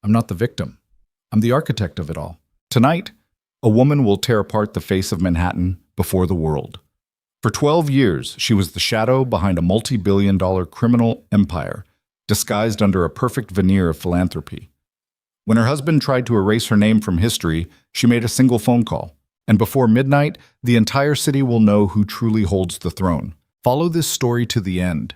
I'm not the victim. I'm the architect of it all. Tonight, a woman will tear apart the face of Manhattan before the world. For 12 years, she was the shadow behind a multi-billion-dollar criminal empire, disguised under a perfect veneer of philanthropy. When her husband tried to erase her name from history, she made a single phone call. And before midnight, the entire city will know who truly holds the throne. Follow this story to the end.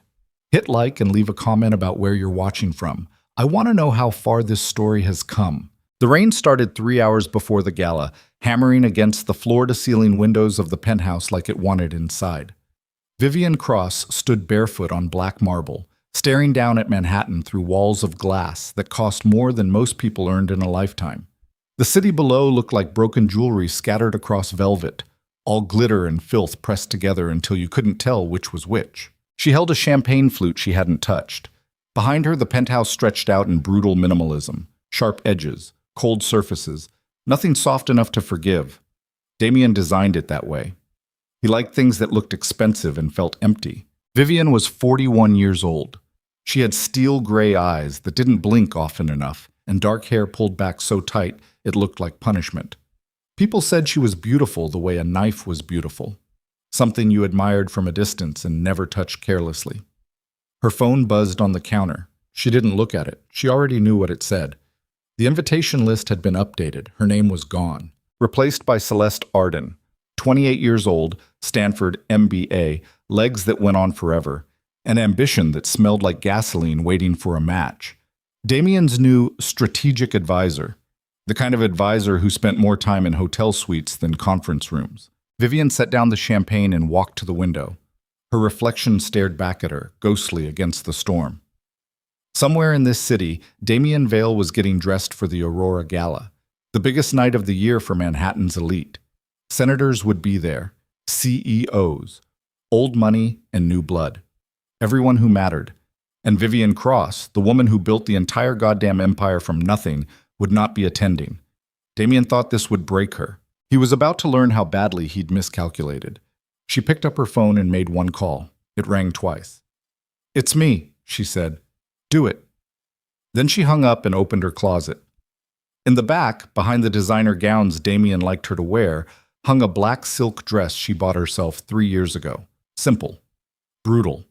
Hit like and leave a comment about where you're watching from. I want to know how far this story has come. The rain started 3 hours before the gala, hammering against the floor-to-ceiling windows of the penthouse like it wanted inside. Vivian Cross stood barefoot on black marble, staring down at Manhattan through walls of glass that cost more than most people earned in a lifetime. The city below looked like broken jewelry scattered across velvet, all glitter and filth pressed together until you couldn't tell which was which. She held a champagne flute she hadn't touched. Behind her, the penthouse stretched out in brutal minimalism, sharp edges, cold surfaces, nothing soft enough to forgive. Damien designed it that way. He liked things that looked expensive and felt empty. Vivian was 41 years old. She had steel gray eyes that didn't blink often enough, and dark hair pulled back so tight it looked like punishment. People said she was beautiful the way a knife was beautiful, something you admired from a distance and never touched carelessly. Her phone buzzed on the counter. She didn't look at it. She already knew what it said. The invitation list had been updated. Her name was gone. Replaced by Celeste Arden, 28 years old, Stanford MBA, legs that went on forever, an ambition that smelled like gasoline waiting for a match. Damien's new strategic advisor, the kind of advisor who spent more time in hotel suites than conference rooms. Vivian set down the champagne and walked to the window. Her reflection stared back at her, ghostly against the storm. Somewhere in this city, Damien Vale was getting dressed for the Aurora Gala, the biggest night of the year for Manhattan's elite. Senators would be there, CEOs, old money and new blood. Everyone who mattered. And Vivian Cross, the woman who built the entire goddamn empire from nothing, would not be attending. Damien thought this would break her. He was about to learn how badly he'd miscalculated. She picked up her phone and made one call. It rang twice. "It's me," she said. "Do it." Then she hung up and opened her closet. In the back, behind the designer gowns Damien liked her to wear, hung a black silk dress she bought herself 3 years ago. Simple. Brutal.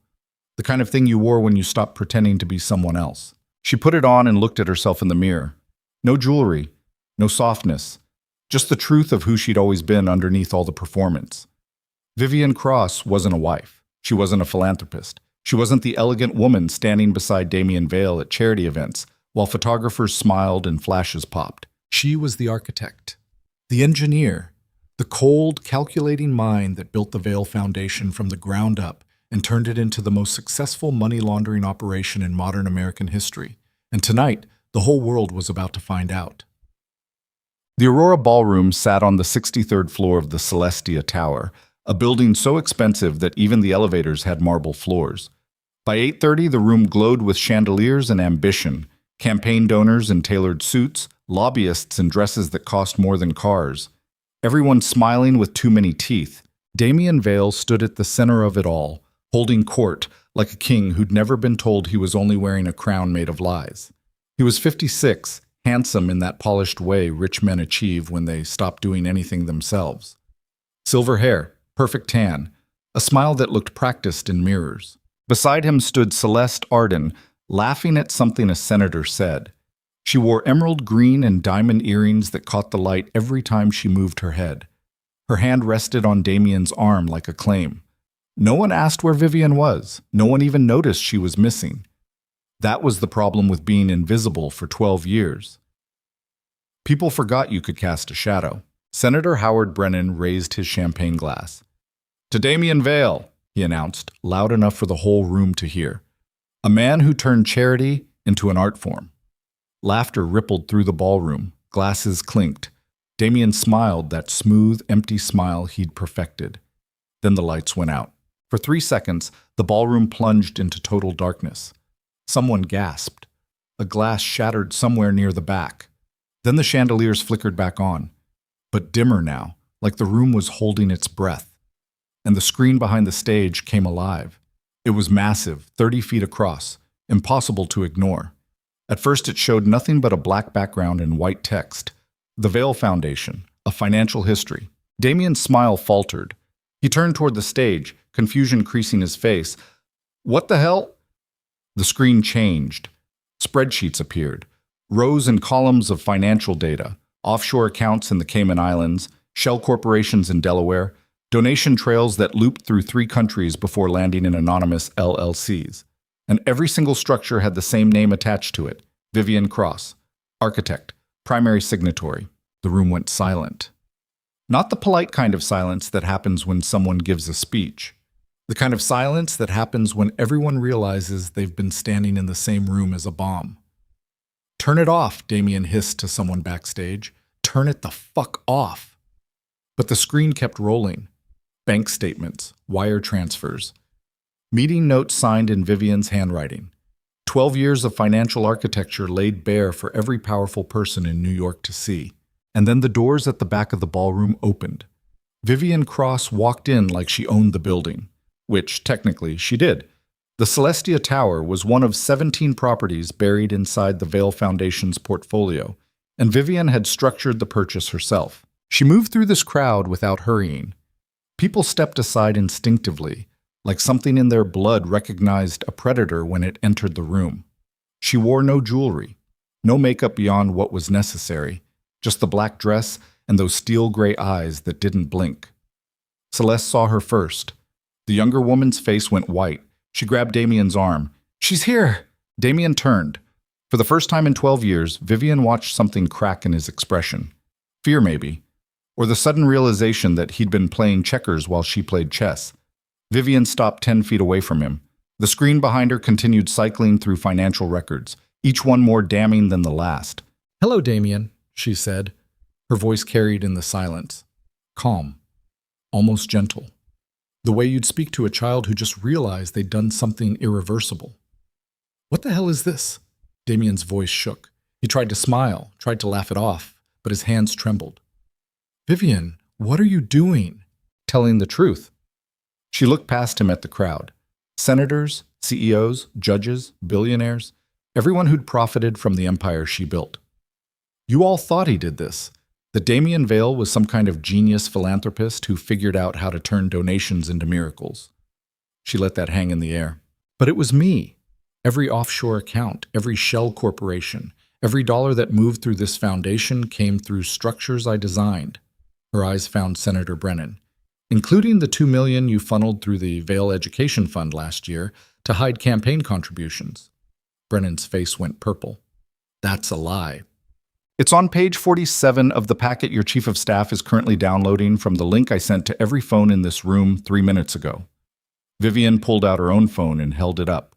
The kind of thing you wore when you stopped pretending to be someone else. She put it on and looked at herself in the mirror. No jewelry, no softness, just the truth of who she'd always been underneath all the performance. Vivian Cross wasn't a wife. She wasn't a philanthropist. She wasn't the elegant woman standing beside Damien Vale at charity events while photographers smiled and flashes popped. She was the architect, the engineer, the cold, calculating mind that built the Vale Foundation from the ground up and turned it into the most successful money laundering operation in modern American history. And tonight, the whole world was about to find out. The Aurora Ballroom sat on the 63rd floor of the Celestia Tower, a building so expensive that even the elevators had marble floors. By 8:30, the room glowed with chandeliers and ambition, campaign donors in tailored suits, lobbyists in dresses that cost more than cars. Everyone smiling with too many teeth. Damien Vale stood at the center of it all, holding court like a king who'd never been told he was only wearing a crown made of lies. He was 56, handsome in that polished way rich men achieve when they stop doing anything themselves. Silver hair, perfect tan, a smile that looked practiced in mirrors. Beside him stood Celeste Arden, laughing at something a senator said. She wore emerald green and diamond earrings that caught the light every time she moved her head. Her hand rested on Damien's arm like a claim. No one asked where Vivian was. No one even noticed she was missing. That was the problem with being invisible for 12 years. People forgot you could cast a shadow. Senator Howard Brennan raised his champagne glass. "To Damien Vale," he announced, loud enough for the whole room to hear. A man who turned charity into an art form. Laughter rippled through the ballroom. Glasses clinked. Damien smiled, that smooth, empty smile he'd perfected. Then the lights went out. For 3 seconds, the ballroom plunged into total darkness. Someone gasped. A glass shattered somewhere near the back. Then the chandeliers flickered back on, but dimmer now, like the room was holding its breath. And the screen behind the stage came alive. It was massive, 30 feet across, impossible to ignore. At first, it showed nothing but a black background and white text. The Veil Foundation, a financial history. Damien's smile faltered. He turned toward the stage, confusion creasing his face. What the hell? The screen changed. Spreadsheets appeared. Rows and columns of financial data, offshore accounts in the Cayman Islands, shell corporations in Delaware, donation trails that looped through 3 countries before landing in anonymous LLCs. And every single structure had the same name attached to it, Vivian Cross, architect, primary signatory. The room went silent. Not the polite kind of silence that happens when someone gives a speech. The kind of silence that happens when everyone realizes they've been standing in the same room as a bomb. Turn it off, Damien hissed to someone backstage. Turn it the fuck off. But the screen kept rolling. Bank statements, wire transfers. Meeting notes signed in Vivian's handwriting. 12 years of financial architecture laid bare for every powerful person in New York to see. And then the doors at the back of the ballroom opened. Vivian Cross walked in like she owned the building, which, technically, she did. The Celestia Tower was one of 17 properties buried inside the Veil Foundation's portfolio, and Vivian had structured the purchase herself. She moved through this crowd without hurrying. People stepped aside instinctively, like something in their blood recognized a predator when it entered the room. She wore no jewelry, no makeup beyond what was necessary, just the black dress and those steel-gray eyes that didn't blink. Celeste saw her first. The younger woman's face went white. She grabbed Damien's arm. "She's here!" Damien turned. For the first time in 12 years, Vivian watched something crack in his expression. Fear, maybe. Or the sudden realization that he'd been playing checkers while she played chess. Vivian stopped 10 feet away from him. The screen behind her continued cycling through financial records, each one more damning than the last. "Hello, Damien," she said. Her voice carried in the silence. Calm. Almost gentle. The way you'd speak to a child who just realized they'd done something irreversible. "What the hell is this?" Damien's voice shook. He tried to smile, tried to laugh it off, but his hands trembled. "Vivian, what are you doing?" "Telling the truth." She looked past him at the crowd. Senators, CEOs, judges, billionaires, everyone who'd profited from the empire she built. You all thought he did this, that Damien Veil was some kind of genius philanthropist who figured out how to turn donations into miracles. She let that hang in the air. But it was me. Every offshore account, every shell corporation, every dollar that moved through this foundation came through structures I designed. Her eyes found Senator Brennan. Including the $2 million you funneled through the Veil Education Fund last year to hide campaign contributions. Brennan's face went purple. That's a lie. It's on page 47 of the packet your chief of staff is currently downloading from the link I sent to every phone in this room 3 minutes ago. Vivian pulled out her own phone and held it up.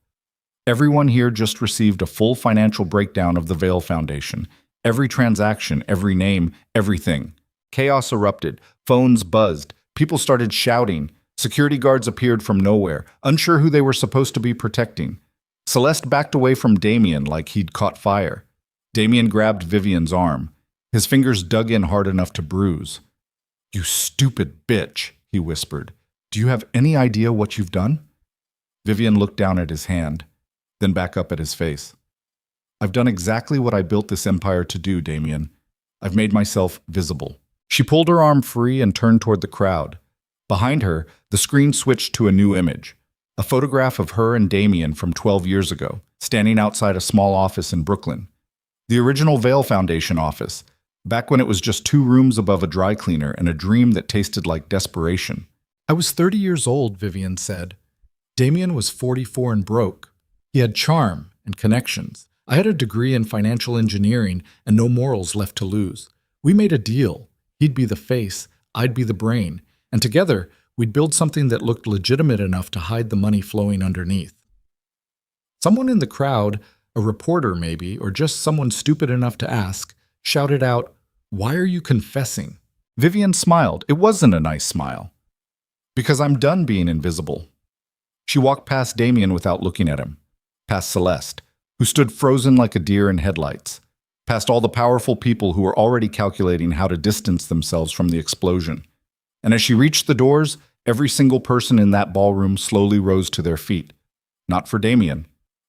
Everyone here just received a full financial breakdown of the Veil Foundation. Every transaction, every name, everything. Chaos erupted. Phones buzzed. People started shouting. Security guards appeared from nowhere, unsure who they were supposed to be protecting. Celeste backed away from Damien like he'd caught fire. Damien grabbed Vivian's arm. His fingers dug in hard enough to bruise. "You stupid bitch," he whispered. "Do you have any idea what you've done?" Vivian looked down at his hand, then back up at his face. "I've done exactly what I built this empire to do, Damien. I've made myself visible." She pulled her arm free and turned toward the crowd. Behind her, the screen switched to a new image. A photograph of her and Damien from 12 years ago, standing outside a small office in Brooklyn. The original Veil Foundation office, back when it was just 2 rooms above a dry cleaner and a dream that tasted like desperation. "I was 30 years old," Vivian said. "Damien was 44 and broke. He had charm and connections. I had a degree in financial engineering and no morals left to lose. We made a deal. He'd be the face, I'd be the brain, and together we'd build something that looked legitimate enough to hide the money flowing underneath." Someone in the crowd, a reporter maybe, or just someone stupid enough to ask, shouted out, "Why are you confessing?" Vivian smiled. It wasn't a nice smile. "Because I'm done being invisible." She walked past Damien without looking at him, past Celeste, who stood frozen like a deer in headlights, past all the powerful people who were already calculating how to distance themselves from the explosion. And as she reached the doors, every single person in that ballroom slowly rose to their feet. Not for Damien,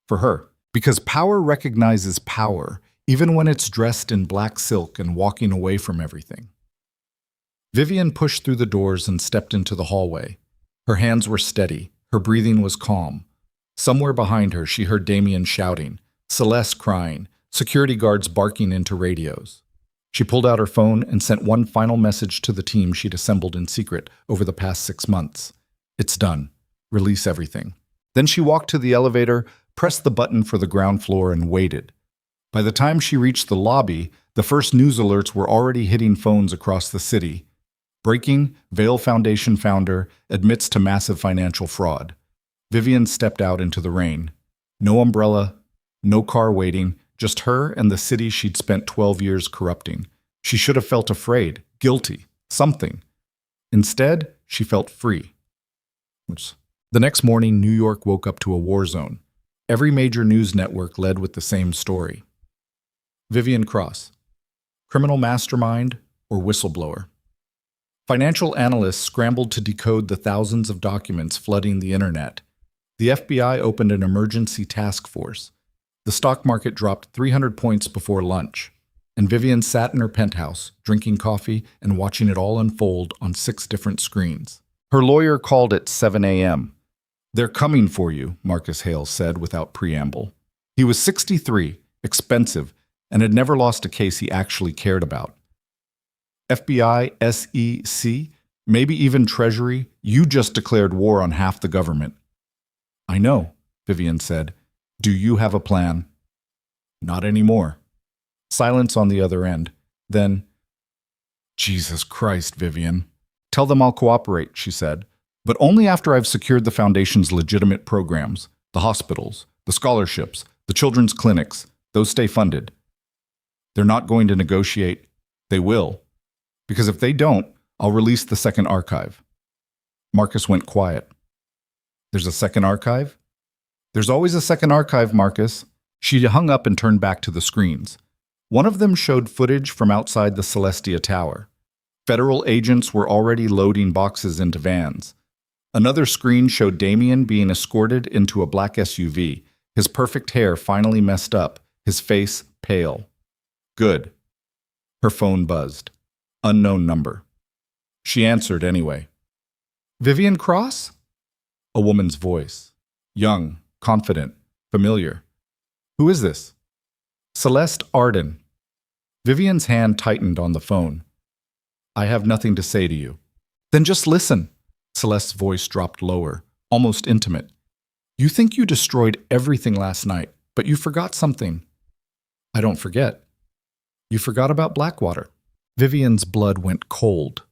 for her. Because power recognizes power, even when it's dressed in black silk and walking away from everything. Vivian pushed through the doors and stepped into the hallway. Her hands were steady, her breathing was calm. Somewhere behind her, she heard Damien shouting, Celeste crying, security guards barking into radios. She pulled out her phone and sent one final message to the team she'd assembled in secret over the past 6 months. It's done. Release everything. Then she walked to the elevator, pressed the button for the ground floor, and waited. By the time she reached the lobby, the first news alerts were already hitting phones across the city. Breaking, Vail Foundation founder admits to massive financial fraud. Vivian stepped out into the rain. No umbrella, no car waiting, just her and the city she'd spent 12 years corrupting. She should have felt afraid, guilty, something. Instead, she felt free. The next morning, New York woke up to a war zone. Every major news network led with the same story. Vivian Cross, criminal mastermind or whistleblower. Financial analysts scrambled to decode the thousands of documents flooding the internet. The FBI opened an emergency task force. The stock market dropped 300 points before lunch, and Vivian sat in her penthouse, drinking coffee and watching it all unfold on 6 different screens. Her lawyer called at 7 a.m. They're coming for you, Marcus Hales said without preamble. He was 63, expensive, and had never lost a case he actually cared about. FBI, SEC, maybe even Treasury, you just declared war on half the government. I know, Vivian said. Do you have a plan? Not anymore. Silence on the other end. Then, Jesus Christ, Vivian. Tell them I'll cooperate, she said, but only after I've secured the Foundation's legitimate programs, the hospitals, the scholarships, the children's clinics. Those stay funded. They're not going to negotiate. They will. Because if they don't, I'll release the second archive. Marcus went quiet. There's a second archive? There's always a second archive, Marcus. She hung up and turned back to the screens. One of them showed footage from outside the Celestia Tower. Federal agents were already loading boxes into vans. Another screen showed Damien being escorted into a black SUV, his perfect hair finally messed up, his face pale. Good. Her phone buzzed. Unknown number. She answered anyway. Vivian Cross? A woman's voice. Young, confident, familiar. Who is this? Celeste Arden. Vivian's hand tightened on the phone. I have nothing to say to you. Then just listen. Celeste's voice dropped lower, almost intimate. You think you destroyed everything last night, but you forgot something. I don't forget. You forgot about Blackwater. Vivian's blood went cold.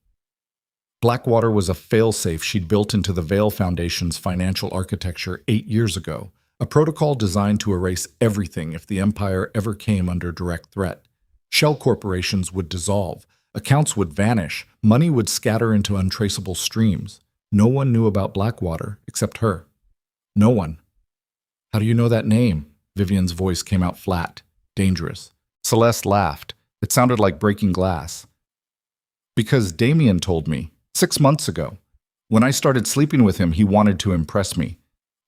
Blackwater was a failsafe she'd built into the Vail Foundation's financial architecture 8 years ago, a protocol designed to erase everything if the Empire ever came under direct threat. Shell corporations would dissolve, accounts would vanish, money would scatter into untraceable streams. No one knew about Blackwater except her. No one. How do you know that name? Vivian's voice came out flat, dangerous. Celeste laughed. It sounded like breaking glass. Because Damien told me, 6 months ago. When I started sleeping with him, he wanted to impress me.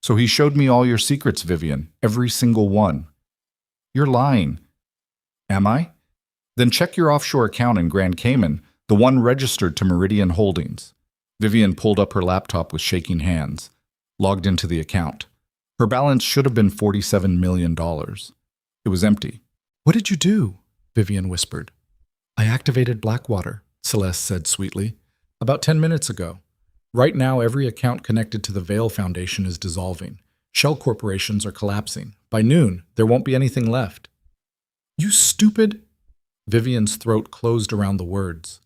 So he showed me all your secrets, Vivian, every single one. You're lying. Am I? Then check your offshore account in Grand Cayman, the one registered to Meridian Holdings. Vivian pulled up her laptop with shaking hands, logged into the account. Her balance should have been $47 million. It was empty. What did you do? Vivian whispered. I activated Blackwater, Celeste said sweetly. About 10 minutes ago. Right now, every account connected to the Vail Foundation is dissolving. Shell corporations are collapsing. By noon, there won't be anything left. You stupid! Vivian's throat closed around the words.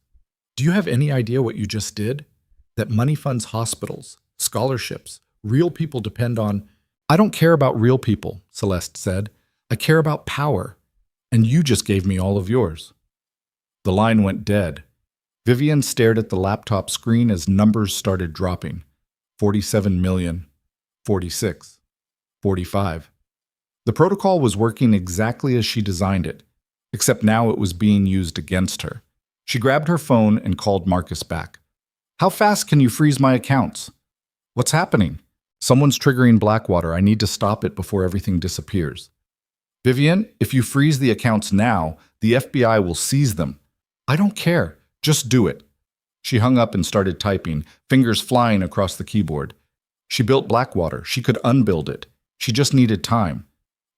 Do you have any idea what you just did? That money funds hospitals, scholarships, real people depend on... I don't care about real people, Celeste said. I care about power. And you just gave me all of yours. The line went dead. Vivian stared at the laptop screen as numbers started dropping. 47 million, 46, 45. The protocol was working exactly as she designed it, except now it was being used against her. She grabbed her phone and called Marcus back. How fast can you freeze my accounts? What's happening? Someone's triggering Blackwater. I need to stop it before everything disappears. Vivian, if you freeze the accounts now, the FBI will seize them. I don't care. Just do it. She hung up and started typing, fingers flying across the keyboard. She built Blackwater. She could unbuild it. She just needed time.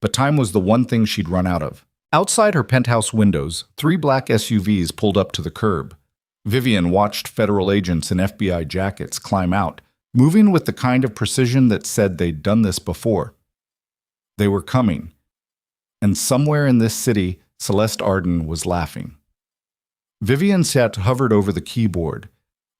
But time was the one thing she'd run out of. Outside her penthouse windows, 3 black SUVs pulled up to the curb. Vivian watched federal agents in FBI jackets climb out, moving with the kind of precision that said they'd done this before. They were coming. And somewhere in this city, Celeste Arden was laughing. Vivian sat hovered over the keyboard.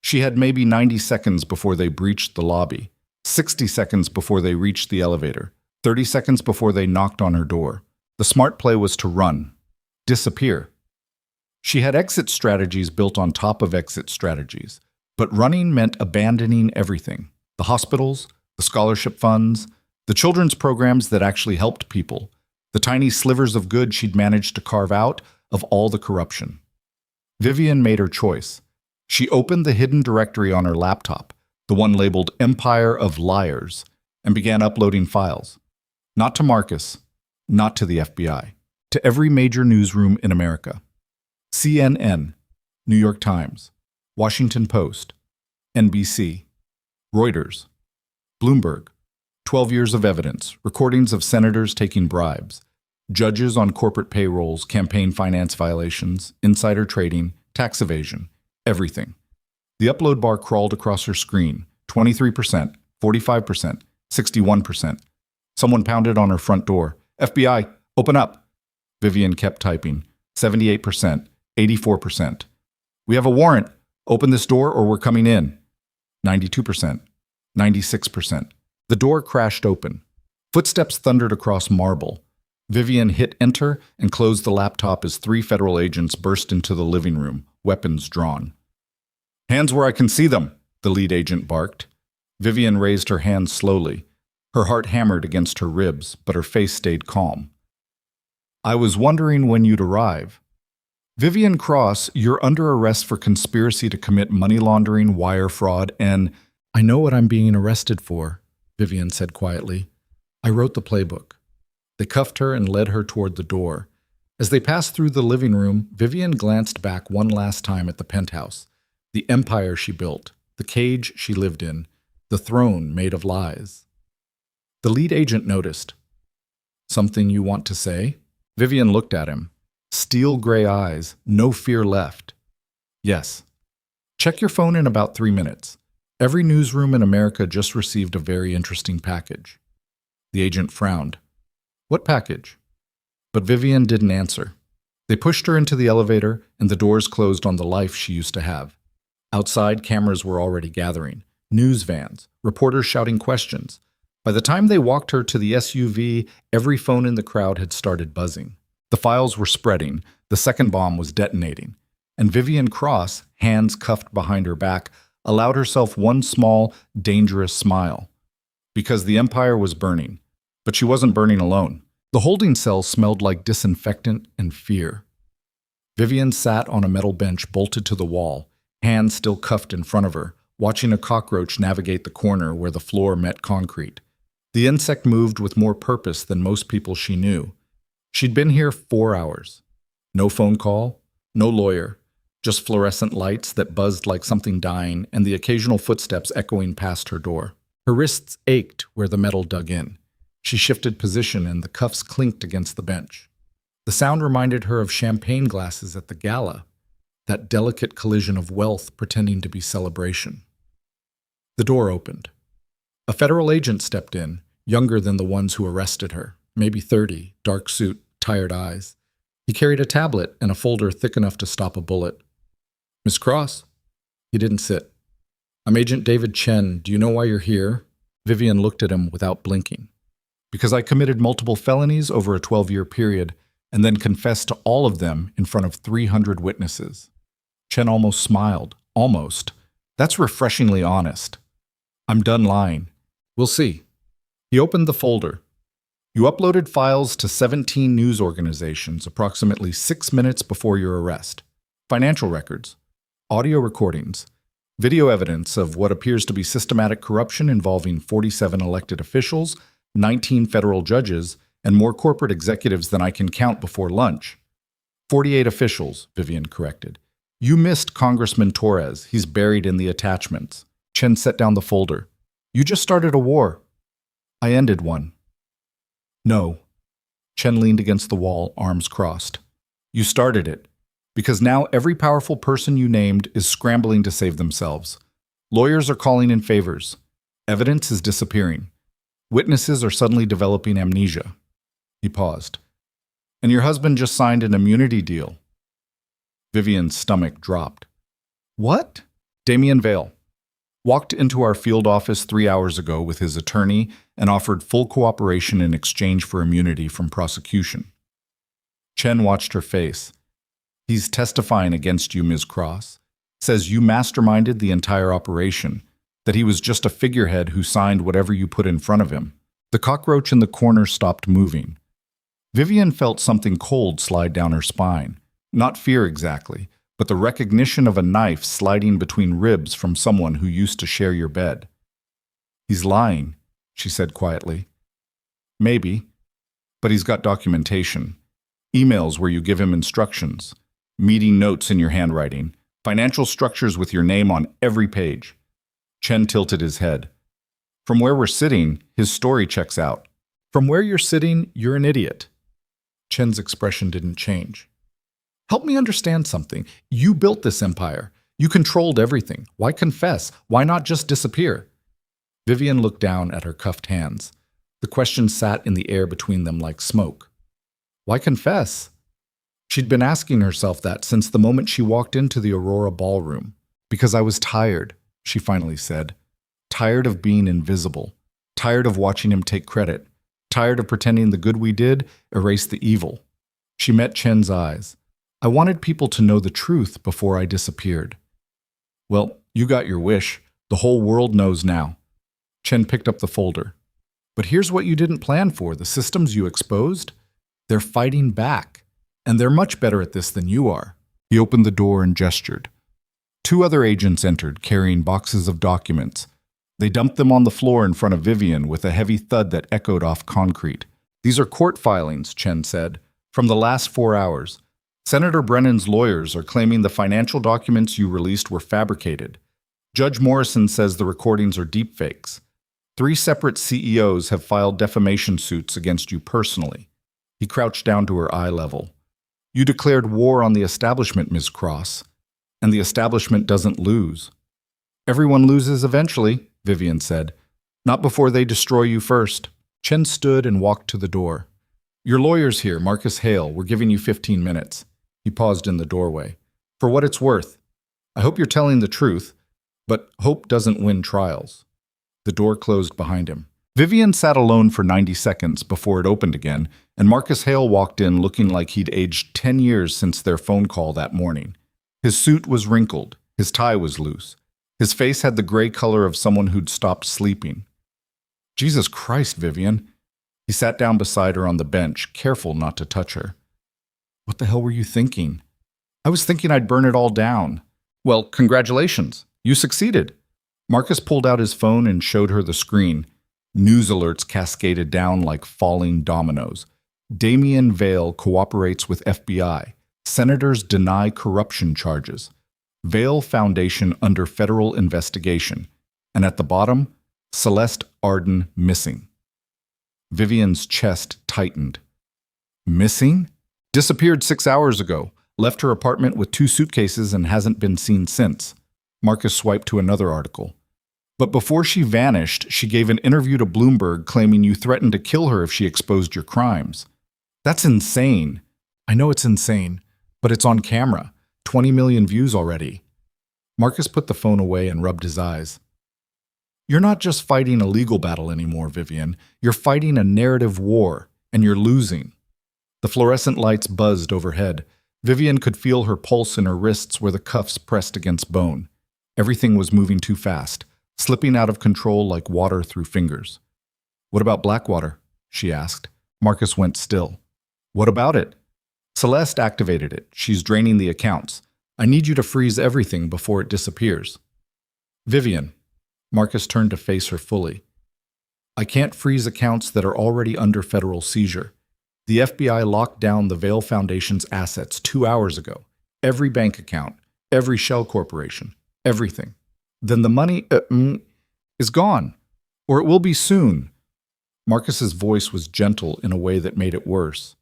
She had maybe 90 seconds before they breached the lobby, 60 seconds before they reached the elevator, 30 seconds before they knocked on her door. The smart play was to run, disappear. She had exit strategies built on top of exit strategies, but running meant abandoning everything: the hospitals, the scholarship funds, the children's programs that actually helped people, the tiny slivers of good she'd managed to carve out of all the corruption. Vivian made her choice. She opened the hidden directory on her laptop, the one labeled Empire of Liars, and began uploading files. Not to Marcus, not to the FBI, to every major newsroom in America. CNN, New York Times, Washington Post, NBC, Reuters, Bloomberg, 12 years of evidence, recordings of senators taking bribes, judges on corporate payrolls, campaign finance violations, insider trading, tax evasion, everything. The upload bar crawled across her screen, 23%, 45%, 61%. Someone pounded on her front door. FBI, open up. Vivian kept typing, 78%, 84%. We have a warrant. Open this door or we're coming in. 92%, 96%. The door crashed open. Footsteps thundered across marble. Vivian hit enter and closed the laptop as 3 federal agents burst into the living room, weapons drawn. Hands where I can see them, the lead agent barked. Vivian raised her hands slowly. Her heart hammered against her ribs, but her face stayed calm. I was wondering when you'd arrive. Vivian Cross, you're under arrest for conspiracy to commit money laundering, wire fraud, and— I know what I'm being arrested for, Vivian said quietly. I wrote the playbook. They cuffed her and led her toward the door. As they passed through the living room, Vivian glanced back one last time at the penthouse, the empire she built, the cage she lived in, the throne made of lies. The lead agent noticed. Something you want to say? Vivian looked at him. Steel gray eyes, no fear left. Yes. Check your phone in about 3 minutes. Every newsroom in America just received a very interesting package. The agent frowned. What package? But Vivian didn't answer. They pushed her into the elevator, and the doors closed on the life she used to have. Outside, cameras were already gathering. News vans, reporters shouting questions. By the time they walked her to the SUV, every phone in the crowd had started buzzing. The files were spreading. The second bomb was detonating. And Vivian Cross, hands cuffed behind her back, allowed herself one small, dangerous smile. Because the empire was burning. But she wasn't burning alone. The holding cell smelled like disinfectant and fear. Vivian sat on a metal bench bolted to the wall, hands still cuffed in front of her, watching a cockroach navigate the corner where the floor met concrete. The insect moved with more purpose than most people she knew. She'd been here 4 hours. No phone call, no lawyer, just fluorescent lights that buzzed like something dying and the occasional footsteps echoing past her door. Her wrists ached where the metal dug in. She shifted position and the cuffs clinked against the bench. The sound reminded her of champagne glasses at the Gala, that delicate collision of wealth pretending to be celebration. The door opened. A federal agent stepped in, younger than the ones who arrested her, maybe 30, dark suit, tired eyes. He carried a tablet and a folder thick enough to stop a bullet. Miss Cross? He didn't sit. I'm Agent David Chen. Do you know why you're here? Vivian looked at him without blinking. Because I committed multiple felonies over a 12-year period and then confessed to all of them in front of 300 witnesses. Chen almost smiled. Almost. That's refreshingly honest. I'm done lying. We'll see. He opened the folder. You uploaded files to 17 news organizations approximately 6 minutes before your arrest. Financial records, audio recordings, video evidence of what appears to be systematic corruption involving 47 elected officials, 19 federal judges, and more corporate executives than I can count before lunch. 48 officials, Vivian corrected. You missed Congressman Torres. He's buried in the attachments. Chen set down the folder. You just started a war. I ended one. No. Chen leaned against the wall, arms crossed. You started it. Because now every powerful person you named is scrambling to save themselves. Lawyers are calling in favors. Evidence is disappearing. Witnesses are suddenly developing amnesia. He paused. And your husband just signed an immunity deal. Vivian's stomach dropped. What? Damien Vale walked into our field office 3 hours ago with his attorney and offered full cooperation in exchange for immunity from prosecution. Chen watched her face. He's testifying against you, Ms. Cross. Says you masterminded the entire operation, that he was just a figurehead who signed whatever you put in front of him. The cockroach in the corner stopped moving. Vivian felt something cold slide down her spine. Not fear exactly, but the recognition of a knife sliding between ribs from someone who used to share your bed. He's lying, she said quietly. Maybe, but he's got documentation. Emails where you give him instructions, meeting notes in your handwriting, financial structures with your name on every page. Chen tilted his head. From where we're sitting, his story checks out. From where you're sitting, you're an idiot. Chen's expression didn't change. Help me understand something. You built this empire. You controlled everything. Why confess? Why not just disappear? Vivian looked down at her cuffed hands. The question sat in the air between them like smoke. Why confess? She'd been asking herself that since the moment she walked into the Aurora ballroom. Because I was tired, she finally said. Tired of being invisible. Tired of watching him take credit. Tired of pretending the good we did erased the evil. She met Chen's eyes. I wanted people to know the truth before I disappeared. Well, you got your wish. The whole world knows now. Chen picked up the folder. But here's what you didn't plan for. The systems you exposed, they're fighting back. And they're much better at this than you are. He opened the door and gestured. 2 other agents entered, carrying boxes of documents. They dumped them on the floor in front of Vivian with a heavy thud that echoed off concrete. These are court filings, Chen said, from the last 4 hours. Senator Brennan's lawyers are claiming the financial documents you released were fabricated. Judge Morrison says the recordings are deepfakes. 3 separate CEOs have filed defamation suits against you personally. He crouched down to her eye level. You declared war on the establishment, Ms. Cross, and the establishment doesn't lose. Everyone loses eventually, Vivian said. Not before they destroy you first. Chen stood and walked to the door. Your lawyer's here, Marcus Hale. We're giving you 15 minutes. He paused in the doorway. For what it's worth. I hope you're telling the truth, but hope doesn't win trials. The door closed behind him. Vivian sat alone for 90 seconds before it opened again, and Marcus Hale walked in looking like he'd aged 10 years since their phone call that morning. His suit was wrinkled. His tie was loose. His face had the gray color of someone who'd stopped sleeping. Jesus Christ, Vivian. He sat down beside her on the bench, careful not to touch her. What the hell were you thinking? I was thinking I'd burn it all down. Well, congratulations. You succeeded. Marcus pulled out his phone and showed her the screen. News alerts cascaded down like falling dominoes. Damien Vale cooperates with FBI. Senators deny corruption charges. Vale Foundation under federal investigation. And at the bottom, Celeste Arden missing. Vivian's chest tightened. Missing? Disappeared 6 hours ago. Left her apartment with 2 suitcases and hasn't been seen since. Marcus swiped to another article. But before she vanished, she gave an interview to Bloomberg claiming you threatened to kill her if she exposed your crimes. That's insane. I know it's insane, but it's on camera. 20 million views already. Marcus put the phone away and rubbed his eyes. You're not just fighting a legal battle anymore, Vivian. You're fighting a narrative war, and you're losing. The fluorescent lights buzzed overhead. Vivian could feel her pulse in her wrists where the cuffs pressed against bone. Everything was moving too fast, slipping out of control like water through fingers. What about Blackwater? She asked. Marcus went still. What about it? Celeste activated it. She's draining the accounts. I need you to freeze everything before it disappears. Vivian. Marcus turned to face her fully. I can't freeze accounts that are already under federal seizure. The FBI locked down the Vail Foundation's assets 2 hours ago. Every bank account, every shell corporation, everything. Then the money is gone. Or it will be soon. Marcus's voice was gentle in a way that made it worse.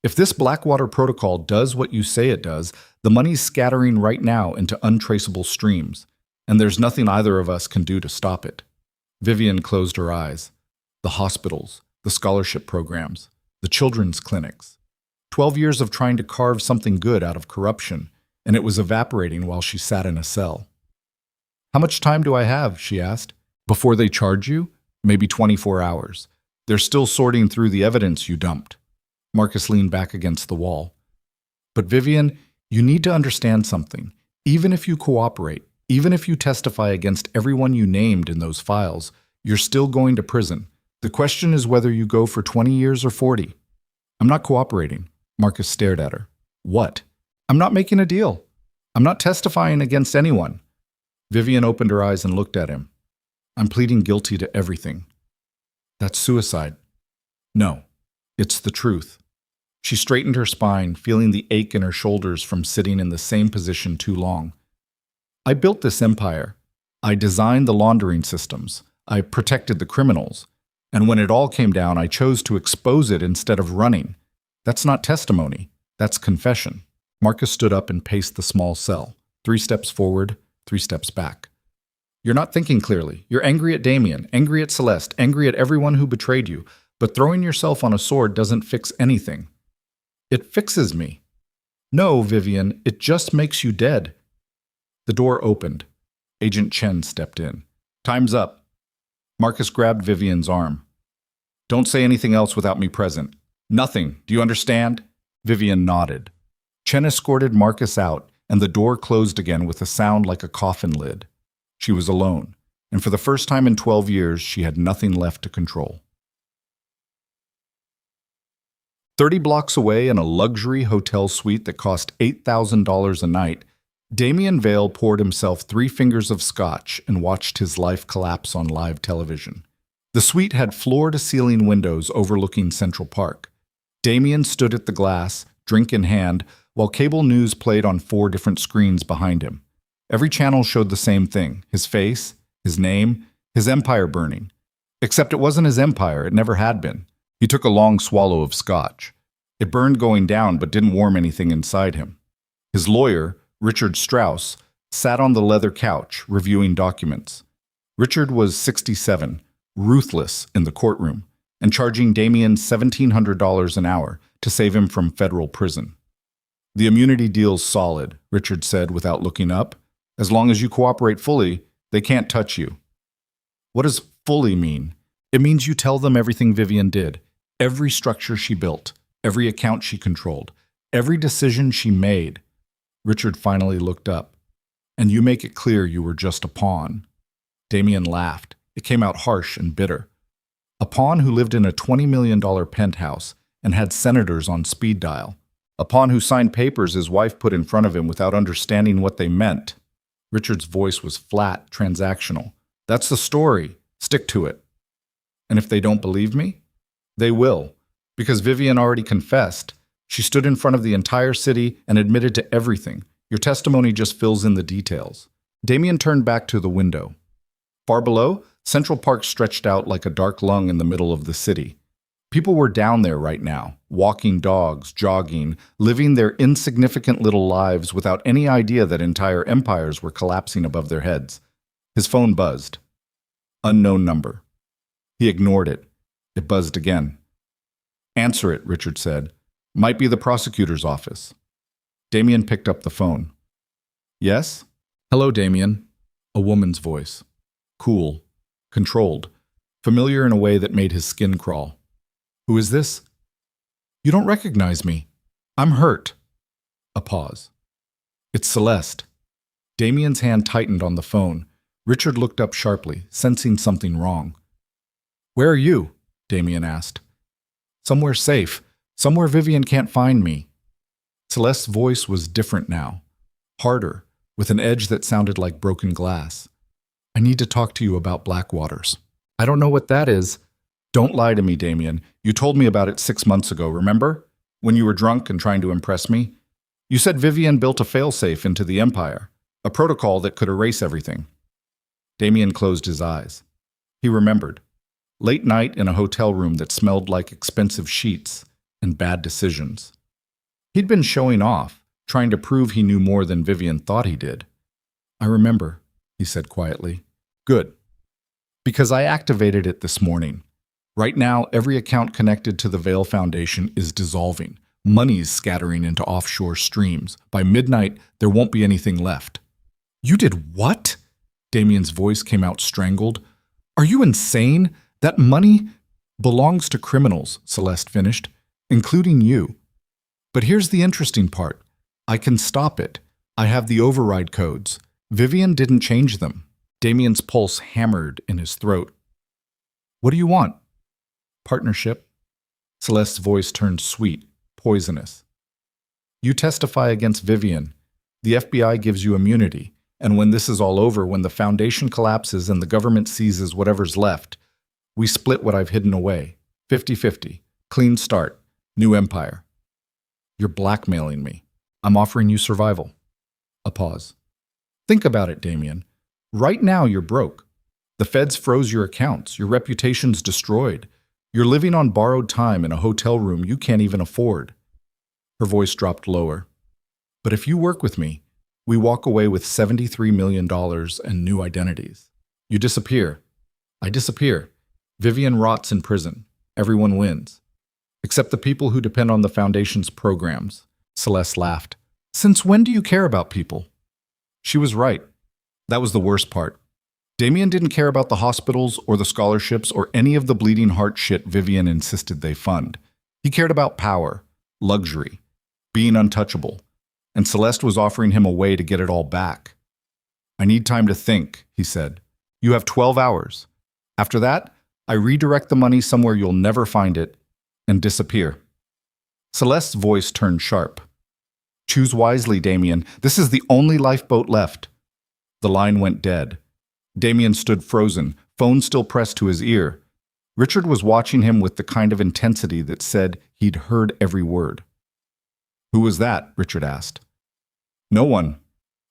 If this Blackwater protocol does what you say it does, the money's scattering right now into untraceable streams, and there's nothing either of us can do to stop it. Vivian closed her eyes. The hospitals, the scholarship programs, the children's clinics. 12 years of trying to carve something good out of corruption, and it was evaporating while she sat in a cell. How much time do I have, she asked. Before they charge you? Maybe 24 hours. They're still sorting through the evidence you dumped. Marcus leaned back against the wall. But Vivian, you need to understand something. Even if you cooperate, even if you testify against everyone you named in those files, you're still going to prison. The question is whether you go for 20 years or 40. I'm not cooperating. Marcus stared at her. What? I'm not making a deal. I'm not testifying against anyone. Vivian opened her eyes and looked at him. I'm pleading guilty to everything. That's suicide. No, it's the truth. She straightened her spine, feeling the ache in her shoulders from sitting in the same position too long. I built this empire. I designed the laundering systems. I protected the criminals. And when it all came down, I chose to expose it instead of running. That's not testimony. That's confession. Marcus stood up and paced the small cell. 3 steps forward, 3 steps back. You're not thinking clearly. You're angry at Damien, angry at Celeste, angry at everyone who betrayed you. But throwing yourself on a sword doesn't fix anything. It fixes me. No, Vivian, it just makes you dead. The door opened. Agent Chen stepped in. Time's up. Marcus grabbed Vivian's arm. Don't say anything else without me present. Nothing. Do you understand? Vivian nodded. Chen escorted Marcus out, and the door closed again with a sound like a coffin lid. She was alone, and for the first time in 12 years, she had nothing left to control. 30 blocks away in a luxury hotel suite that cost $8,000 a night, Damien Vail poured himself 3 fingers of scotch and watched his life collapse on live television. The suite had floor-to-ceiling windows overlooking Central Park. Damien stood at the glass, drink in hand, while cable news played on 4 different screens behind him. Every channel showed the same thing, his face, his name, his empire burning. Except it wasn't his empire, it never had been. He took a long swallow of scotch. It burned going down but didn't warm anything inside him. His lawyer, Richard Strauss, sat on the leather couch, reviewing documents. Richard was 67, ruthless in the courtroom, and charging Damien $1,700 an hour to save him from federal prison. The immunity deal's solid, Richard said without looking up. As long as you cooperate fully, they can't touch you. What does fully mean? It means you tell them everything Vivian did, every structure she built, every account she controlled, every decision she made. Richard finally looked up. And you make it clear you were just a pawn. Damien laughed. It came out harsh and bitter. A pawn who lived in a $20 million penthouse and had senators on speed dial. A pawn who signed papers his wife put in front of him without understanding what they meant. Richard's voice was flat, transactional. That's the story. Stick to it. And if they don't believe me? They will, because Vivian already confessed. She stood in front of the entire city and admitted to everything. Your testimony just fills in the details. Damien turned back to the window. Far below, Central Park stretched out like a dark lung in the middle of the city. People were down there right now, walking dogs, jogging, living their insignificant little lives without any idea that entire empires were collapsing above their heads. His phone buzzed. Unknown number. He ignored it. It buzzed again. Answer it, Richard said. Might be the prosecutor's office. Damien picked up the phone. Yes? Hello, Damien. A woman's voice. Cool. Controlled. Familiar in a way that made his skin crawl. Who is this? You don't recognize me. I'm hurt. A pause. It's Celeste. Damien's hand tightened on the phone. Richard looked up sharply, sensing something wrong. Where are you? Damien asked. Somewhere safe. Somewhere Vivian can't find me. Celeste's voice was different now. Harder, with an edge that sounded like broken glass. I need to talk to you about Blackwaters. I don't know what that is. Don't lie to me, Damien. You told me about it 6 months ago, remember? When you were drunk and trying to impress me? You said Vivian built a failsafe into the Empire, a protocol that could erase everything. Damien closed his eyes. He remembered. Late night in a hotel room that smelled like expensive sheets and bad decisions. He'd been showing off, trying to prove he knew more than Vivian thought he did. I remember, he said quietly. Good. Because I activated it this morning. Right now, every account connected to the Veil Foundation is dissolving. Money's scattering into offshore streams. By midnight, there won't be anything left. You did what? Damien's voice came out strangled. Are you insane? That money belongs to criminals, Celeste finished, including you. But here's the interesting part. I can stop it. I have the override codes. Vivian didn't change them. Damien's pulse hammered in his throat. What do you want? Partnership. Celeste's voice turned sweet, poisonous. You testify against Vivian. The FBI gives you immunity. And when this is all over, when the foundation collapses and the government seizes whatever's left, we split what I've hidden away. 50-50. Clean start. New empire. You're blackmailing me. I'm offering you survival. A pause. Think about it, Damien. Right now, you're broke. The feds froze your accounts. Your reputation's destroyed. You're living on borrowed time in a hotel room you can't even afford. Her voice dropped lower. But if you work with me, we walk away with $73 million and new identities. You disappear. I disappear. Vivian rots in prison. Everyone wins. Except the people who depend on the Foundation's programs. Celeste laughed. Since when do you care about people? She was right. That was the worst part. Damien didn't care about the hospitals or the scholarships or any of the bleeding heart shit Vivian insisted they fund. He cared about power, luxury, being untouchable, and Celeste was offering him a way to get it all back. I need time to think, he said. You have 12 hours. After that, I redirect the money somewhere you'll never find it and disappear. Celeste's voice turned sharp. Choose wisely, Damien. This is the only lifeboat left. The line went dead. Damien stood frozen, phone still pressed to his ear. Richard was watching him with the kind of intensity that said he'd heard every word. Who was that? Richard asked. No one.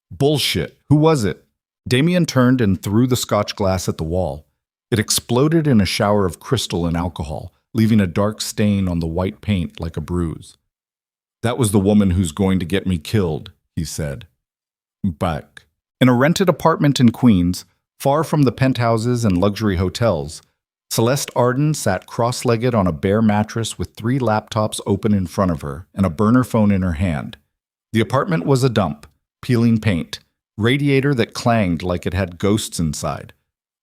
Bullshit. Who was it? Damien turned and threw the scotch glass at the wall. It exploded in a shower of crystal and alcohol, leaving a dark stain on the white paint like a bruise. That was the woman who's going to get me killed, he said. Back. In a rented apartment in Queens, far from the penthouses and luxury hotels, Celeste Arden sat cross-legged on a bare mattress with 3 laptops open in front of her and a burner phone in her hand. The apartment was a dump, peeling paint, radiator that clanged like it had ghosts inside.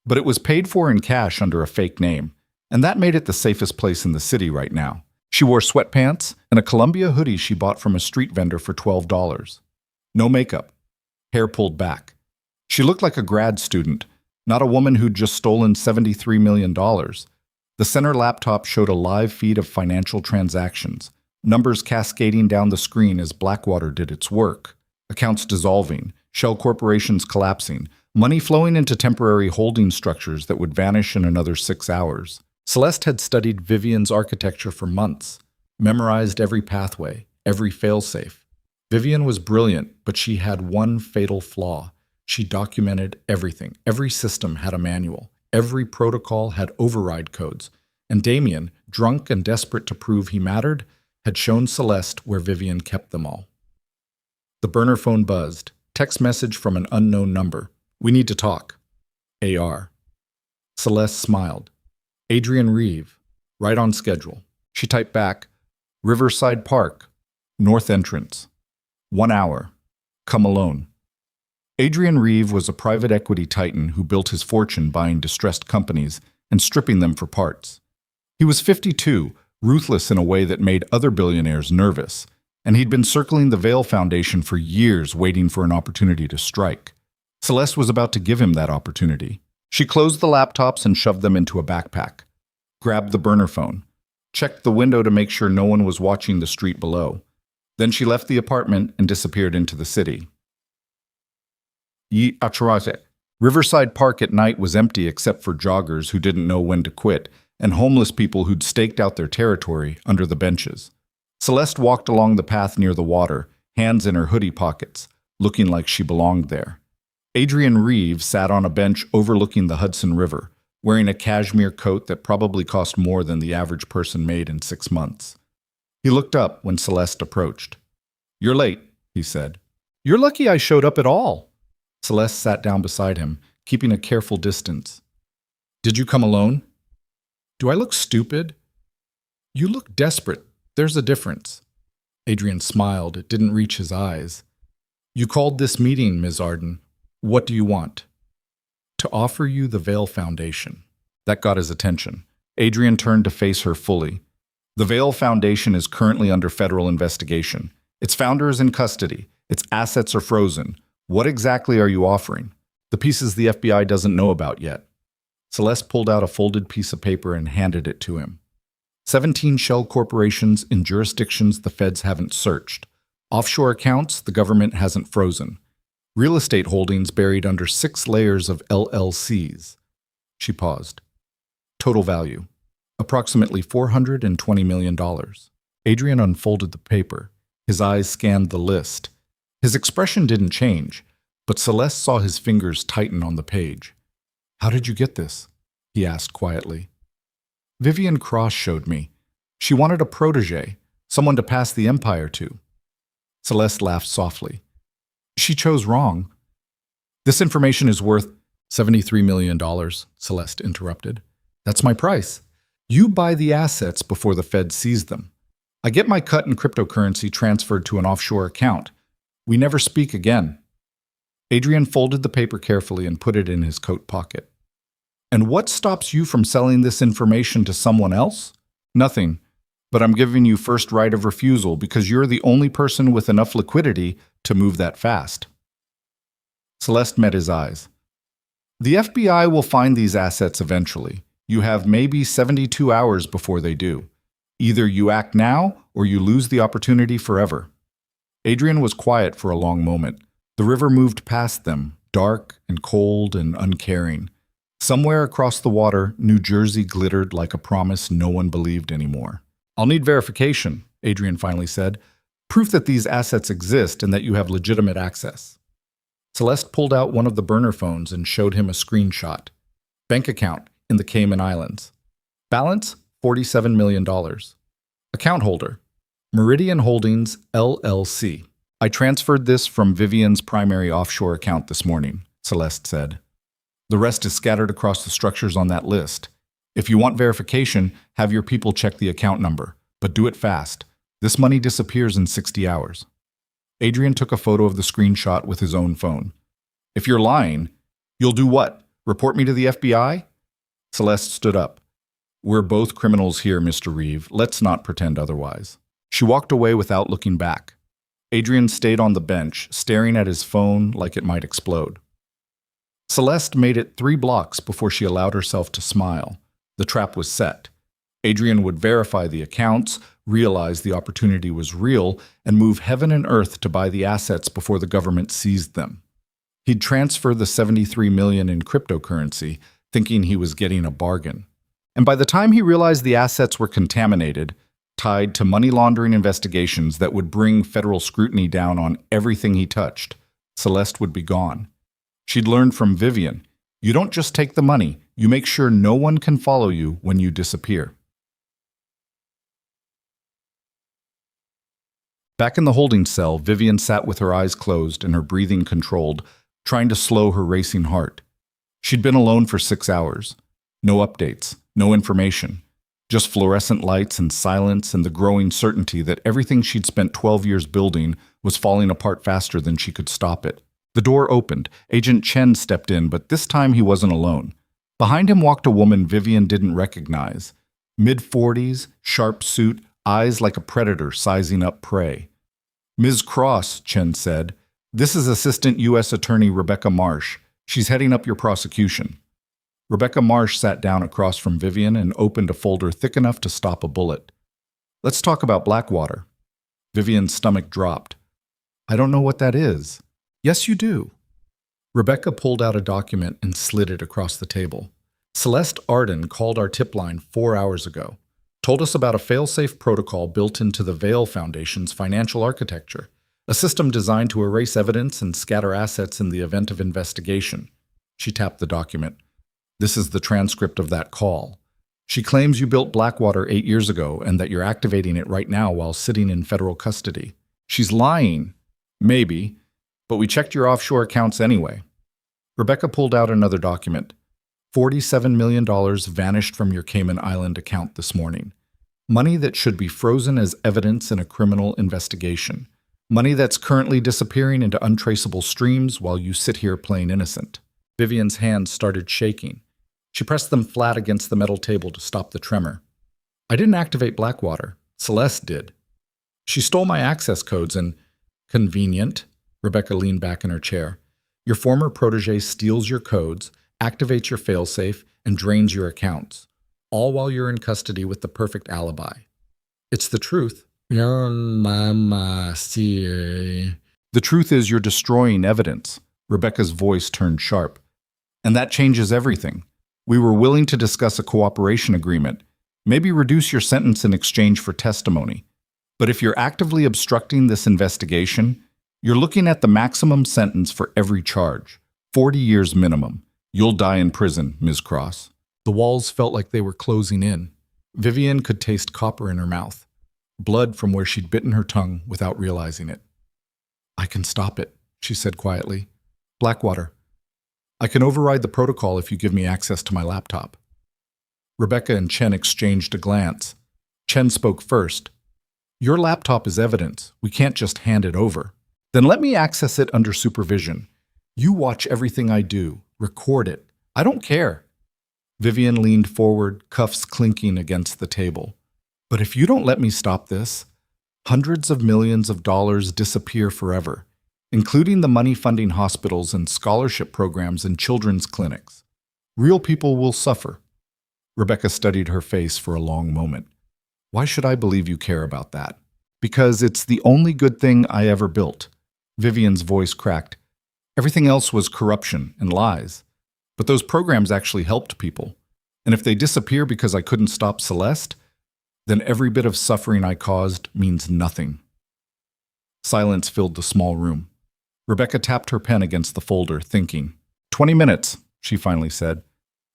But it was paid for in cash under a fake name, and that made it the safest place in the city right now. She wore sweatpants and a Columbia hoodie she bought from a street vendor for $12. No makeup. Hair pulled back. She looked like a grad student, not a woman who'd just stolen $73 million. The center laptop showed a live feed of financial transactions, numbers cascading down the screen as Blackwater did its work, accounts dissolving, shell corporations collapsing, money flowing into temporary holding structures that would vanish in another 6 hours. Celeste had studied Vivian's architecture for months, memorized every pathway, every failsafe. Vivian was brilliant, but she had one fatal flaw. She documented everything. Every system had a manual. Every protocol had override codes. And Damien, drunk and desperate to prove he mattered, had shown Celeste where Vivian kept them all. The burner phone buzzed. Text message from an unknown number. We need to talk. AR. Celeste smiled. Adrian Reeve. Right on schedule. She typed back, Riverside Park. North entrance. 1 hour. Come alone. Adrian Reeve was a private equity titan who built his fortune buying distressed companies and stripping them for parts. He was 52, ruthless in a way that made other billionaires nervous, and he'd been circling the Veil Foundation for years waiting for an opportunity to strike. Celeste was about to give him that opportunity. She closed the laptops and shoved them into a backpack, grabbed the burner phone, checked the window to make sure no one was watching the street below. Then she left the apartment and disappeared into the city. Yi Acharase. Riverside Park at night was empty except for joggers who didn't know when to quit and homeless people who'd staked out their territory under the benches. Celeste walked along the path near the water, hands in her hoodie pockets, looking like she belonged there. Adrian Reeve sat on a bench overlooking the Hudson River, wearing a cashmere coat that probably cost more than the average person made in 6 months. He looked up when Celeste approached. "You're late," he said. "You're lucky I showed up at all." Celeste sat down beside him, keeping a careful distance. "Did you come alone?" "Do I look stupid?" "You look desperate. There's a difference." Adrian smiled. It didn't reach his eyes. "You called this meeting, Ms. Arden. What do you want?" "To offer you the Veil Foundation." That got his attention. Adrian turned to face her fully. "The Veil Foundation is currently under federal investigation. Its founder is in custody. Its assets are frozen. What exactly are you offering? The pieces the FBI doesn't know about yet." Celeste pulled out a folded piece of paper and handed it to him. 17 shell corporations in jurisdictions the feds haven't searched. Offshore accounts the government hasn't frozen. Real estate holdings buried under 6 layers of LLCs. She paused. Total value, approximately $420 million. Adrian unfolded the paper. His eyes scanned the list. His expression didn't change, but Celeste saw his fingers tighten on the page. "How did you get this?" he asked quietly. "Vivian Cross showed me. She wanted a protege, someone to pass the empire to." Celeste laughed softly. "She chose wrong." "This information is worth $73 million, Celeste interrupted. "That's my price. You buy the assets before the Fed seize them. I get my cut in cryptocurrency transferred to an offshore account. We never speak again." Adrian folded the paper carefully and put it in his coat pocket. "And what stops you from selling this information to someone else?" "Nothing, but I'm giving you first right of refusal because you're the only person with enough liquidity to move that fast." Celeste met his eyes. "The FBI will find these assets eventually. You have maybe 72 hours before they do. Either you act now or you lose the opportunity forever." Adrian was quiet for a long moment. The river moved past them, dark and cold and uncaring. Somewhere across the water, New Jersey glittered like a promise no one believed anymore. "I'll need verification," Adrian finally said. "Proof that these assets exist and that you have legitimate access." Celeste pulled out one of the burner phones and showed him a screenshot. "Bank account in the Cayman Islands. Balance, $47 million. Account holder, Meridian Holdings, LLC. I transferred this from Vivian's primary offshore account this morning," Celeste said. "The rest is scattered across the structures on that list. If you want verification, have your people check the account number, but do it fast. This money disappears in 60 hours. Adrian took a photo of the screenshot with his own phone. "If you're lying, you'll do what? Report me to the FBI?" Celeste stood up. "We're both criminals here, Mr. Reeve. Let's not pretend otherwise." She walked away without looking back. Adrian stayed on the bench, staring at his phone like it might explode. Celeste made it 3 blocks before she allowed herself to smile. The trap was set. Adrian would verify the accounts, realize the opportunity was real, and move heaven and earth to buy the assets before the government seized them. He'd transfer the $73 million in cryptocurrency, thinking he was getting a bargain. And by the time he realized the assets were contaminated, tied to money laundering investigations that would bring federal scrutiny down on everything he touched, Celeste would be gone. She'd learned from Vivian, you don't just take the money, you make sure no one can follow you when you disappear. Back in the holding cell, Vivian sat with her eyes closed and her breathing controlled, trying to slow her racing heart. She'd been alone for 6 hours. No updates, no information. Just fluorescent lights and silence and the growing certainty that everything she'd spent 12 years building was falling apart faster than she could stop it. The door opened. Agent Chen stepped in, but this time he wasn't alone. Behind him walked a woman Vivian didn't recognize. Mid-40s, sharp suit, eyes like a predator sizing up prey. "Ms. Cross," Chen said, "this is Assistant U.S. Attorney Rebecca Marsh. She's heading up your prosecution." Rebecca Marsh sat down across from Vivian and opened a folder thick enough to stop a bullet. "Let's talk about Blackwater." Vivian's stomach dropped. "I don't know what that is." "Yes, you do." Rebecca pulled out a document and slid it across the table. Celeste Arden called our tip line 4 hours ago. Told us about a fail-safe protocol built into the Vail Foundation's financial architecture, a system designed to erase evidence and scatter assets in the event of investigation. She tapped the document. This is the transcript of that call. She claims you built Blackwater 8 years ago and that you're activating it right now while sitting in federal custody. She's lying. Maybe. But we checked your offshore accounts anyway. Rebecca pulled out another document. $47 million vanished from your Cayman Island account this morning. Money that should be frozen as evidence in a criminal investigation. Money that's currently disappearing into untraceable streams while you sit here playing innocent. Vivian's hands started shaking. She pressed them flat against the metal table to stop the tremor. I didn't activate Blackwater. Celeste did. She stole my access codes and... Convenient. Rebecca leaned back in her chair. Your former protege steals your codes, activates your failsafe, and drains your accounts, all while you're in custody with the perfect alibi. It's the truth. The truth is you're destroying evidence. Rebecca's voice turned sharp. And that changes everything. We were willing to discuss a cooperation agreement, maybe reduce your sentence in exchange for testimony. But if you're actively obstructing this investigation, you're looking at the maximum sentence for every charge, 40 years minimum. You'll die in prison, Ms. Cross. The walls felt like they were closing in. Vivian could taste copper in her mouth, blood from where she'd bitten her tongue without realizing it. I can stop it, she said quietly. Blackwater, I can override the protocol if you give me access to my laptop. Rebecca and Chen exchanged a glance. Chen spoke first. Your laptop is evidence. We can't just hand it over. Then let me access it under supervision. You watch everything I do. Record it. I don't care. Vivian leaned forward, cuffs clinking against the table. But if you don't let me stop this, hundreds of millions of dollars disappear forever, including the money funding hospitals and scholarship programs and children's clinics. Real people will suffer. Rebecca studied her face for a long moment. Why should I believe you care about that? Because it's the only good thing I ever built. Vivian's voice cracked. Everything else was corruption and lies. But those programs actually helped people. And if they disappear because I couldn't stop Celeste, then every bit of suffering I caused means nothing. Silence filled the small room. Rebecca tapped her pen against the folder, thinking. 20 minutes, she finally said.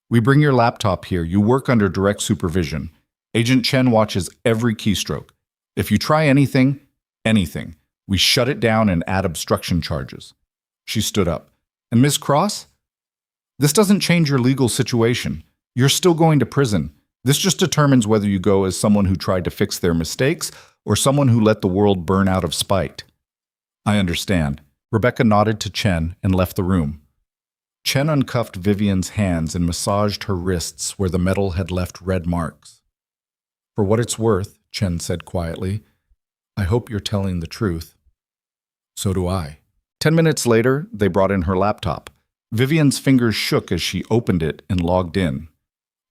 We bring your laptop here. You work under direct supervision. Agent Chen watches every keystroke. If you try anything, we shut it down and add obstruction charges. She stood up. And Ms. Cross? This doesn't change your legal situation. You're still going to prison. This just determines whether you go as someone who tried to fix their mistakes or someone who let the world burn out of spite. I understand. Rebecca nodded to Chen and left the room. Chen uncuffed Vivian's hands and massaged her wrists where the metal had left red marks. For what it's worth, Chen said quietly, I hope you're telling the truth. So do I. 10 minutes later, they brought in her laptop. Vivian's fingers shook as she opened it and logged in.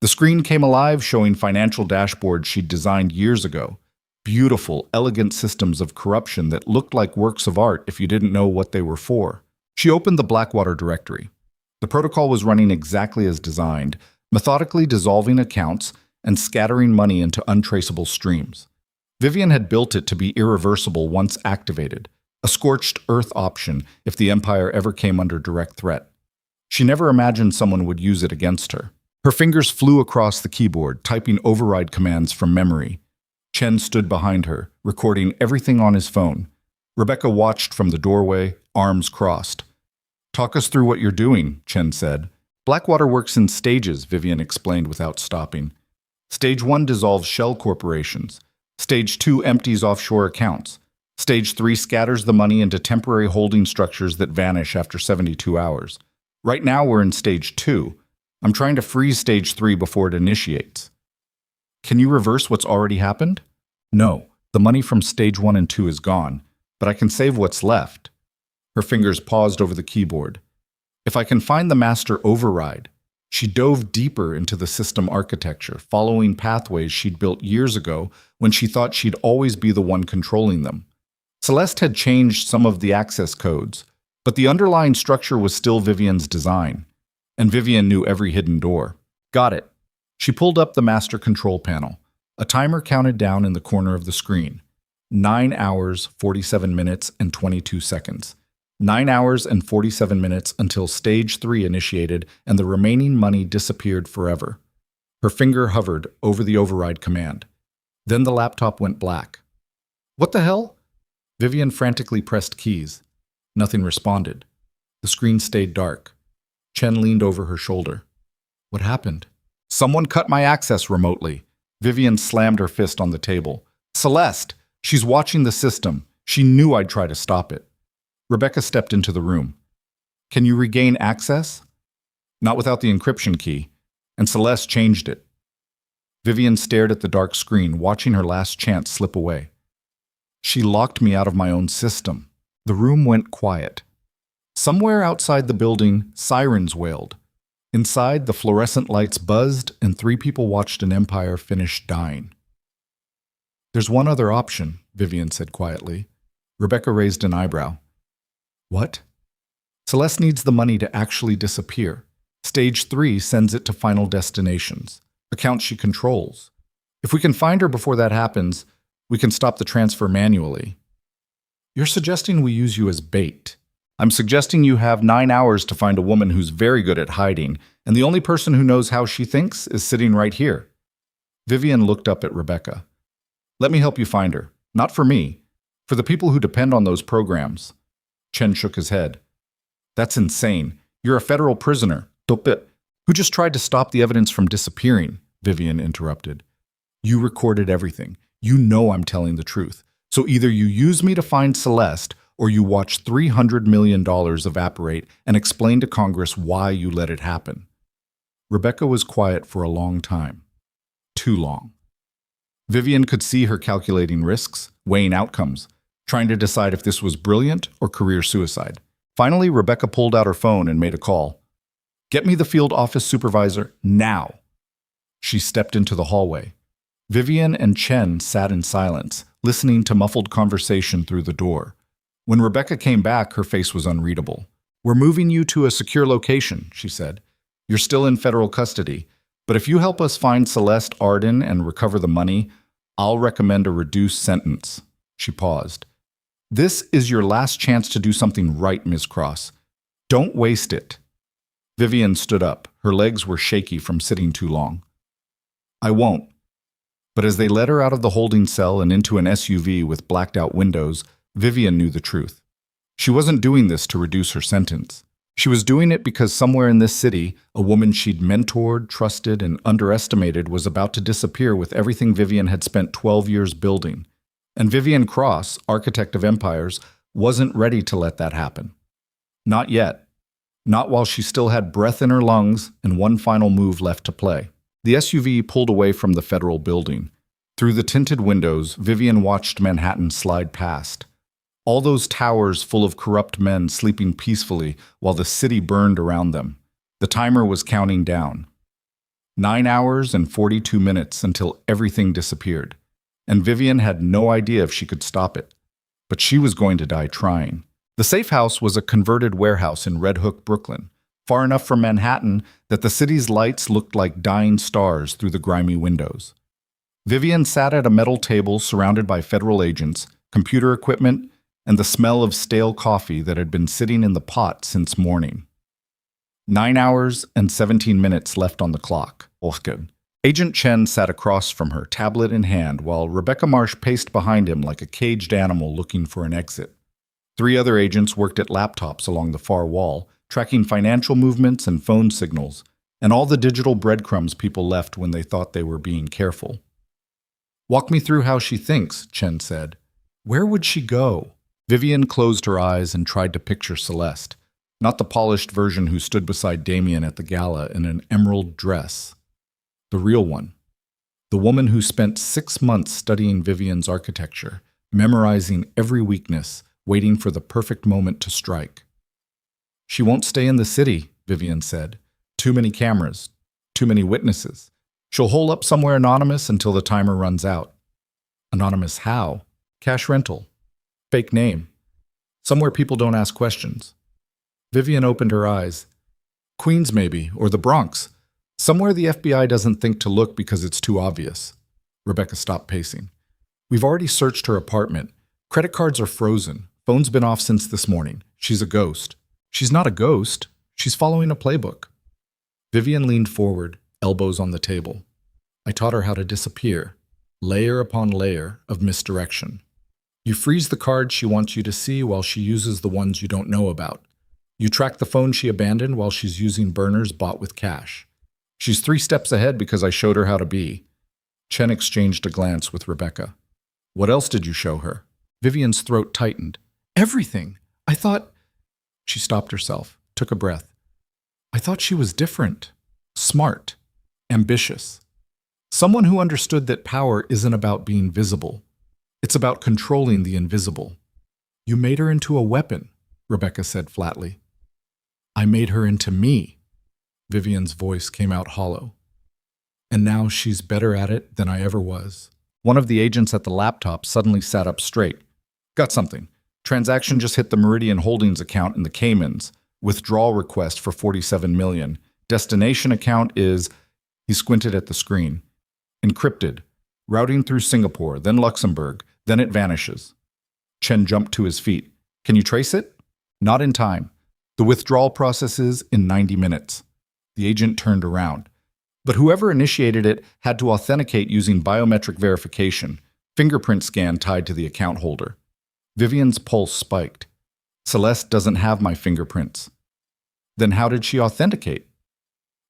The screen came alive, showing financial dashboards she'd designed years ago. Beautiful, elegant systems of corruption that looked like works of art if you didn't know what they were for. She opened the Blackwater directory. The protocol was running exactly as designed, methodically dissolving accounts and scattering money into untraceable streams. Vivian had built it to be irreversible once activated, a scorched earth option if the Empire ever came under direct threat. She never imagined someone would use it against her. Her fingers flew across the keyboard, typing override commands from memory. Chen stood behind her, recording everything on his phone. Rebecca watched from the doorway, arms crossed. Talk us through what you're doing, Chen said. Blackwater works in stages, Vivian explained without stopping. Stage 1 dissolves shell corporations. Stage 2 empties offshore accounts. Stage 3 scatters the money into temporary holding structures that vanish after 72 hours. Right now we're in Stage 2. I'm trying to freeze Stage 3 before it initiates. Can you reverse what's already happened? No, the money from Stage 1 and 2 is gone, but I can save what's left. Her fingers paused over the keyboard. If I can find the master override. She dove deeper into the system architecture, following pathways she'd built years ago when she thought she'd always be the one controlling them. Celeste had changed some of the access codes, But the underlying structure was still Vivian's design, and Vivian knew every hidden door. Got it. She pulled up the master control panel. A timer counted down in the corner of the screen. 9 hours, 47 minutes, and 22 seconds. 9 hours and 47 minutes until Stage 3 initiated and the remaining money disappeared forever. Her finger hovered over the override command. Then the laptop went black. What the hell? Vivian frantically pressed keys. Nothing responded. The screen stayed dark. Chen leaned over her shoulder. What happened? Someone cut my access remotely. Vivian slammed her fist on the table. Celeste! She's watching the system. She knew I'd try to stop it. Rebecca stepped into the room. Can you regain access? Not without the encryption key. And Celeste changed it. Vivian stared at the dark screen, watching her last chance slip away. She locked me out of my own system. The room went quiet. Somewhere outside the building, sirens wailed. Inside, the fluorescent lights buzzed and 3 people watched an empire finish dying. There's one other option, Vivian said quietly. Rebecca raised an eyebrow. What? Celeste needs the money to actually disappear. Stage 3 sends it to Final Destinations, accounts she controls. If we can find her before that happens, we can stop the transfer manually. You're suggesting we use you as bait. I'm suggesting you have 9 hours to find a woman who's very good at hiding, and the only person who knows how she thinks is sitting right here. Vivian looked up at Rebecca. Let me help you find her. Not for me. For the people who depend on those programs. Chen shook his head. That's insane. You're a federal prisoner. Who just tried to stop the evidence from disappearing, Vivian interrupted. You recorded everything. You know I'm telling the truth. So either you use me to find Celeste, or you watch $300 million evaporate and explain to Congress why you let it happen. Rebecca was quiet for a long time. Too long. Vivian could see her calculating risks, weighing outcomes, trying to decide if this was brilliant or career suicide. Finally, Rebecca pulled out her phone and made a call. Get me the field office supervisor now. She stepped into the hallway. Vivian and Chen sat in silence, listening to muffled conversation through the door. When Rebecca came back, her face was unreadable. We're moving you to a secure location, she said. You're still in federal custody, but if you help us find Celeste Arden and recover the money, I'll recommend a reduced sentence. She paused. This is your last chance to do something right, Ms. Cross. Don't waste it. Vivian stood up. Her legs were shaky from sitting too long. I won't. But as they led her out of the holding cell and into an SUV with blacked-out windows, Vivian knew the truth. She wasn't doing this to reduce her sentence. She was doing it because somewhere in this city, a woman she'd mentored, trusted, and underestimated was about to disappear with everything Vivian had spent 12 years building. And Vivian Cross, architect of empires, wasn't ready to let that happen. Not yet. Not while she still had breath in her lungs and one final move left to play. The SUV pulled away from the federal building. Through the tinted windows, Vivian watched Manhattan slide past. All those towers full of corrupt men sleeping peacefully while the city burned around them. The timer was counting down. 9 hours and 42 minutes until everything disappeared. And Vivian had no idea if she could stop it. But she was going to die trying. The safe house was a converted warehouse in Red Hook, Brooklyn, far enough from Manhattan that the city's lights looked like dying stars through the grimy windows. Vivian sat at a metal table surrounded by federal agents, computer equipment, and the smell of stale coffee that had been sitting in the pot since morning. 9 hours and 17 minutes left on the clock. Agent Chen sat across from her, tablet in hand, while Rebecca Marsh paced behind him like a caged animal looking for an exit. 3 other agents worked at laptops along the far wall, tracking financial movements and phone signals, and all the digital breadcrumbs people left when they thought they were being careful. Walk me through how she thinks, Chen said. Where would she go? Vivian closed her eyes and tried to picture Celeste, not the polished version who stood beside Damien at the gala in an emerald dress. The real one. The woman who spent 6 months studying Vivian's architecture, memorizing every weakness, waiting for the perfect moment to strike. She won't stay in the city, Vivian said. Too many cameras, too many witnesses. She'll hole up somewhere anonymous until the timer runs out. Anonymous how? Cash rental. Fake name. Somewhere people don't ask questions. Vivian opened her eyes. Queens, maybe, or the Bronx. Somewhere the FBI doesn't think to look because it's too obvious. Rebecca stopped pacing. We've already searched her apartment. Credit cards are frozen. Phone's been off since this morning. She's a ghost. She's not a ghost. She's following a playbook. Vivian leaned forward, elbows on the table. I taught her how to disappear, layer upon layer of misdirection. You freeze the cards she wants you to see while she uses the ones you don't know about. You track the phone she abandoned while she's using burners bought with cash. She's 3 steps ahead because I showed her how to be. Chen exchanged a glance with Rebecca. What else did you show her? Vivian's throat tightened. Everything. I thought... She stopped herself, took a breath. I thought she was different, smart, ambitious. Someone who understood that power isn't about being visible. It's about controlling the invisible. You made her into a weapon, Rebecca said flatly. I made her into me. Vivian's voice came out hollow. And now she's better at it than I ever was. One of the agents at the laptop suddenly sat up straight. Got something. Transaction just hit the Meridian Holdings account in the Caymans. Withdrawal request for $47 million. Destination account is... He squinted at the screen. Encrypted. Routing through Singapore, then Luxembourg, then it vanishes. Chen jumped to his feet. Can you trace it? Not in time. The withdrawal process is in 90 minutes. The agent turned around. But whoever initiated it had to authenticate using biometric verification, fingerprint scan tied to the account holder. Vivian's pulse spiked. Celeste doesn't have my fingerprints. Then how did she authenticate?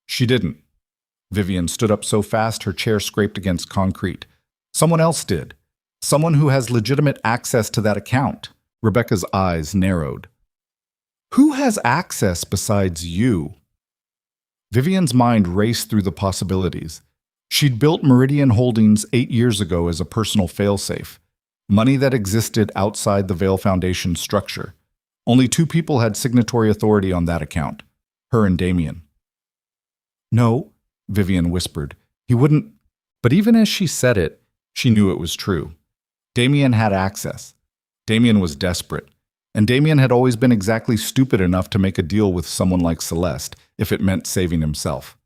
She didn't. Vivian stood up so fast her chair scraped against concrete. Someone else did. Someone who has legitimate access to that account. Rebecca's eyes narrowed. Who has access besides you? Vivian's mind raced through the possibilities. She'd built Meridian Holdings 8 years ago as a personal failsafe. Money that existed outside the Vail Foundation structure. Only 2 people had signatory authority on that account. Her and Damien. No, Vivian whispered. He wouldn't. But even as she said it, she knew it was true. Damien had access. Damien was desperate. And Damien had always been exactly stupid enough to make a deal with someone like Celeste if it meant saving himself.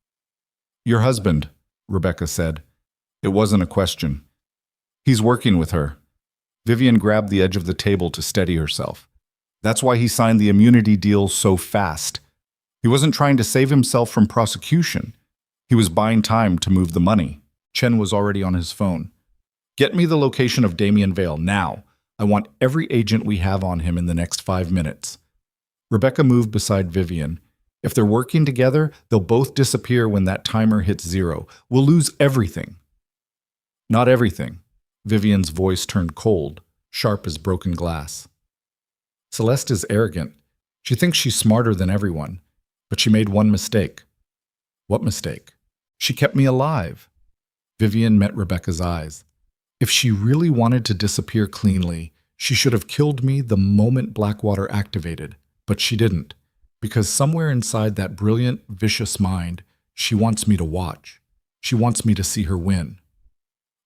Your husband, Rebecca said. It wasn't a question. He's working with her. Vivian grabbed the edge of the table to steady herself. That's why he signed the immunity deal so fast. He wasn't trying to save himself from prosecution. He was buying time to move the money. Chen was already on his phone. Get me the location of Damien Vail now. I want every agent we have on him in the next 5 minutes. Rebecca moved beside Vivian. If they're working together, they'll both disappear when that timer hits 0. We'll lose everything. Not everything. Vivian's voice turned cold, sharp as broken glass. Celeste is arrogant. She thinks she's smarter than everyone. But she made one mistake. What mistake? She kept me alive. Vivian met Rebecca's eyes. If she really wanted to disappear cleanly, she should have killed me the moment Blackwater activated. But she didn't. Because somewhere inside that brilliant, vicious mind, she wants me to watch. She wants me to see her win.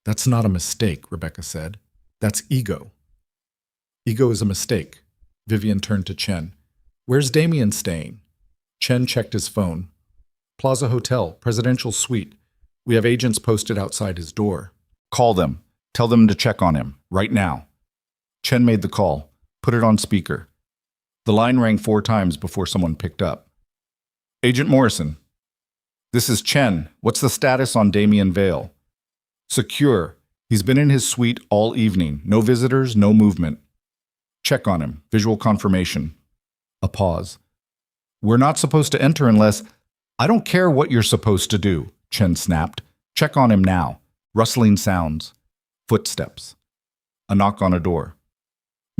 That's not a mistake, Rebecca said. That's ego. Ego is a mistake. Vivian turned to Chen. Where's Damien staying? Chen checked his phone. Plaza Hotel, presidential suite. We have agents posted outside his door. Call them. Tell them to check on him, right now. Chen made the call, put it on speaker. The line rang 4 times before someone picked up. Agent Morrison. This is Chen. What's the status on Damien Vail? Secure. He's been in his suite all evening. No visitors, no movement. Check on him. Visual confirmation. A pause. We're not supposed to enter unless... I don't care what you're supposed to do, Chen snapped. Check on him now. Rustling sounds. Footsteps. A knock on a door.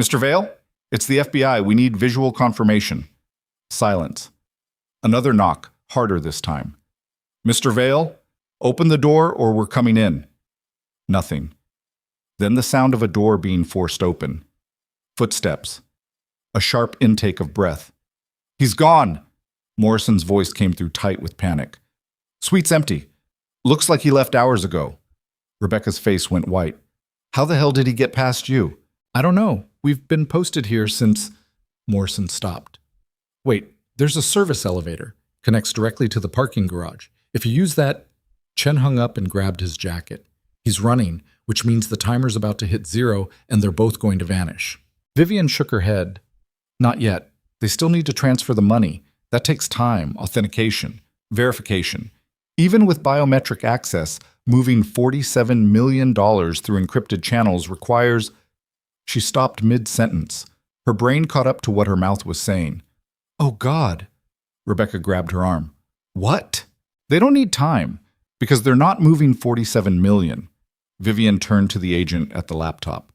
Mr. Vail? It's the FBI. We need visual confirmation. Silence. Another knock, harder this time. Mr. Vail? Open the door or we're coming in. Nothing. Then the sound of a door being forced open. Footsteps. A sharp intake of breath. He's gone! Morrison's voice came through tight with panic. Suite's empty. Looks like he left hours ago. Rebecca's face went white. How the hell did he get past you? I don't know. We've been posted here since... Morrison stopped. Wait, There's a service elevator. Connects directly to the parking garage. If you use that... Chen hung up and grabbed his jacket. He's running, which means the timer's about to hit 0 and they're both going to vanish. Vivian shook her head. Not yet. They still need to transfer the money. That takes time, authentication, verification. Even with biometric access, moving $47 million through encrypted channels requires... She stopped mid-sentence. Her brain caught up to what her mouth was saying. Oh, God. Rebecca grabbed her arm. What? They don't need time, because they're not moving $47 million. Vivian turned to the agent at the laptop.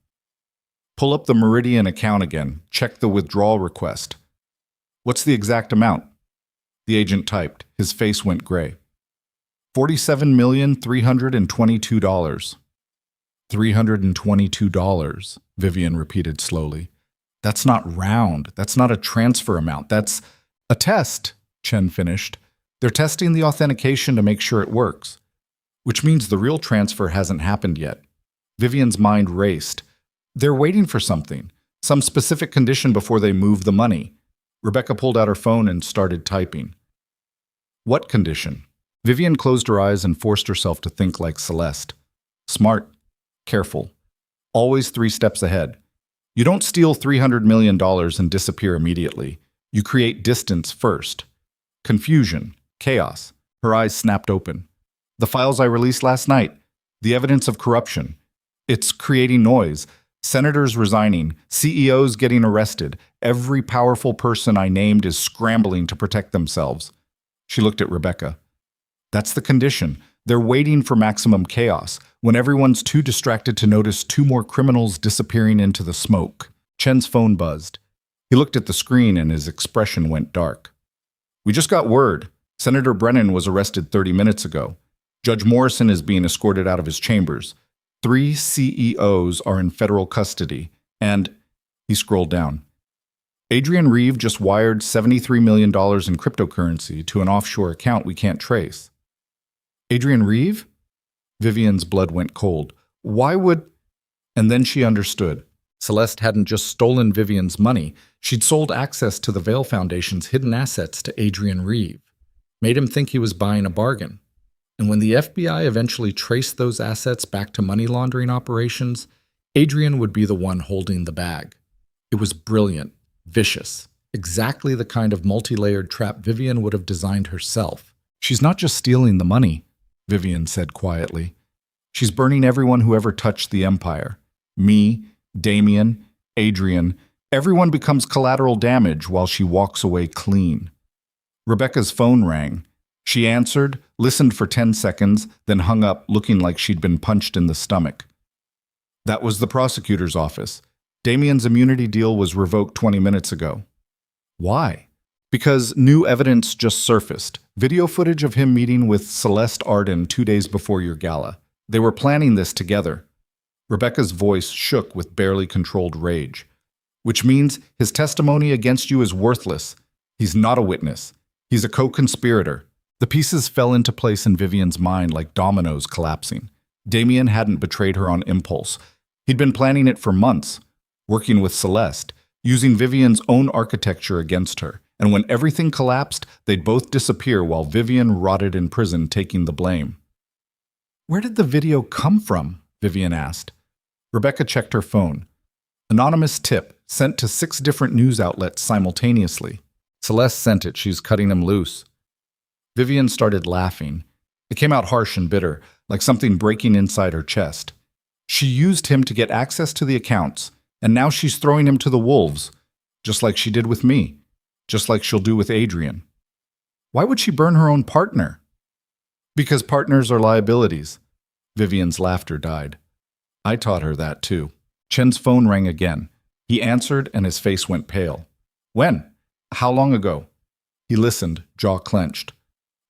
Pull up the Meridian account again. Check the withdrawal request. What's the exact amount? The agent typed. His face went gray. $47,322. $322, Vivian repeated slowly. That's not round. That's not a transfer amount. That's a test, Chen finished. They're testing the authentication to make sure it works, which means the real transfer hasn't happened yet. Vivian's mind raced. They're waiting for something, some specific condition before they move the money. Rebecca pulled out her phone and started typing. What condition? Vivian closed her eyes and forced herself to think like Celeste. Smart, careful, always 3 steps ahead. You don't steal $300 million and disappear immediately. You create distance first. Confusion, chaos. Her eyes snapped open. The files I released last night, the evidence of corruption. It's creating noise. Senators resigning, CEOs getting arrested. Every powerful person I named is scrambling to protect themselves. She looked at Rebecca. That's the condition. They're waiting for maximum chaos, when everyone's too distracted to notice 2 more criminals disappearing into the smoke. Chen's phone buzzed. He looked at the screen and his expression went dark. We just got word. Senator Brennan was arrested 30 minutes ago. Judge Morrison is being escorted out of his chambers. 3 CEOs are in federal custody. And, he scrolled down. Adrian Reeve just wired $73 million in cryptocurrency to an offshore account we can't trace. Adrian Reeve? Vivian's blood went cold. Why would... And then she understood. Celeste hadn't just stolen Vivian's money. She'd sold access to the Vail Foundation's hidden assets to Adrian Reeve. Made him think he was buying a bargain. And when the FBI eventually traced those assets back to money laundering operations, Adrian would be the one holding the bag. It was brilliant, vicious, exactly the kind of multi-layered trap Vivian would have designed herself. She's not just stealing the money, Vivian said quietly. She's burning everyone who ever touched the Empire. Me, Damien, Adrian, everyone becomes collateral damage while she walks away clean. Rebecca's phone rang. She answered, listened for 10 seconds, then hung up looking like she'd been punched in the stomach. That was the prosecutor's office. Damien's immunity deal was revoked 20 minutes ago. Why? Because new evidence just surfaced. Video footage of him meeting with Celeste Arden 2 days before your gala. They were planning this together. Rebecca's voice shook with barely controlled rage. Which means his testimony against you is worthless. He's not a witness. He's a co-conspirator. The pieces fell into place in Vivian's mind like dominoes collapsing. Damien hadn't betrayed her on impulse. He'd been planning it for months, working with Celeste, using Vivian's own architecture against her. And when everything collapsed, they'd both disappear while Vivian rotted in prison taking the blame. Where did the video come from? Vivian asked. Rebecca checked her phone. Anonymous tip sent to 6 different news outlets simultaneously. Celeste sent it. She's cutting him loose. Vivian started laughing. It came out harsh and bitter, like something breaking inside her chest. She used him to get access to the accounts, and now she's throwing him to the wolves, just like she did with me, just like she'll do with Adrian. Why would she burn her own partner? Because partners are liabilities. Vivian's laughter died. I taught her that too. Chen's phone rang again. He answered and his face went pale. When? How long ago? He listened, jaw clenched.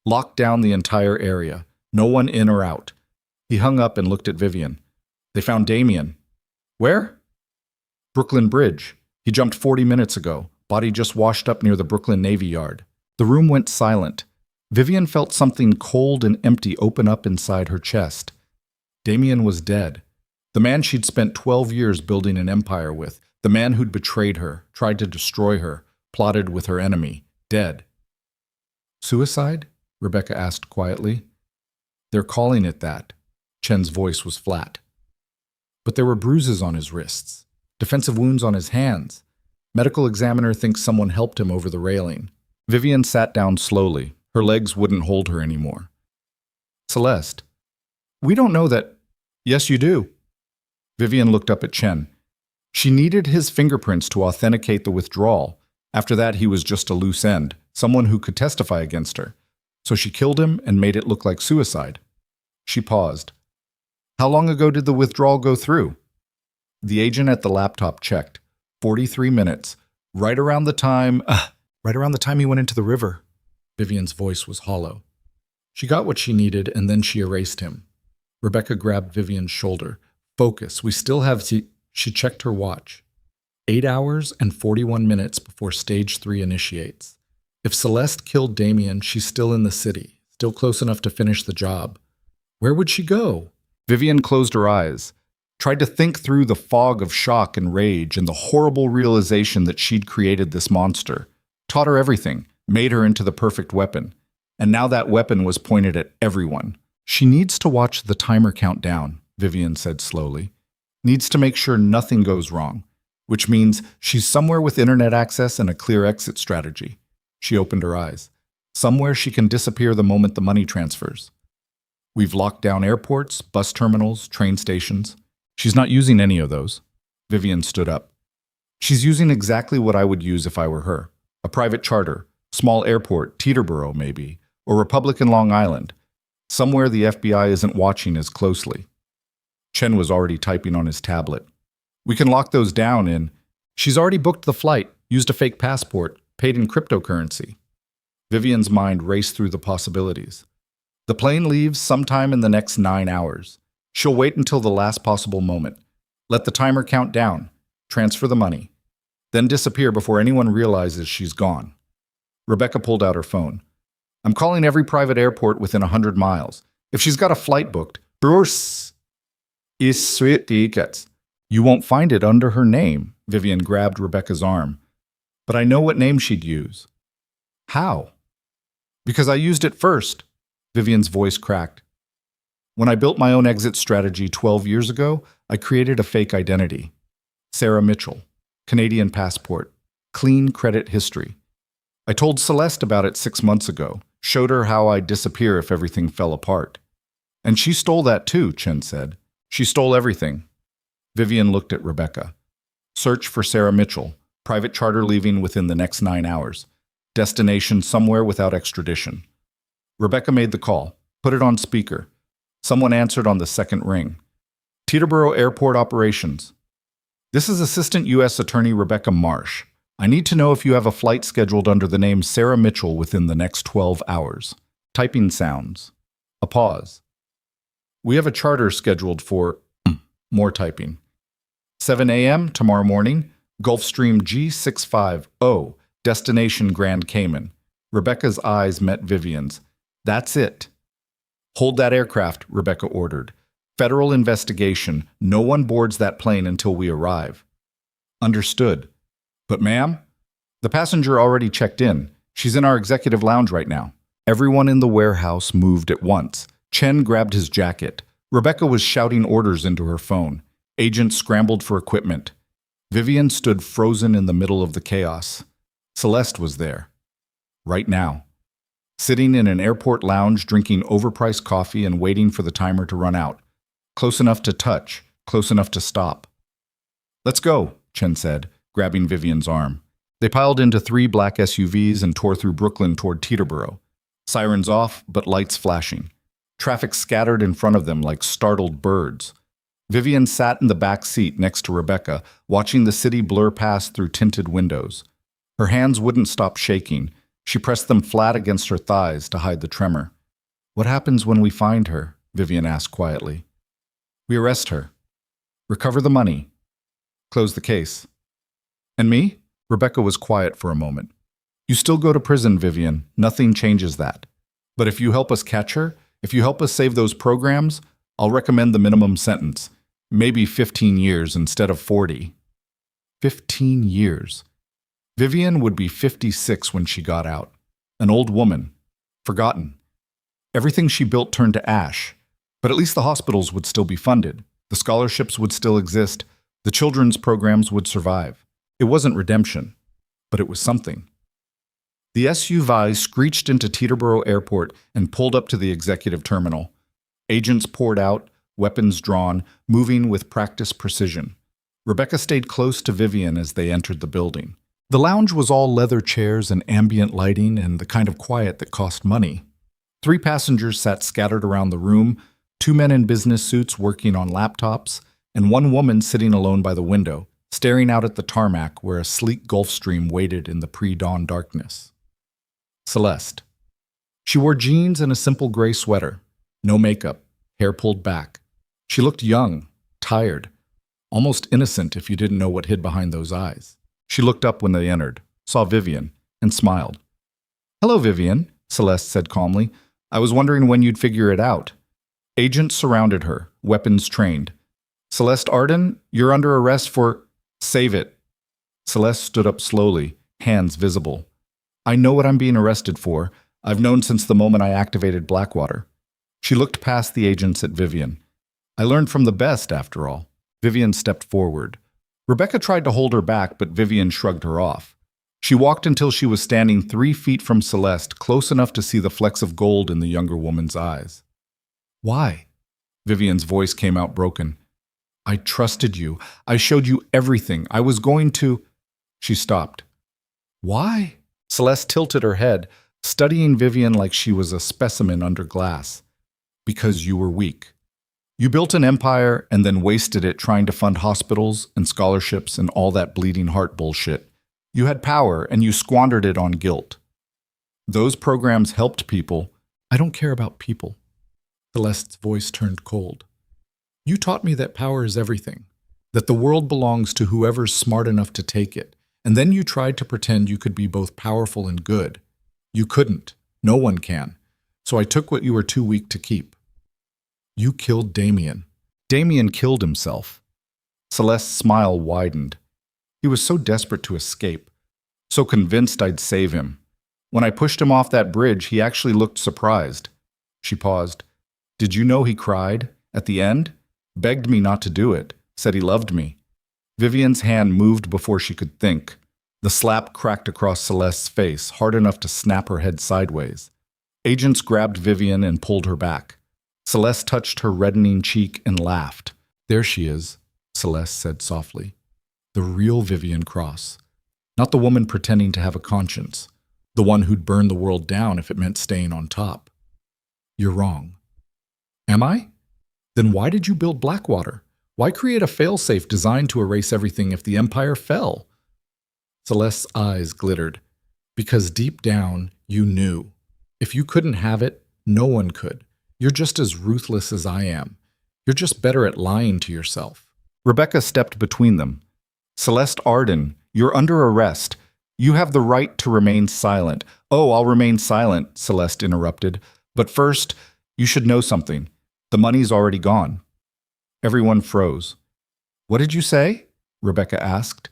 Locked down the entire area. No one in or out. He hung up and looked at Vivian. They found Damien. Where? Brooklyn Bridge. He jumped 40 minutes ago. Body just washed up near the Brooklyn Navy Yard. The room went silent. Vivian felt something cold and empty open up inside her chest. Damien was dead. The man she'd spent 12 years building an empire with. The man who'd betrayed her, tried to destroy her, plotted with her enemy. Dead. Suicide? Rebecca asked quietly. They're calling it that. Chen's voice was flat. But there were bruises on his wrists, defensive wounds on his hands. Medical examiner thinks someone helped him over the railing. Vivian sat down slowly. Her legs wouldn't hold her anymore. Celeste, we don't know that. Yes, you do. Vivian looked up at Chen. She needed his fingerprints to authenticate the withdrawal. After that, he was just a loose end, someone who could testify against her. So she killed him and made it look like suicide. She paused. How long ago did the withdrawal go through? The agent at the laptop checked. 43 minutes. Right around the time he went into the river. Vivian's voice was hollow. She got what she needed, and then she erased him. Rebecca grabbed Vivian's shoulder. Focus, we still have She checked her watch. 8 hours and 41 minutes before Stage 3 initiates. If Celeste killed Damien, she's still in the city, still close enough to finish the job. Where would she go? Vivian closed her eyes, tried to think through the fog of shock and rage and the horrible realization that she'd created this monster. Taught her everything, made her into the perfect weapon. And now that weapon was pointed at everyone. She needs to watch the timer count down, Vivian said slowly. Needs to make sure nothing goes wrong, which means she's somewhere with internet access and a clear exit strategy. She opened her eyes. Somewhere she can disappear the moment the money transfers. We've locked down airports, bus terminals, train stations. She's not using any of those. Vivian stood up. She's using exactly what I would use if I were her. A private charter, small airport, Teterboro maybe, or Republic in Long Island. Somewhere the FBI isn't watching as closely. Chen was already typing on his tablet. We can lock those down in. She's already booked the flight, used a fake passport, paid in cryptocurrency. Vivian's mind raced through the possibilities. The plane leaves sometime in the next 9 hours. She'll wait until the last possible moment. Let the timer count down. Transfer the money. Then disappear before anyone realizes she's gone. Rebecca pulled out her phone. I'm calling every private airport within 100 miles. If she's got a flight booked, Bruce is sweet tickets. You won't find it under her name. Vivian grabbed Rebecca's arm. But I know what name she'd use. How? Because I used it first. Vivian's voice cracked. When I built my own exit strategy 12 years ago, I created a fake identity. Sarah Mitchell, Canadian passport, clean credit history. I told Celeste about it 6 months ago, showed her how I'd disappear if everything fell apart. And she stole that too, Chen said. She stole everything. Vivian looked at Rebecca. Search for Sarah Mitchell, private charter leaving within the next 9 hours. Destination somewhere without extradition. Rebecca made the call, put it on speaker. Someone answered on the second ring. Teterboro Airport Operations. This is Assistant U.S. Attorney Rebecca Marsh. I need to know if you have a flight scheduled under the name Sarah Mitchell within the next 12 hours. Typing sounds. A pause. We have a charter scheduled for more typing. 7 a.m. tomorrow morning, Gulfstream G650, destination Grand Cayman. Rebecca's eyes met Vivian's. That's it. Hold that aircraft, Rebecca ordered. Federal investigation. No one boards that plane until we arrive. Understood. But ma'am, the passenger already checked in. She's in our executive lounge right now. Everyone in the warehouse moved at once. Chen grabbed his jacket. Rebecca was shouting orders into her phone. Agents scrambled for equipment. Vivian stood frozen in the middle of the chaos. Celeste was there. Right now. Sitting in an airport lounge drinking overpriced coffee and waiting for the timer to run out. Close enough to touch, close enough to stop. Let's go, Chen said, grabbing Vivian's arm. They piled into 3 black SUVs and tore through Brooklyn toward Teterboro. Sirens off, but lights flashing. Traffic scattered in front of them like startled birds. Vivian sat in the back seat next to Rebecca, watching the city blur past through tinted windows. Her hands wouldn't stop shaking. She pressed them flat against her thighs to hide the tremor. What happens when we find her? Vivian asked quietly. We arrest her. Recover the money. Close the case. And me? Rebecca was quiet for a moment. You still go to prison, Vivian. Nothing changes that. But if you help us catch her, if you help us save those programs, I'll recommend the minimum sentence. Maybe 15 years instead of 40. 15 years. Vivian would be 56 when she got out. An old woman. Forgotten. Everything she built turned to ash. But at least the hospitals would still be funded. The scholarships would still exist. The children's programs would survive. It wasn't redemption, but it was something. The SUV screeched into Teterboro Airport and pulled up to the executive terminal. Agents poured out, weapons drawn, moving with practiced precision. Rebecca stayed close to Vivian as they entered the building. The lounge was all leather chairs and ambient lighting and the kind of quiet that cost money. 3 passengers sat scattered around the room, 2 men in business suits working on laptops, and 1 woman sitting alone by the window, staring out at the tarmac where a sleek Gulf Stream waited in the pre-dawn darkness. Celeste. She wore jeans and a simple gray sweater. No makeup, hair pulled back. She looked young, tired, almost innocent if you didn't know what hid behind those eyes. She looked up when they entered, saw Vivian, and smiled. "Hello, Vivian," Celeste said calmly. "I was wondering when you'd figure it out." Agents surrounded her, weapons trained. "Celeste Arden, you're under arrest for—" "Save it." Celeste stood up slowly, hands visible. "I know what I'm being arrested for. I've known since the moment I activated Blackwater." She looked past the agents at Vivian. "I learned from the best, after all." Vivian stepped forward. Rebecca tried to hold her back, but Vivian shrugged her off. She walked until she was standing 3 feet from Celeste, close enough to see the flecks of gold in the younger woman's eyes. "Why?" Vivian's voice came out broken. "I trusted you. I showed you everything. I was going to—" She stopped. "Why?" Celeste tilted her head, studying Vivian like she was a specimen under glass. "Because you were weak. You built an empire and then wasted it trying to fund hospitals and scholarships and all that bleeding heart bullshit. You had power and you squandered it on guilt. Those programs helped people." "I don't care about people." Celeste's voice turned cold. "You taught me that power is everything, that the world belongs to whoever's smart enough to take it, and then you tried to pretend you could be both powerful and good. You couldn't. No one can. So I took what you were too weak to keep. You killed Damien." "Damien killed himself." Celeste's smile widened. "He was so desperate to escape, so convinced I'd save him. When I pushed him off that bridge, he actually looked surprised." She paused. "Did you know he cried? At the end? Begged me not to do it. Said he loved me." Vivian's hand moved before she could think. The slap cracked across Celeste's face, hard enough to snap her head sideways. Agents grabbed Vivian and pulled her back. Celeste touched her reddening cheek and laughed. "There she is," Celeste said softly. "The real Vivian Cross. Not the woman pretending to have a conscience. The one who'd burn the world down if it meant staying on top." "You're wrong." "Am I? Then why did you build Blackwater? Why create a failsafe designed to erase everything if the empire fell?" Celeste's eyes glittered. "Because deep down, you knew. If you couldn't have it, no one could. You're just as ruthless as I am. You're just better at lying to yourself." Rebecca stepped between them. "Celeste Arden, you're under arrest. You have the right to remain silent." "Oh, I'll remain silent," Celeste interrupted. "But first, you should know something. The money's already gone." Everyone froze. "What did you say?" Rebecca asked.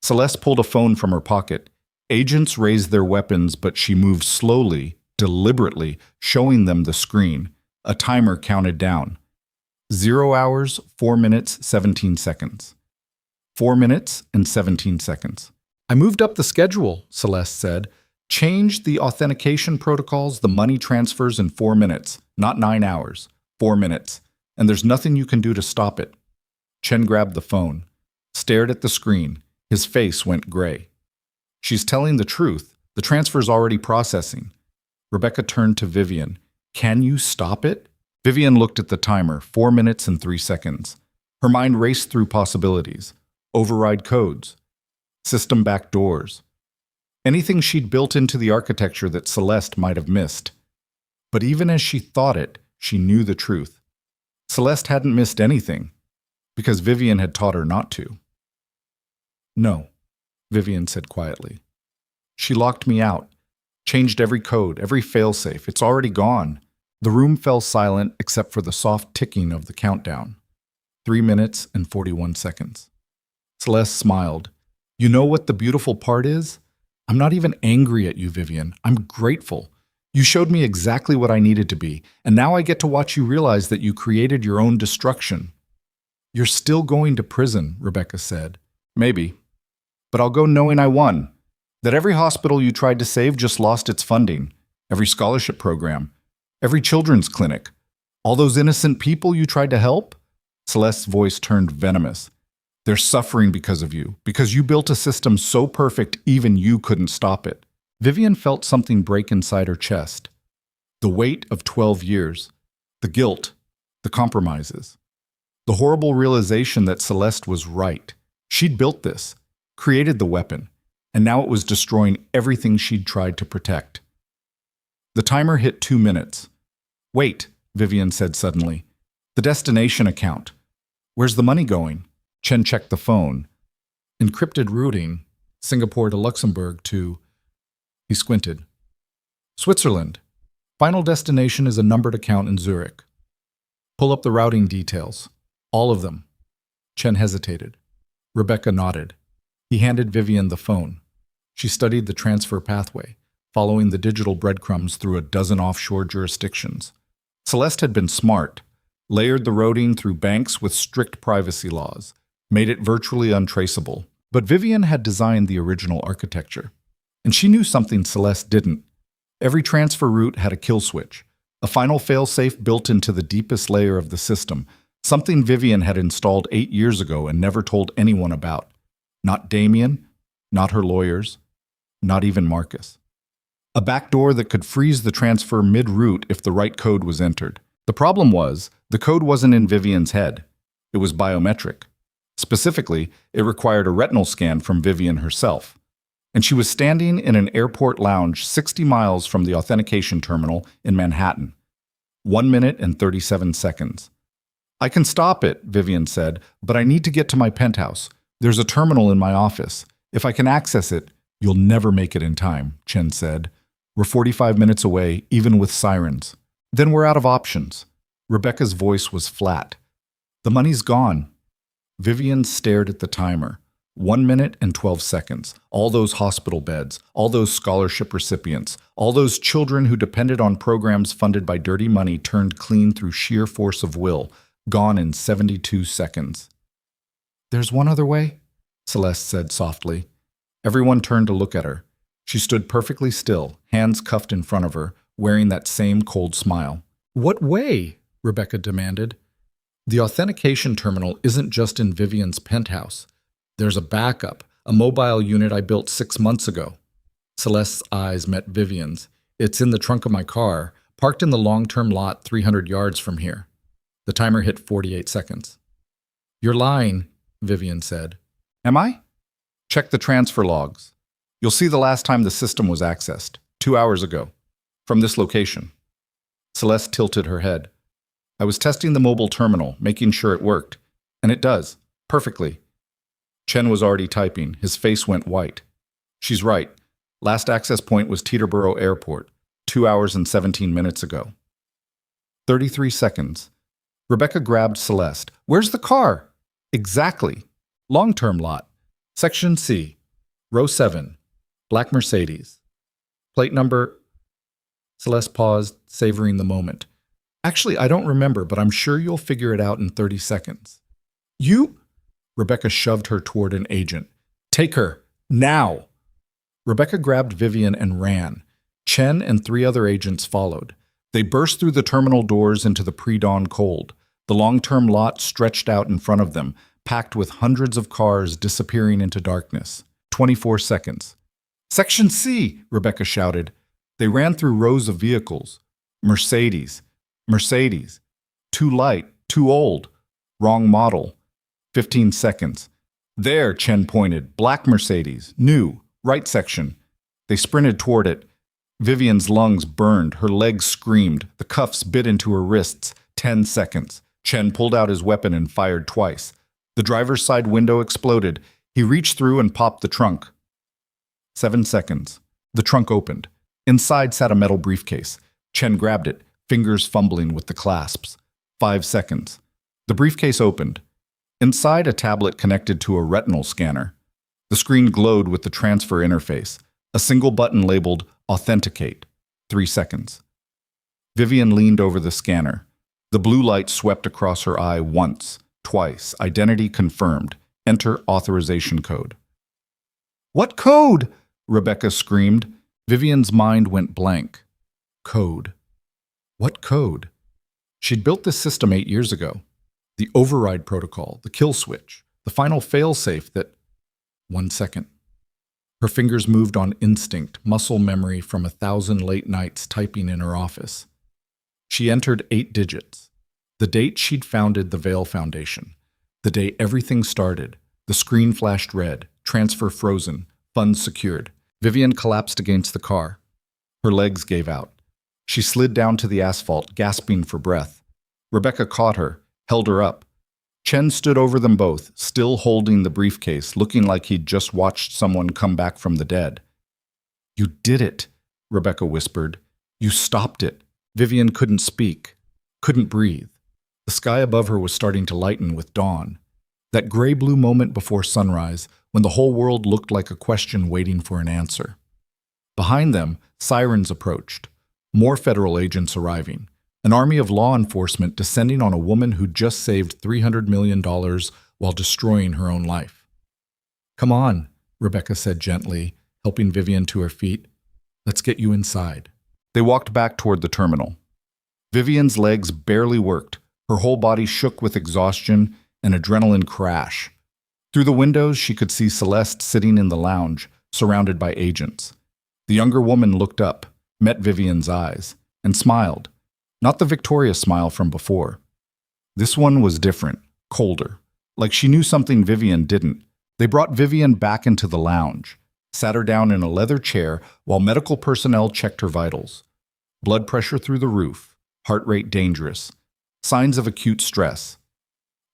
Celeste pulled a phone from her pocket. Agents raised their weapons, but she moved slowly, deliberately, showing them the screen. A timer counted down. 0 hours, 4 minutes, 17 seconds. 4 minutes and 17 seconds. "I moved up the schedule," Celeste said. "Changed the authentication protocols, the money transfers in 4 minutes. Not 9 hours. 4 minutes. And there's nothing you can do to stop it." Chen grabbed the phone, stared at the screen. His face went gray. "She's telling the truth. The transfer's already processing." Rebecca turned to Vivian. "Can you stop it?" Vivian looked at the timer, 4 minutes and 3 seconds. Her mind raced through possibilities. Override codes. System backdoors. Anything she'd built into the architecture that Celeste might have missed. But even as she thought it, she knew the truth. Celeste hadn't missed anything, because Vivian had taught her not to. "No," Vivian said quietly. "She locked me out. Changed every code, every failsafe. It's already gone." The room fell silent except for the soft ticking of the countdown. 3 minutes and 41 seconds. Celeste smiled. You know what the beautiful part is? I'm not even angry at you, Vivian. I'm grateful. You showed me exactly what I needed to be, and now I get to watch you realize that you created your own destruction. You're still going to prison, Rebecca said. Maybe. But I'll go knowing I won. That every hospital you tried to save just lost its funding. Every scholarship program. Every children's clinic. All those innocent people you tried to help? Celeste's voice turned venomous. They're suffering because of you, because you built a system so perfect even you couldn't stop it. Vivian felt something break inside her chest. The weight of 12 years. The guilt. The compromises. The horrible realization that Celeste was right. She'd built this, created the weapon, and now it was destroying everything she'd tried to protect. The timer hit 2 minutes. Wait, Vivian said suddenly. The destination account. Where's the money going? Chen checked the phone. Encrypted routing, Singapore to Luxembourg to... He squinted. Switzerland. Final destination is a numbered account in Zurich. Pull up the routing details. All of them. Chen hesitated. Rebecca nodded. He handed Vivian the phone. She studied the transfer pathway, following the digital breadcrumbs through a dozen offshore jurisdictions. Celeste had been smart, layered the routing through banks with strict privacy laws, made it virtually untraceable. But Vivian had designed the original architecture. And she knew something Celeste didn't. Every transfer route had a kill switch, a final failsafe built into the deepest layer of the system, something Vivian had installed 8 years ago and never told anyone about. Not Damien, not her lawyers, not even Marcus. A backdoor that could freeze the transfer mid-route if the right code was entered. The problem was, the code wasn't in Vivian's head. It was biometric. Specifically, it required a retinal scan from Vivian herself. And she was standing in an airport lounge 60 miles from the authentication terminal in Manhattan. 1 minute and 37 seconds. I can stop it, Vivian said, but I need to get to my penthouse. There's a terminal in my office. If I can access it, you'll never make it in time, Chen said. We're 45 minutes away, even with sirens. Then we're out of options. Rebecca's voice was flat. The money's gone. Vivian stared at the timer. 1 minute and 12 seconds. All those hospital beds, all those scholarship recipients, all those children who depended on programs funded by dirty money turned clean through sheer force of will, gone in 72 seconds. There's one other way, Celeste said softly. Everyone turned to look at her. She stood perfectly still, hands cuffed in front of her, wearing that same cold smile. What way? Rebecca demanded. The authentication terminal isn't just in Vivian's penthouse. There's a backup, a mobile unit I built 6 months ago. Celeste's eyes met Vivian's. It's in the trunk of my car, parked in the long-term lot 300 yards from here. The timer hit 48 seconds. You're lying, Vivian said. Am I? Check the transfer logs. You'll see the last time the system was accessed, 2 hours ago, from this location. Celeste tilted her head. I was testing the mobile terminal, making sure it worked. And it does, perfectly. Chen was already typing. His face went white. She's right. Last access point was Teterboro Airport, 2 hours and 17 minutes ago. 33 seconds. Rebecca grabbed Celeste. Where's the car? Exactly. Long-term lot. Section C. Row 7. Black Mercedes. Plate number... Celeste paused, savoring the moment. Actually, I don't remember, but I'm sure you'll figure it out in 30 seconds. You... Rebecca shoved her toward an agent. Take her. Now! Rebecca grabbed Vivian and ran. Chen and 3 other agents followed. They burst through the terminal doors into the pre-dawn cold. The long-term lot stretched out in front of them, packed with hundreds of cars disappearing into darkness. 24 seconds. Section C, Rebecca shouted. They ran through rows of vehicles. Mercedes. Mercedes. Too light. Too old. Wrong model. 15 seconds. There, Chen pointed. Black Mercedes. New. Right section. They sprinted toward it. Vivian's lungs burned. Her legs screamed. The cuffs bit into her wrists. 10 seconds. Chen pulled out his weapon and fired twice. The driver's side window exploded. He reached through and popped the trunk. 7 seconds. The trunk opened. Inside sat a metal briefcase. Chen grabbed it, fingers fumbling with the clasps. 5 seconds. The briefcase opened. Inside, a tablet connected to a retinal scanner. The screen glowed with the transfer interface, a single button labeled Authenticate, 3 seconds. Vivian leaned over the scanner. The blue light swept across her eye once, twice, identity confirmed. Enter authorization code. What code? Rebecca screamed. Vivian's mind went blank. Code. What code? She'd built this system 8 years ago. The override protocol, the kill switch, the final failsafe that... 1 second. Her fingers moved on instinct, muscle memory from 1,000 late nights typing in her office. She entered 8 digits. The date she'd founded the Veil Foundation. The day everything started. The screen flashed red, transfer frozen, funds secured. Vivian collapsed against the car. Her legs gave out. She slid down to the asphalt, gasping for breath. Rebecca caught her, held her up. Chen stood over them both, still holding the briefcase, looking like he'd just watched someone come back from the dead. You did it, Rebecca whispered. You stopped it. Vivian couldn't speak, couldn't breathe. The sky above her was starting to lighten with dawn. That gray-blue moment before sunrise, when the whole world looked like a question waiting for an answer. Behind them, sirens approached. More federal agents arriving. An army of law enforcement descending on a woman who'd just saved $300 million while destroying her own life. Come on, Rebecca said gently, helping Vivian to her feet. Let's get you inside. They walked back toward the terminal. Vivian's legs barely worked. Her whole body shook with exhaustion and adrenaline crash. Through the windows, she could see Celeste sitting in the lounge, surrounded by agents. The younger woman looked up, met Vivian's eyes, and smiled. Not the victorious smile from before. This one was different, colder, like she knew something Vivian didn't. They brought Vivian back into the lounge, sat her down in a leather chair while medical personnel checked her vitals. Blood pressure through the roof, heart rate dangerous, signs of acute stress.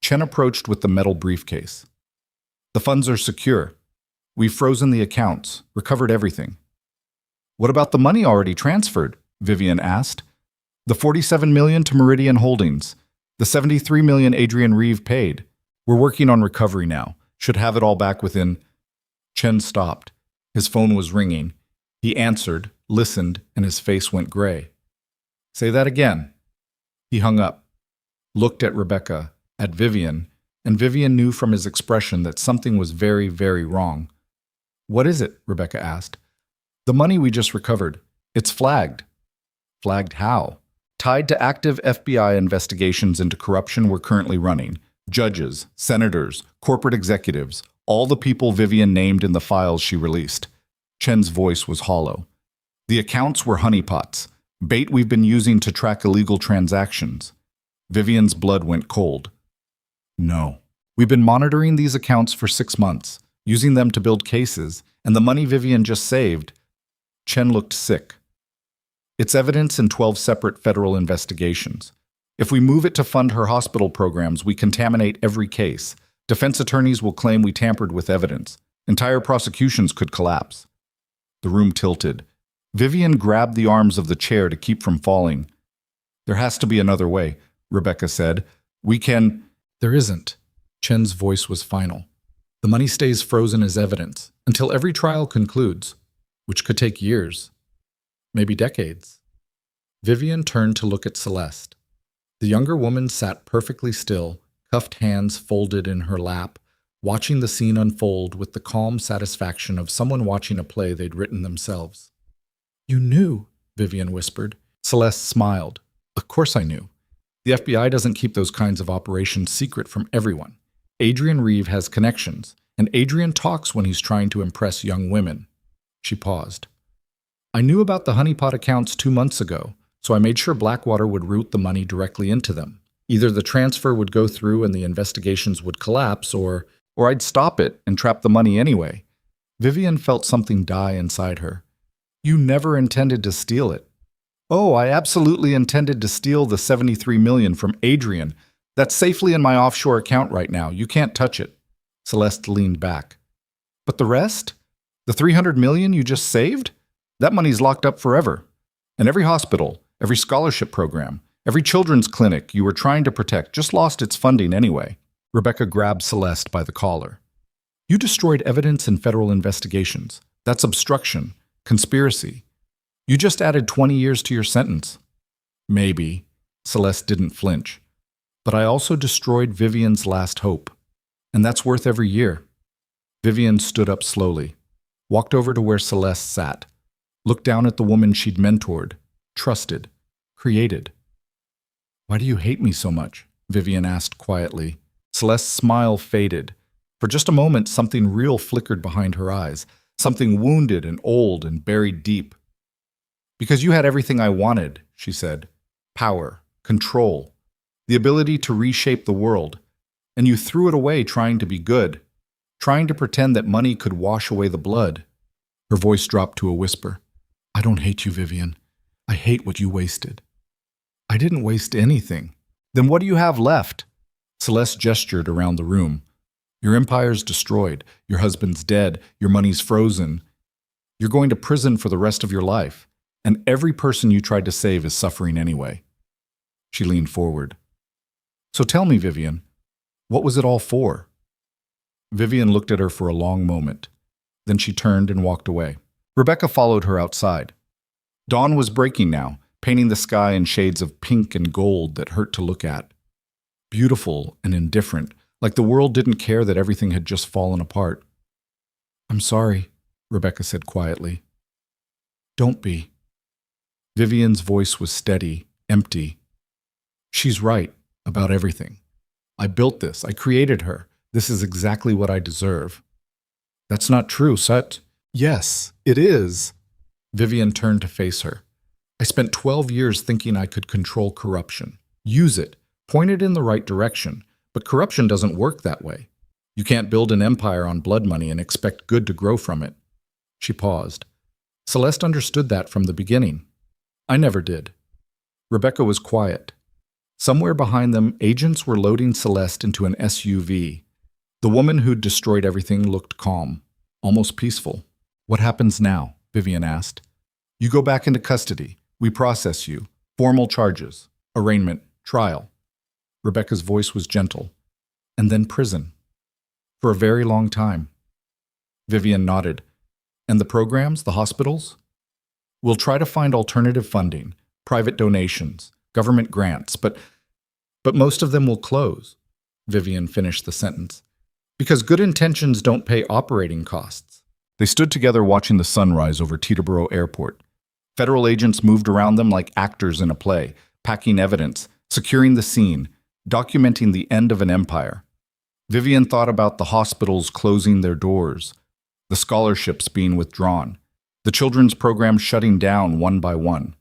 Chen approached with the metal briefcase. The funds are secure. We've frozen the accounts, recovered everything. What about the money already transferred? Vivian asked. The $47 million to Meridian Holdings. The $73 million Adrian Reeve paid. We're working on recovery now. Should have it all back within... Chen stopped. His phone was ringing. He answered, listened, and his face went gray. Say that again. He hung up, looked at Rebecca, at Vivian, and Vivian knew from his expression that something was very, very wrong. What is it? Rebecca asked. The money we just recovered. It's flagged. Flagged how? Tied to active FBI investigations into corruption we're currently running. Judges, senators, corporate executives, all the people Vivian named in the files she released. Chen's voice was hollow. The accounts were honeypots, bait we've been using to track illegal transactions. Vivian's blood went cold. No. We've been monitoring these accounts for 6 months, using them to build cases, and the money Vivian just saved. Chen looked sick. It's evidence in 12 separate federal investigations. If we move it to fund her hospital programs, we contaminate every case. Defense attorneys will claim we tampered with evidence. Entire prosecutions could collapse. The room tilted. Vivian grabbed the arms of the chair to keep from falling. There has to be another way, Rebecca said. We can... There isn't. Chen's voice was final. The money stays frozen as evidence until every trial concludes, which could take years. Maybe decades. Vivian turned to look at Celeste. The younger woman sat perfectly still, cuffed hands folded in her lap, watching the scene unfold with the calm satisfaction of someone watching a play they'd written themselves. You knew, Vivian whispered. Celeste smiled. Of course I knew. The FBI doesn't keep those kinds of operations secret from everyone. Adrian Reeve has connections, and Adrian talks when he's trying to impress young women. She paused. I knew about the honeypot accounts 2 months ago, so I made sure Blackwater would route the money directly into them. Either the transfer would go through and the investigations would collapse, or I'd stop it and trap the money anyway. Vivian felt something die inside her. You never intended to steal it. Oh, I absolutely intended to steal the $73 million from Adrian. That's safely in my offshore account right now. You can't touch it. Celeste leaned back. But the rest? The $300 million you just saved? That money's locked up forever. And every hospital, every scholarship program, every children's clinic you were trying to protect just lost its funding anyway. Rebecca grabbed Celeste by the collar. You destroyed evidence in federal investigations. That's obstruction, conspiracy. You just added 20 years to your sentence. Maybe. Celeste didn't flinch. But I also destroyed Vivian's last hope. And that's worth every year. Vivian stood up slowly, walked over to where Celeste sat, looked down at the woman she'd mentored, trusted, created. Why do you hate me so much? Vivian asked quietly. Celeste's smile faded. For just a moment, something real flickered behind her eyes, something wounded and old and buried deep. Because you had everything I wanted, she said. Power, control, the ability to reshape the world. And you threw it away trying to be good, trying to pretend that money could wash away the blood. Her voice dropped to a whisper. I don't hate you, Vivian. I hate what you wasted. I didn't waste anything. Then what do you have left? Celeste gestured around the room. Your empire's destroyed. Your husband's dead. Your money's frozen. You're going to prison for the rest of your life. And every person you tried to save is suffering anyway. She leaned forward. So tell me, Vivian, what was it all for? Vivian looked at her for a long moment. Then she turned and walked away. Rebecca followed her outside. Dawn was breaking now, painting the sky in shades of pink and gold that hurt to look at. Beautiful and indifferent, like the world didn't care that everything had just fallen apart. I'm sorry, Rebecca said quietly. Don't be. Vivian's voice was steady, empty. She's right about everything. I built this. I created her. This is exactly what I deserve. That's not true, Sut. Yes, it is. Vivian turned to face her. I spent 12 years thinking I could control corruption. Use it. Point it in the right direction. But corruption doesn't work that way. You can't build an empire on blood money and expect good to grow from it. She paused. Celeste understood that from the beginning. I never did. Rebecca was quiet. Somewhere behind them, agents were loading Celeste into an SUV. The woman who'd destroyed everything looked calm, almost peaceful. What happens now? Vivian asked. You go back into custody. We process you. Formal charges. Arraignment. Trial. Rebecca's voice was gentle. And then prison. For a very long time. Vivian nodded. And the programs, the hospitals? We'll try to find alternative funding, private donations, government grants, but most of them will close. Vivian finished the sentence. Because good intentions don't pay operating costs. They stood together watching the sunrise over Teterboro Airport. Federal agents moved around them like actors in a play, packing evidence, securing the scene, documenting the end of an empire. Vivian thought about the hospitals closing their doors, the scholarships being withdrawn, the children's programs shutting down one by one.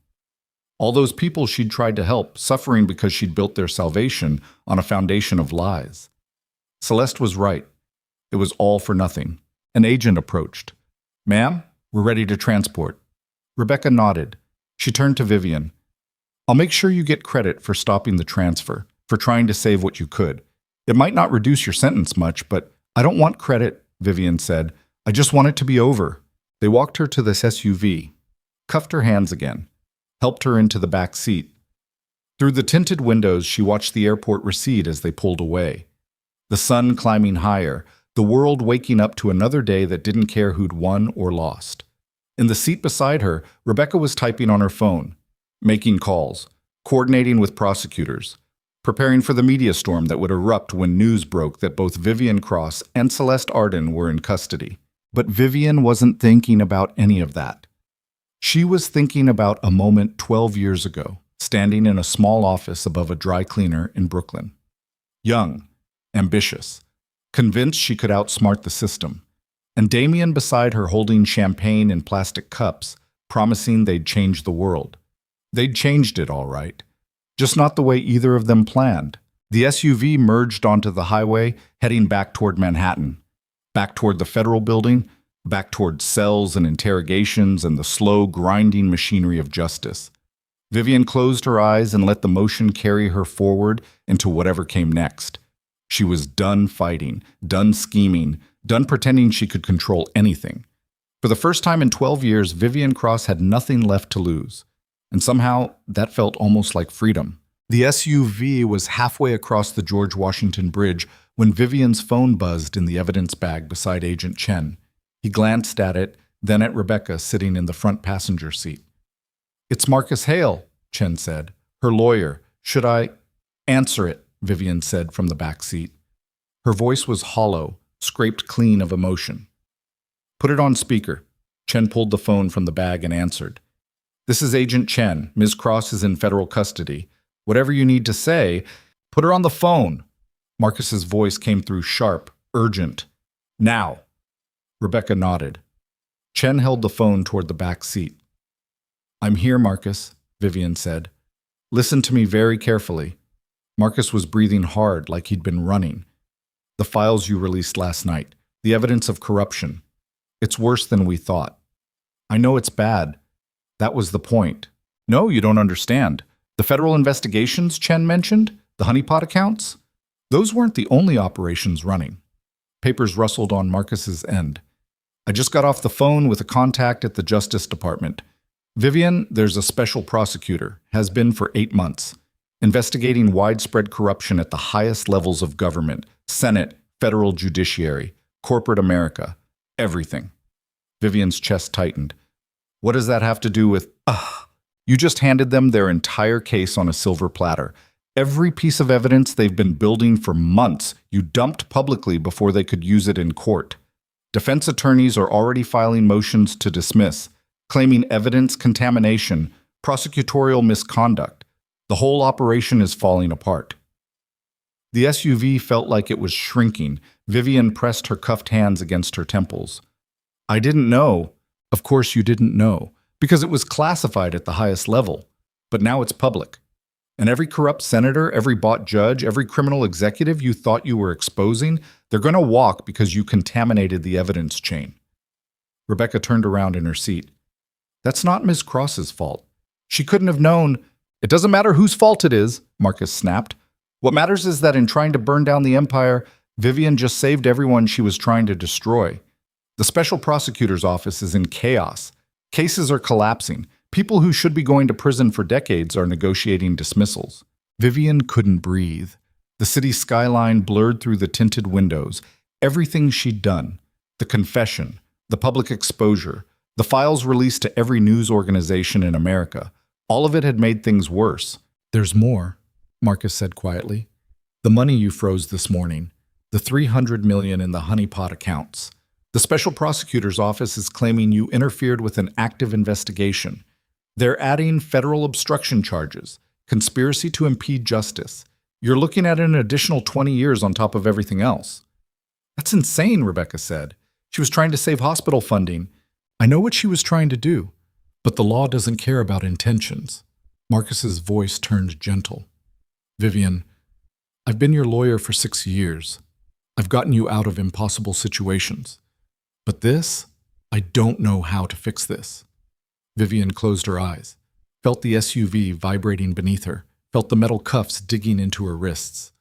All those people she'd tried to help, suffering because she'd built their salvation on a foundation of lies. Celeste was right. It was all for nothing. An agent approached. Ma'am, we're ready to transport. Rebecca nodded. She turned to Vivian. I'll make sure you get credit for stopping the transfer, for trying to save what you could. It might not reduce your sentence much, but I don't want credit, Vivian said. I just want it to be over. They walked her to this SUV, cuffed her hands again, helped her into the back seat. Through the tinted windows, she watched the airport recede as they pulled away. The sun climbing higher, the world waking up to another day that didn't care who'd won or lost. In the seat beside her, Rebecca was typing on her phone, making calls, coordinating with prosecutors, preparing for the media storm that would erupt when news broke that both Vivian Cross and Celeste Arden were in custody. But Vivian wasn't thinking about any of that. She was thinking about a moment 12 years ago, standing in a small office above a dry cleaner in Brooklyn. Young, ambitious, convinced she could outsmart the system, and Damien beside her holding champagne in plastic cups, promising they'd change the world. They'd changed it all right, just not the way either of them planned. The SUV merged onto the highway, heading back toward Manhattan, back toward the federal building, back toward cells and interrogations and the slow, grinding machinery of justice. Vivian closed her eyes and let the motion carry her forward into whatever came next. She was done fighting, done scheming, done pretending she could control anything. For the first time in 12 years, Vivian Cross had nothing left to lose. And somehow, that felt almost like freedom. The SUV was halfway across the George Washington Bridge when Vivian's phone buzzed in the evidence bag beside Agent Chen. He glanced at it, then at Rebecca sitting in the front passenger seat. "It's Marcus Hale," Chen said. "Her lawyer. Should I—" "Answer it," Vivian said from the back seat. Her voice was hollow, scraped clean of emotion. "Put it on speaker." Chen pulled the phone from the bag and answered. "This is Agent Chen. Ms. Cross is in federal custody. Whatever you need to say, put her on the phone." Marcus's voice came through sharp, urgent. "Now." Rebecca nodded. Chen held the phone toward the back seat. "I'm here, Marcus," Vivian said. "Listen to me very carefully." Marcus was breathing hard like he'd been running. "The files you released last night, the evidence of corruption. It's worse than we thought. I know it's bad. That was the point." "No, you don't understand. The federal investigations Chen mentioned, the honeypot accounts, those weren't the only operations running." Papers rustled on Marcus's end. "I just got off the phone with a contact at the Justice Department. Vivian, there's a special prosecutor, has been for 8 months, investigating widespread corruption at the highest levels of government, Senate, federal judiciary, corporate America, everything." Vivian's chest tightened. "What does that have to do with— You just handed them their entire case on a silver platter. Every piece of evidence they've been building for months, you dumped publicly before they could use it in court. Defense attorneys are already filing motions to dismiss, claiming evidence contamination, prosecutorial misconduct. The whole operation is falling apart." The SUV felt like it was shrinking. Vivian pressed her cuffed hands against her temples. "I didn't know." "Of course you didn't know, because it was classified at the highest level. But now it's public. And every corrupt senator, every bought judge, every criminal executive you thought you were exposing, they're going to walk because you contaminated the evidence chain." Rebecca turned around in her seat. "That's not Ms. Cross's fault. She couldn't have known—" "It doesn't matter whose fault it is," Marcus snapped. "What matters is that in trying to burn down the empire, Vivian just saved everyone she was trying to destroy. The special prosecutor's office is in chaos. Cases are collapsing. People who should be going to prison for decades are negotiating dismissals." Vivian couldn't breathe. The city skyline blurred through the tinted windows. Everything she'd done, the confession, the public exposure, the files released to every news organization in America, all of it had made things worse. "There's more," Marcus said quietly. "The money you froze this morning, the $300 million in the honeypot accounts. The special prosecutor's office is claiming you interfered with an active investigation. They're adding federal obstruction charges, conspiracy to impede justice. You're looking at an additional 20 years on top of everything else." "That's insane," Rebecca said. "She was trying to save hospital funding." "I know what she was trying to do, but the law doesn't care about intentions." Marcus's voice turned gentle. "Vivian, I've been your lawyer for 6 years. I've gotten you out of impossible situations. But this, I don't know how to fix this." Vivian closed her eyes, felt the SUV vibrating beneath her, felt the metal cuffs digging into her wrists,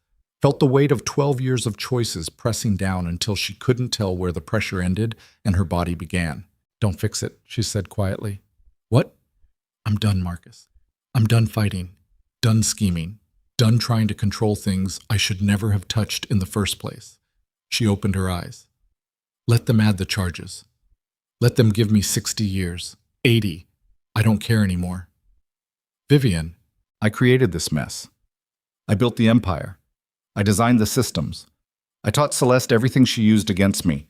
felt the weight of 12 years of choices pressing down until she couldn't tell where the pressure ended and her body began. "Don't fix it," she said quietly. "What?" "I'm done, Marcus. I'm done fighting, done scheming, done trying to control things I should never have touched in the first place." She opened her eyes. "Let them add the charges. Let them give me 60 years, 80. I don't care anymore." "Vivian, I created this mess. I built the empire. I designed the systems. I taught Celeste everything she used against me.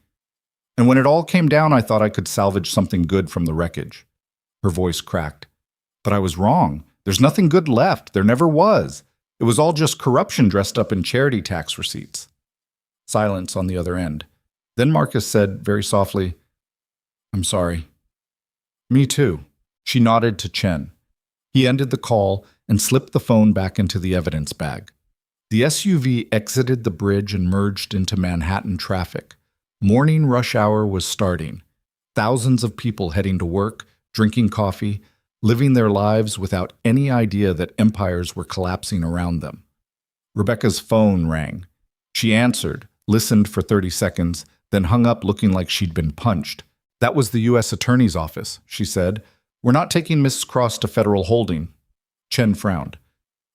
And when it all came down, I thought I could salvage something good from the wreckage." Her voice cracked. "But I was wrong. There's nothing good left. There never was. It was all just corruption dressed up in charity tax receipts." Silence on the other end. Then Marcus said very softly, "I'm sorry." "Me too." She nodded to Chen. He ended the call and slipped the phone back into the evidence bag. The SUV exited the bridge and merged into Manhattan traffic. Morning rush hour was starting. Thousands of people heading to work, drinking coffee, living their lives without any idea that empires were collapsing around them. Rebecca's phone rang. She answered, listened for 30 seconds, then hung up looking like she'd been punched. "That was the U.S. Attorney's office," she said. "We're not taking Mrs. Cross to federal holding." Chen frowned.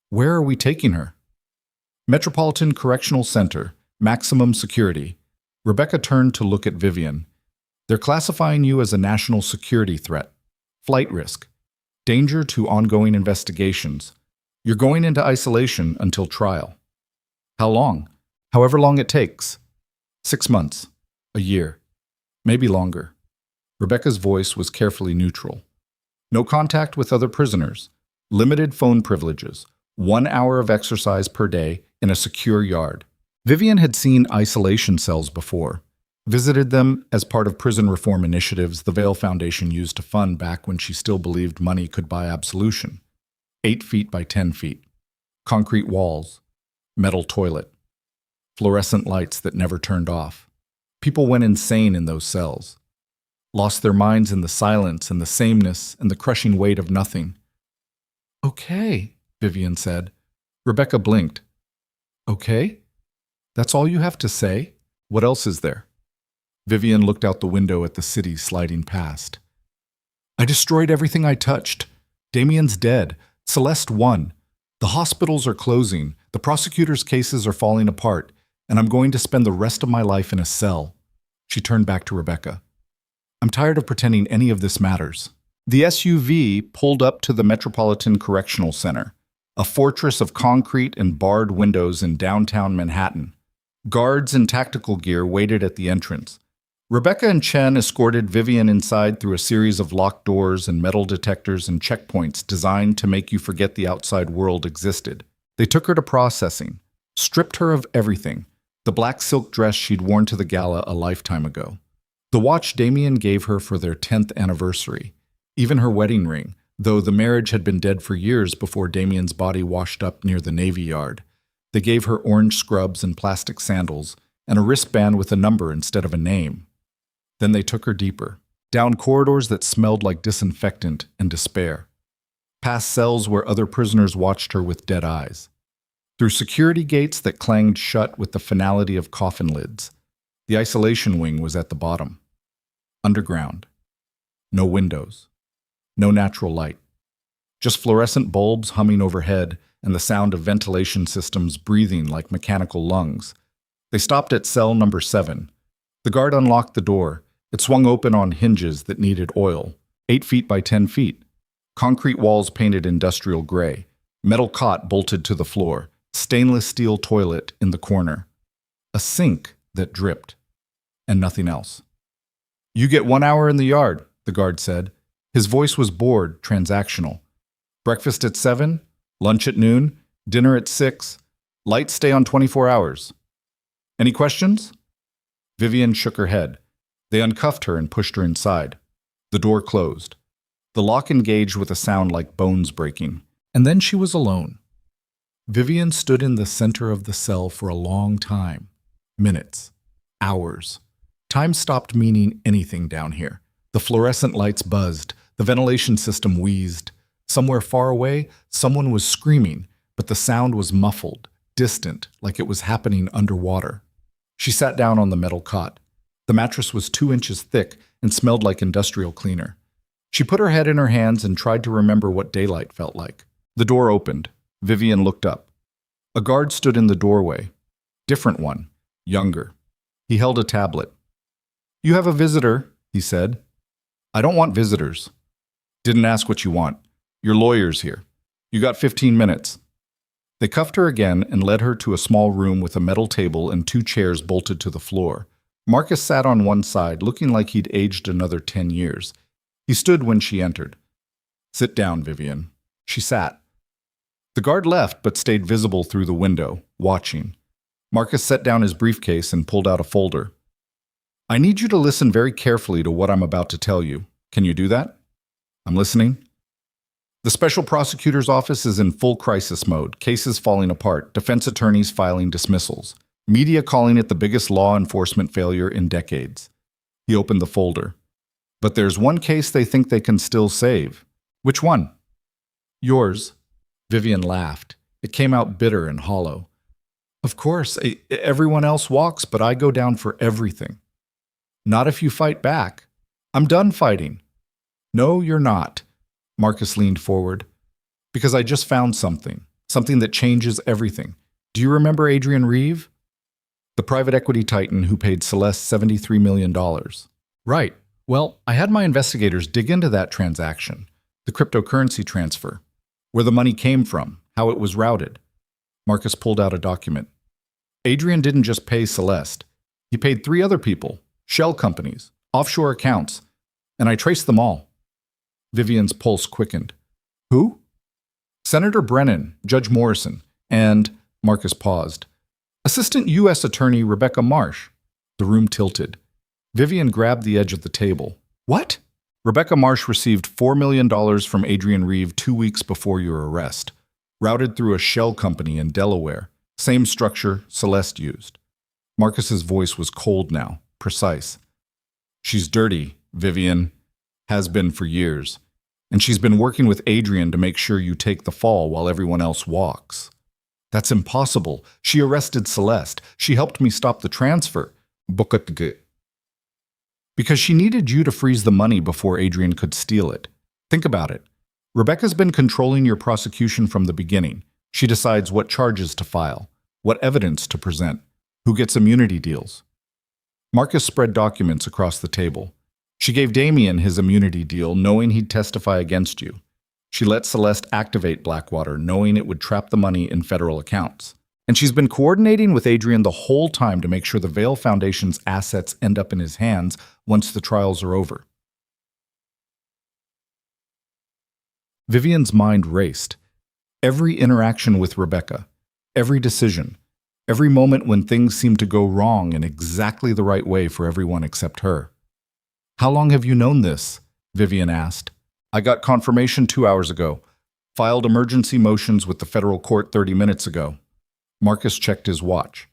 "Where are we taking her?" "Metropolitan Correctional Center. maximum security. Rebecca turned to look at Vivian. They're classifying you as a national security threat, flight risk, danger to ongoing investigations. You're going into isolation until trial. How long? However long it takes. 6 months, a year, maybe longer. Rebecca's voice was carefully neutral. No contact with other prisoners, limited phone privileges, 1 hour of exercise per day in a secure yard. Vivian had seen isolation cells before, visited them as part of prison reform initiatives the Vail Foundation used to fund back when she still believed money could buy absolution. 8 feet by 10 feet, concrete walls, metal toilet, fluorescent lights that never turned off. People went insane in those cells, lost their minds in the silence and the sameness and the crushing weight of nothing. Okay, Vivian said. Rebecca blinked. Okay? That's all you have to say? What else is there? Vivian looked out the window at the city sliding past. I destroyed everything I touched. Damien's dead. Celeste won. The hospitals are closing. The prosecutor's cases are falling apart. And I'm going to spend the rest of my life in a cell. She turned back to Rebecca. I'm tired of pretending any of this matters. The SUV pulled up to the Metropolitan Correctional Center, a fortress of concrete and barred windows in downtown Manhattan. Guards in tactical gear waited at the entrance. Rebecca and Chen escorted Vivian inside through a series of locked doors and metal detectors and checkpoints designed to make you forget the outside world existed. They took her to processing, stripped her of everything, the black silk dress she'd worn to the gala a lifetime ago, the watch Damien gave her for their 10th anniversary, even her wedding ring, though the marriage had been dead for years before Damien's body washed up near the Navy Yard. They gave her orange scrubs and plastic sandals and a wristband with a number instead of a name. Then they took her deeper, down corridors that smelled like disinfectant and despair, past cells where other prisoners watched her with dead eyes, through security gates that clanged shut with the finality of coffin lids. The isolation wing was at the bottom. Underground. No windows. No natural light. Just fluorescent bulbs humming overhead and the sound of ventilation systems breathing like mechanical lungs. They stopped at cell number 7. The guard unlocked the door. It swung open on hinges that needed oil. 8 feet by 10 feet. Concrete walls painted industrial gray. Metal cot bolted to the floor. Stainless steel toilet in the corner. A sink that dripped. And nothing else. You get 1 hour in the yard, the guard said. His voice was bored, transactional. Breakfast at 7, lunch at noon, dinner at 6. Lights stay on 24 hours. Any questions? Vivian shook her head. They uncuffed her and pushed her inside. The door closed. The lock engaged with a sound like bones breaking. And then she was alone. Vivian stood in the center of the cell for a long time. Minutes. Hours. Time stopped meaning anything down here. The fluorescent lights buzzed. The ventilation system wheezed. Somewhere far away, someone was screaming, but the sound was muffled, distant, like it was happening underwater. She sat down on the metal cot. The mattress was 2 inches thick and smelled like industrial cleaner. She put her head in her hands and tried to remember what daylight felt like. The door opened. Vivian looked up. A guard stood in the doorway. Different one. Younger. He held a tablet. You have a visitor, he said. I don't want visitors. Didn't ask what you want. Your lawyer's here. You got 15 minutes. They cuffed her again and led her to a small room with a metal table and 2 chairs bolted to the floor. Marcus sat on one side, looking like he'd aged another 10 years. He stood when she entered. Sit down, Vivian. She sat. The guard left but stayed visible through the window, watching. Marcus set down his briefcase and pulled out a folder. I need you to listen very carefully to what I'm about to tell you. Can you do that? I'm listening. The Special Prosecutor's Office is in full crisis mode, cases falling apart, defense attorneys filing dismissals, media calling it the biggest law enforcement failure in decades. He opened the folder. But there's one case they think they can still save. Which one? Yours. Vivian laughed. It came out bitter and hollow. Of course, everyone else walks, but I go down for everything. Not if you fight back. I'm done fighting. No, you're not. Marcus leaned forward. Because I just found something. Something that changes everything. Do you remember Adrian Reeve? The private equity titan who paid Celeste $73 million. Right. Well, I had my investigators dig into that transaction, the cryptocurrency transfer, where the money came from, how it was routed. Marcus pulled out a document. Adrian didn't just pay Celeste. He paid 3 other people, shell companies, offshore accounts, and I traced them all. Vivian's pulse quickened. Who? Senator Brennan, Judge Morrison, and, Marcus paused, Assistant U.S. Attorney Rebecca Marsh. The room tilted. Vivian grabbed the edge of the table. What? Rebecca Marsh received $4 million from Adrian Reeve 2 weeks before your arrest, routed through a shell company in Delaware, same structure Celeste used. Marcus's voice was cold now, precise. She's dirty, Vivian. Has been for years. And she's been working with Adrian to make sure you take the fall while everyone else walks. That's impossible. She arrested Celeste. She helped me stop the transfer. Because she needed you to freeze the money before Adrian could steal it. Think about it. Rebecca's been controlling your prosecution from the beginning. She decides what charges to file, what evidence to present, who gets immunity deals. Marcus spread documents across the table. She gave Damien his immunity deal, knowing he'd testify against you. She let Celeste activate Blackwater, knowing it would trap the money in federal accounts. And she's been coordinating with Adrian the whole time to make sure the Vail Foundation's assets end up in his hands once the trials are over. Vivian's mind raced. Every interaction with Rebecca, every decision, every moment when things seemed to go wrong in exactly the right way for everyone except her. How long have you known this? Vivian asked. I got confirmation 2 hours ago. Filed emergency motions with the federal court 30 minutes ago. Marcus checked his watch.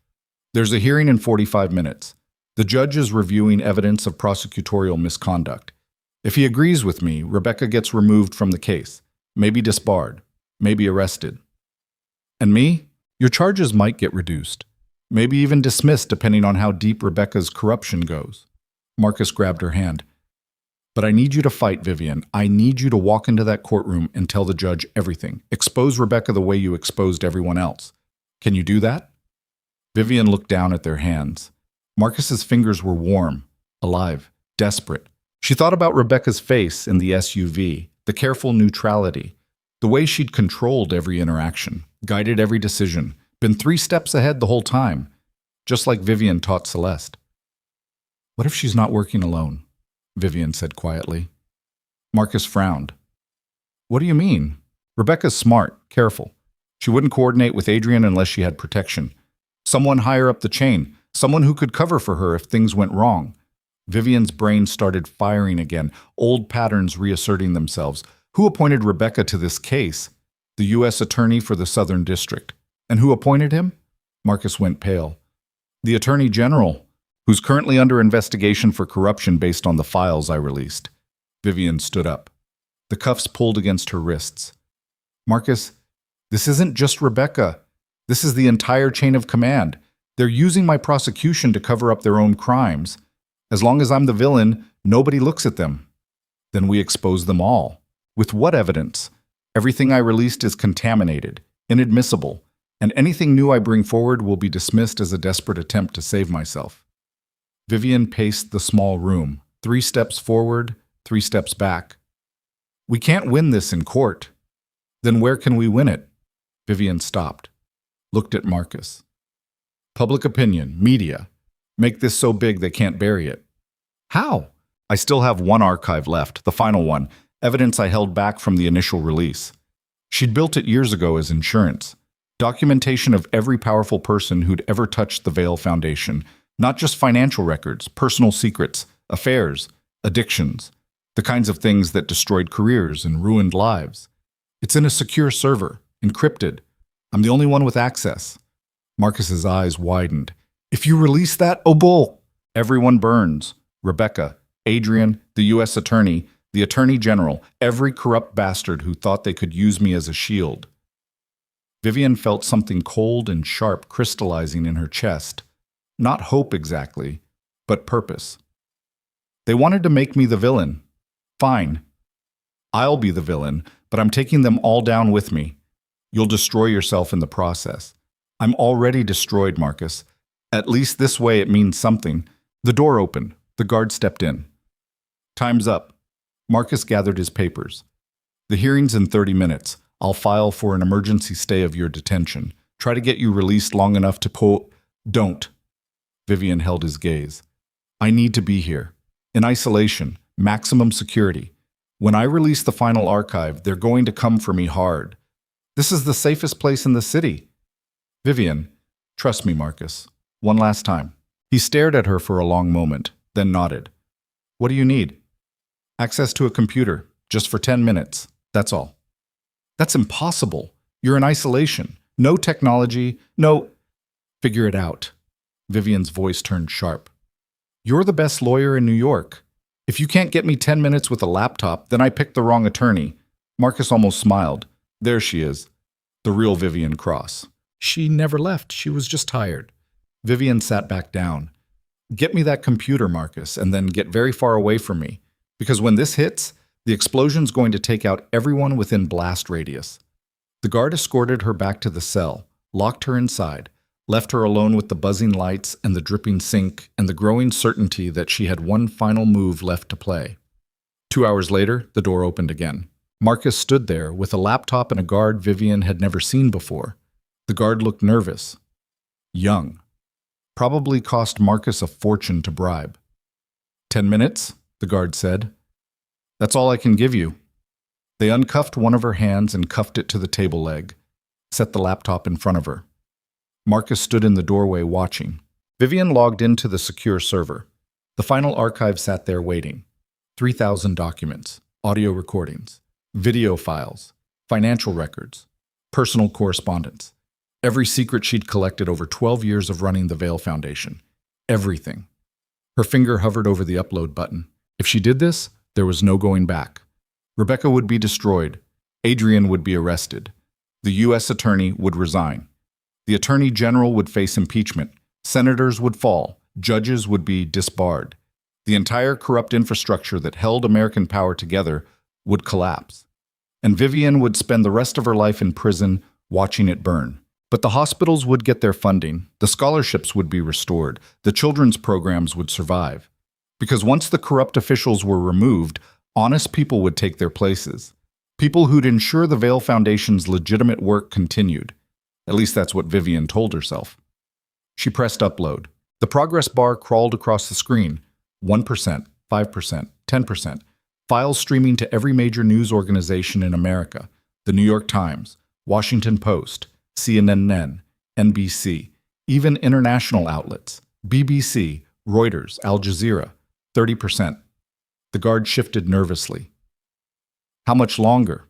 There's a hearing in 45 minutes. The judge is reviewing evidence of prosecutorial misconduct. If he agrees with me, Rebecca gets removed from the case, maybe disbarred, maybe arrested. And me? Your charges might get reduced, maybe even dismissed depending on how deep Rebecca's corruption goes. Marcus grabbed her hand. But I need you to fight, Vivian. I need you to walk into that courtroom and tell the judge everything. Expose Rebecca the way you exposed everyone else. Can you do that? Vivian looked down at their hands. Marcus's fingers were warm, alive, desperate. She thought about Rebecca's face in the SUV, the careful neutrality, the way she'd controlled every interaction, guided every decision, been 3 steps ahead the whole time, just like Vivian taught Celeste. What if she's not working alone? Vivian said quietly. Marcus frowned. What do you mean? Rebecca's smart, careful. She wouldn't coordinate with Adrian unless she had protection. Someone higher up the chain, someone who could cover for her if things went wrong. Vivian's brain started firing again, old patterns reasserting themselves. Who appointed Rebecca to this case? The U.S. Attorney for the Southern District. And who appointed him? Marcus went pale. The Attorney General, who's currently under investigation for corruption based on the files I released. Vivian stood up. The cuffs pulled against her wrists. Marcus, this isn't just Rebecca. This is the entire chain of command. They're using my prosecution to cover up their own crimes. As long as I'm the villain, nobody looks at them. Then we expose them all. With what evidence? Everything I released is contaminated, inadmissible, and anything new I bring forward will be dismissed as a desperate attempt to save myself. Vivian paced the small room, 3 steps forward, 3 steps back. We can't win this in court. Then where can we win it? Vivian stopped, looked at Marcus. Public opinion, media. Make this so big they can't bury it. How? I still have one archive left, the final one, evidence I held back from the initial release. She'd built it years ago as insurance. Documentation of every powerful person who'd ever touched the Vail Foundation. Not just financial records, personal secrets, affairs, addictions, the kinds of things that destroyed careers and ruined lives. It's in a secure server, encrypted. I'm the only one with access. Marcus's eyes widened. If you release that, oh bull! Everyone burns. Rebecca, Adrian, the U.S. Attorney, the Attorney General, every corrupt bastard who thought they could use me as a shield. Vivian felt something cold and sharp crystallizing in her chest. Not hope exactly, but purpose. They wanted to make me the villain. Fine. I'll be the villain, but I'm taking them all down with me. You'll destroy yourself in the process. I'm already destroyed, Marcus. At least this way it means something. The door opened. The guard stepped in. Time's up. Marcus gathered his papers. The hearing's in 30 minutes. I'll file for an emergency stay of your detention. Try to get you released long enough to Don't. Vivian held his gaze. I need to be here. In isolation, maximum security. When I release the final archive, they're going to come for me hard. This is the safest place in the city. Vivian, trust me, Marcus. One last time. He stared at her for a long moment, then nodded. What do you need? Access to a computer, just for 10 minutes. That's all. That's impossible. You're in isolation. No technology, no... Figure it out. Vivian's voice turned sharp. You're the best lawyer in New York. If you can't get me 10 minutes with a laptop, then I picked the wrong attorney. Marcus almost smiled. There she is. The real Vivian Cross. She never left. She was just tired. Vivian sat back down. Get me that computer, Marcus, and then get very far away from me. Because when this hits, the explosion's going to take out everyone within blast radius. The guard escorted her back to the cell, locked her inside, left her alone with the buzzing lights and the dripping sink and the growing certainty that she had one final move left to play. 2 hours later, the door opened again. Marcus stood there with a laptop and a guard Vivian had never seen before. The guard looked nervous. Young. Probably cost Marcus a fortune to bribe. 10 minutes, the guard said. That's all I can give you. They uncuffed one of her hands and cuffed it to the table leg, set the laptop in front of her. Marcus stood in the doorway watching. Vivian logged into the secure server. The final archive sat there waiting. 3,000 documents, audio recordings, video files, financial records, personal correspondence. Every secret she'd collected over 12 years of running the Veil Foundation. Everything. Her finger hovered over the upload button. If she did this, there was no going back. Rebecca would be destroyed. Adrian would be arrested. The U.S. attorney would resign. The attorney general would face impeachment. Senators would fall. Judges would be disbarred. The entire corrupt infrastructure that held American power together would collapse. And Vivian would spend the rest of her life in prison watching it burn. But the hospitals would get their funding. The scholarships would be restored. The children's programs would survive. Because once the corrupt officials were removed, honest people would take their places. People who'd ensure the Veil Foundation's legitimate work continued. At least that's what Vivian told herself. She pressed upload. The progress bar crawled across the screen. 1%, 5%, 10%. Files streaming to every major news organization in America. The New York Times, Washington Post, CNN, NBC, even international outlets. BBC, Reuters, Al Jazeera. 30%. The guard shifted nervously. How much longer?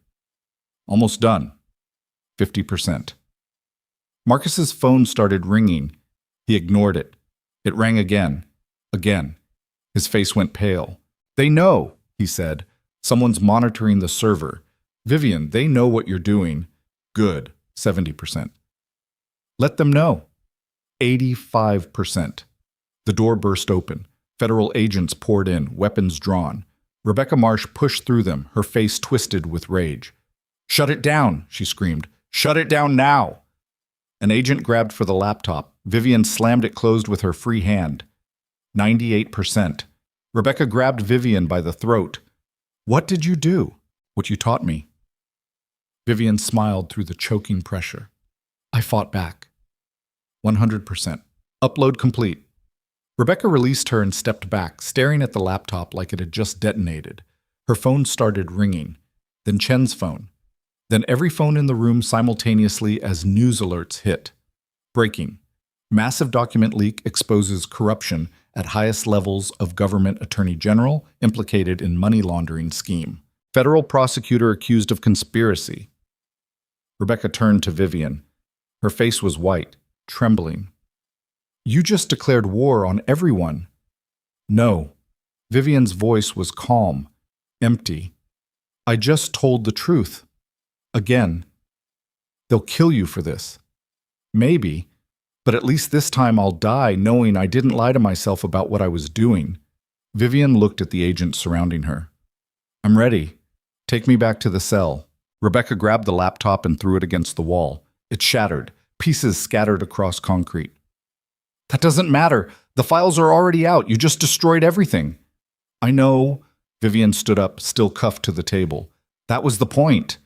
Almost done. 50%. Marcus's phone started ringing. He ignored it. It rang again. Again. His face went pale. They know, he said. Someone's monitoring the server. Vivian, they know what you're doing. Good. 70%. Let them know. 85%. The door burst open. Federal agents poured in, weapons drawn. Rebecca Marsh pushed through them, her face twisted with rage. Shut it down, she screamed. Shut it down now! An agent grabbed for the laptop. Vivian slammed it closed with her free hand. 98%. Rebecca grabbed Vivian by the throat. What did you do? What you taught me. Vivian smiled through the choking pressure. I fought back. 100%. Upload complete. Rebecca released her and stepped back, staring at the laptop like it had just detonated. Her phone started ringing. Then Chen's phone. Then every phone in the room simultaneously as news alerts hit. Breaking. Massive document leak exposes corruption at highest levels of government attorney general implicated in money laundering scheme. Federal prosecutor accused of conspiracy. Rebecca turned to Vivian. Her face was white, trembling. You just declared war on everyone. No. Vivian's voice was calm, empty. I just told the truth. Again. They'll kill you for this. Maybe, but at least this time I'll die knowing I didn't lie to myself about what I was doing. Vivian looked at the agent surrounding her. I'm ready. Take me back to the cell. Rebecca grabbed the laptop and threw it against the wall. It shattered, pieces scattered across concrete. That doesn't matter. The files are already out. You just destroyed everything. I know. Vivian stood up, still cuffed to the table. That was the point.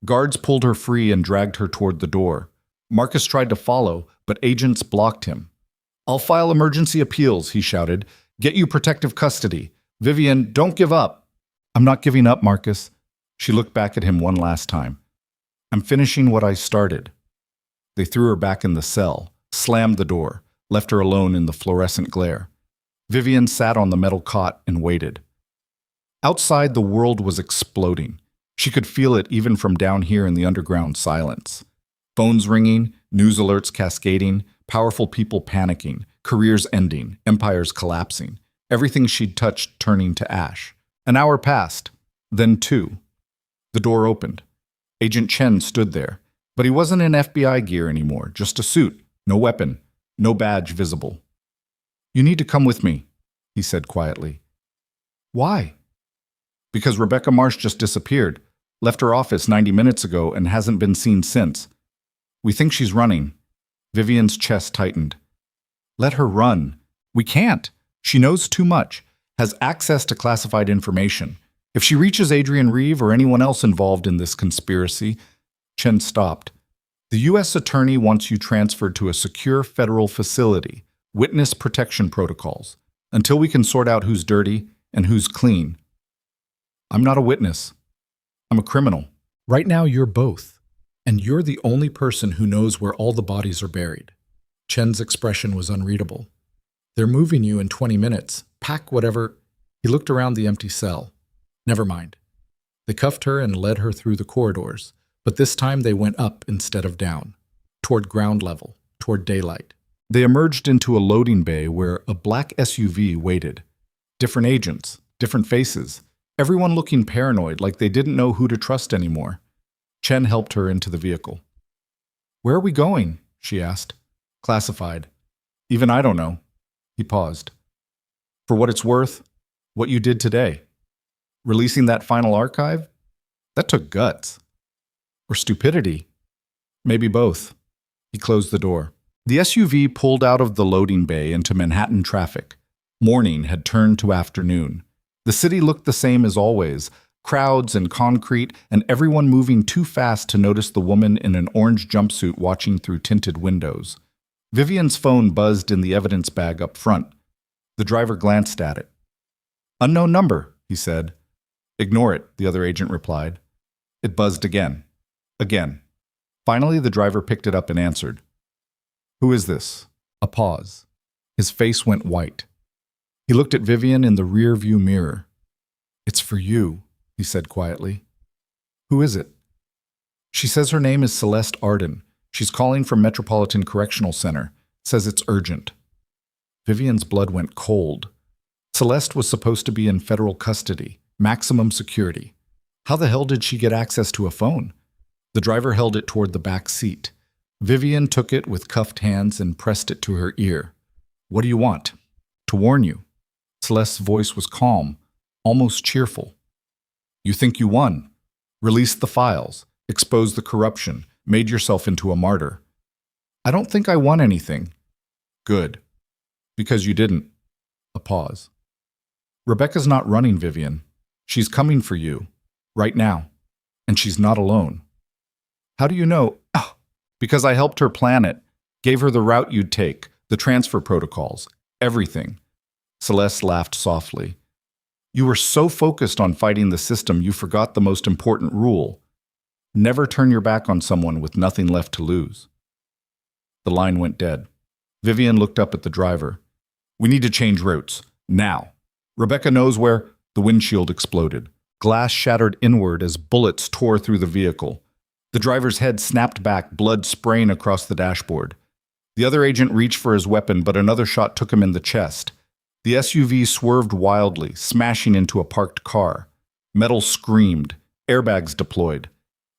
Guards pulled her free and dragged her toward the door. Marcus tried to follow, but agents blocked him. I'll file emergency appeals, he shouted. Get you protective custody. Vivian, don't give up. I'm not giving up, Marcus. She looked back at him one last time. I'm finishing what I started. They threw her back in the cell, slammed the door, left her alone in the fluorescent glare. Vivian sat on the metal cot and waited. Outside, the world was exploding. She could feel it even from down here in the underground silence. Phones ringing, news alerts cascading, powerful people panicking, careers ending, empires collapsing, everything she'd touched turning to ash. An hour passed, then two. The door opened. Agent Chen stood there, but he wasn't in FBI gear anymore, just a suit, no weapon, no badge visible. You need to come with me, he said quietly. Why? Because Rebecca Marsh just disappeared, left her office 90 minutes ago and hasn't been seen since. We think she's running. Vivian's chest tightened. Let her run. We can't. She knows too much, has access to classified information. If she reaches Adrian Reeve or anyone else involved in this conspiracy, Chen stopped. The U.S. attorney wants you transferred to a secure federal facility, witness protection protocols, until we can sort out who's dirty and who's clean. I'm not a witness. I'm a criminal. Right now, you're both. And you're the only person who knows where all the bodies are buried. Chen's expression was unreadable. They're moving you in 20 minutes. Pack whatever. He looked around the empty cell. Never mind. They cuffed her and led her through the corridors, but this time they went up instead of down, toward ground level, toward daylight. They emerged into a loading bay where a black SUV waited. Different agents, different faces, everyone looking paranoid like they didn't know who to trust anymore. Chen helped her into the vehicle. Where are we going? She asked. Classified. Even I don't know. He paused. For what it's worth, what you did today. Releasing that final archive? That took guts. Or stupidity. Maybe both. He closed the door. The SUV pulled out of the loading bay into Manhattan traffic. Morning had turned to afternoon. The city looked the same as always, crowds and concrete, and everyone moving too fast to notice the woman in an orange jumpsuit watching through tinted windows. Vivian's phone buzzed in the evidence bag up front. The driver glanced at it. Unknown number, he said. Ignore it, the other agent replied. It buzzed again. Again. Finally, the driver picked it up and answered. Who is this? A pause. His face went white. He looked at Vivian in the rear-view mirror. It's for you, he said quietly. Who is it? She says her name is Celeste Arden. She's calling from Metropolitan Correctional Center. Says it's urgent. Vivian's blood went cold. Celeste was supposed to be in federal custody, maximum security. How the hell did she get access to a phone? The driver held it toward the back seat. Vivian took it with cuffed hands and pressed it to her ear. What do you want? To warn you. Celeste's voice was calm, almost cheerful. You think you won. Released the files, exposed the corruption, made yourself into a martyr. I don't think I won anything. Good. Because you didn't. A pause. Rebecca's not running, Vivian. She's coming for you. Right now. And she's not alone. How do you know? Oh, because I helped her plan it. Gave her the route you'd take, the transfer protocols, everything. Celeste laughed softly. You were so focused on fighting the system you forgot the most important rule. Never turn your back on someone with nothing left to lose. The line went dead. Vivian looked up at the driver. We need to change routes. Now. Rebecca knows where. The windshield exploded. Glass shattered inward as bullets tore through the vehicle. The driver's head snapped back, blood spraying across the dashboard. The other agent reached for his weapon, but another shot took him in the chest. The SUV swerved wildly, smashing into a parked car. Metal screamed. Airbags deployed.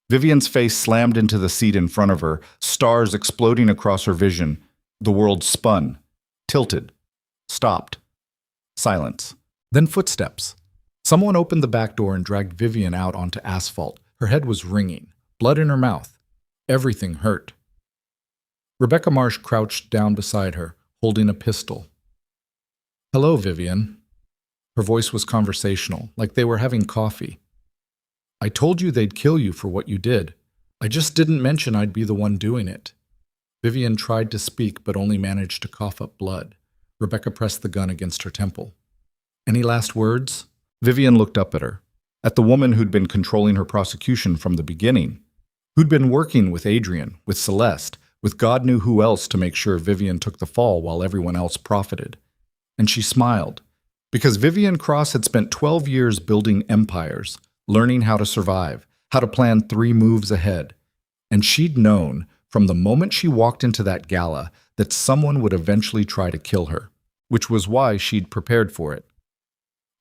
Vivian's face slammed into the seat in front of her, stars exploding across her vision. The world spun, tilted, stopped. Silence. Then footsteps. Someone opened the back door and dragged Vivian out onto asphalt. Her head was ringing, blood in her mouth. Everything hurt. Rebecca Marsh crouched down beside her, holding a pistol. "Hello, Vivian." Her voice was conversational, like they were having coffee. "I told you they'd kill you for what you did. I just didn't mention I'd be the one doing it." Vivian tried to speak but only managed to cough up blood. Rebecca pressed the gun against her temple. "Any last words?" Vivian looked up at her, at the woman who'd been controlling her prosecution from the beginning, who'd been working with Adrian, with Celeste, with God knew who else to make sure Vivian took the fall while everyone else profited. And she smiled, because Vivian Cross had spent 12 years building empires, learning how to survive, how to plan 3 moves ahead. And she'd known, from the moment she walked into that gala, that someone would eventually try to kill her, which was why she'd prepared for it.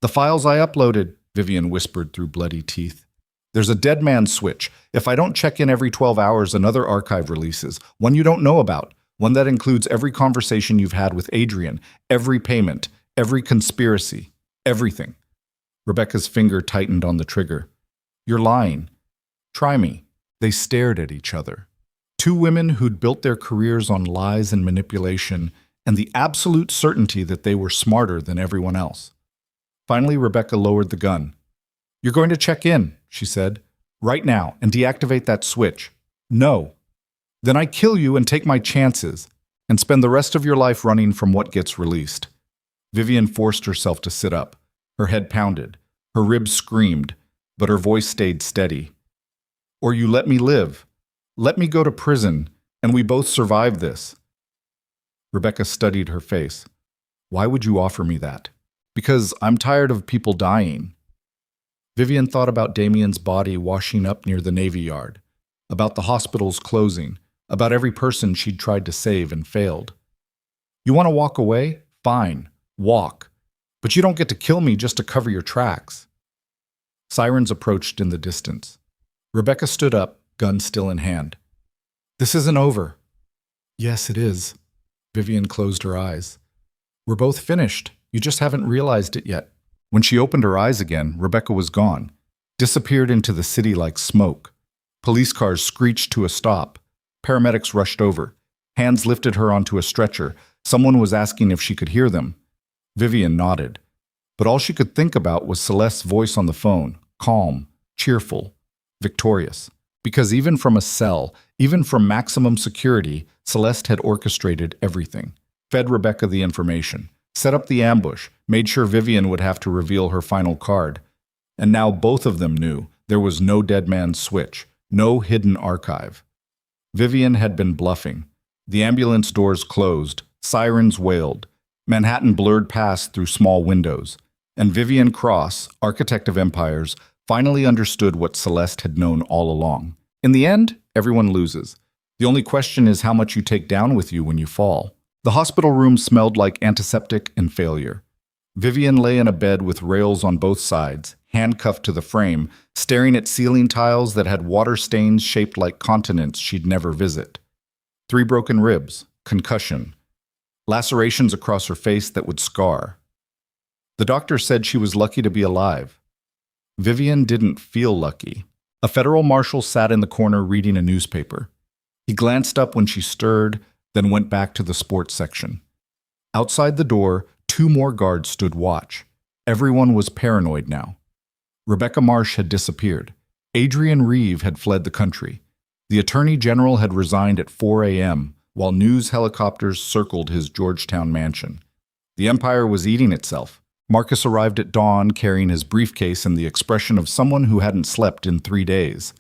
"The files I uploaded," Vivian whispered through bloody teeth. "There's a dead man switch. If I don't check in every 12 hours, another archive releases, one you don't know about, one that includes every conversation you've had with Adrian, every payment, every conspiracy, everything." Rebecca's finger tightened on the trigger. "You're lying. Try me." They stared at each other. 2 women who'd built their careers on lies and manipulation, and the absolute certainty that they were smarter than everyone else. Finally, Rebecca lowered the gun. "You're going to check in," she said, "right now, and deactivate that switch." "No." "Then I kill you and take my chances, and spend the rest of your life running from what gets released." Vivian forced herself to sit up. Her head pounded. Her ribs screamed, but her voice stayed steady. "Or you let me live. Let me go to prison, and we both survive this." Rebecca studied her face. "Why would you offer me that?" "Because I'm tired of people dying." Vivian thought about Damien's body washing up near the Navy Yard, about the hospitals closing, about every person she'd tried to save and failed. "You want to walk away? Fine, walk. But you don't get to kill me just to cover your tracks." Sirens approached in the distance. Rebecca stood up, gun still in hand. "This isn't over." "Yes, it is." Vivian closed her eyes. "We're both finished. You just haven't realized it yet." When she opened her eyes again, Rebecca was gone, disappeared into the city like smoke. Police cars screeched to a stop. Paramedics rushed over. Hands lifted her onto a stretcher. Someone was asking if she could hear them. Vivian nodded. But all she could think about was Celeste's voice on the phone, calm, cheerful, victorious. Because even from a cell, even from maximum security, Celeste had orchestrated everything. Fed Rebecca the information, set up the ambush, made sure Vivian would have to reveal her final card. And now both of them knew there was no dead man's switch, no hidden archive. Vivian had been bluffing. The ambulance doors closed, sirens wailed, Manhattan blurred past through small windows, and Vivian Cross, architect of empires, finally understood what Celeste had known all along. In the end, everyone loses. The only question is how much you take down with you when you fall. The hospital room smelled like antiseptic and failure. Vivian lay in a bed with rails on both sides, handcuffed to the frame, staring at ceiling tiles that had water stains shaped like continents she'd never visit. 3 broken ribs, concussion, lacerations across her face that would scar. The doctor said she was lucky to be alive. Vivian didn't feel lucky. A federal marshal sat in the corner reading a newspaper. He glanced up when she stirred, then went back to the sports section. Outside the door, 2 more guards stood watch. Everyone was paranoid now. Rebecca Marsh had disappeared. Adrian Reeve had fled the country. The Attorney General had resigned at 4 a.m., while news helicopters circled his Georgetown mansion. The empire was eating itself. Marcus arrived at dawn carrying his briefcase and the expression of someone who hadn't slept in 3 days.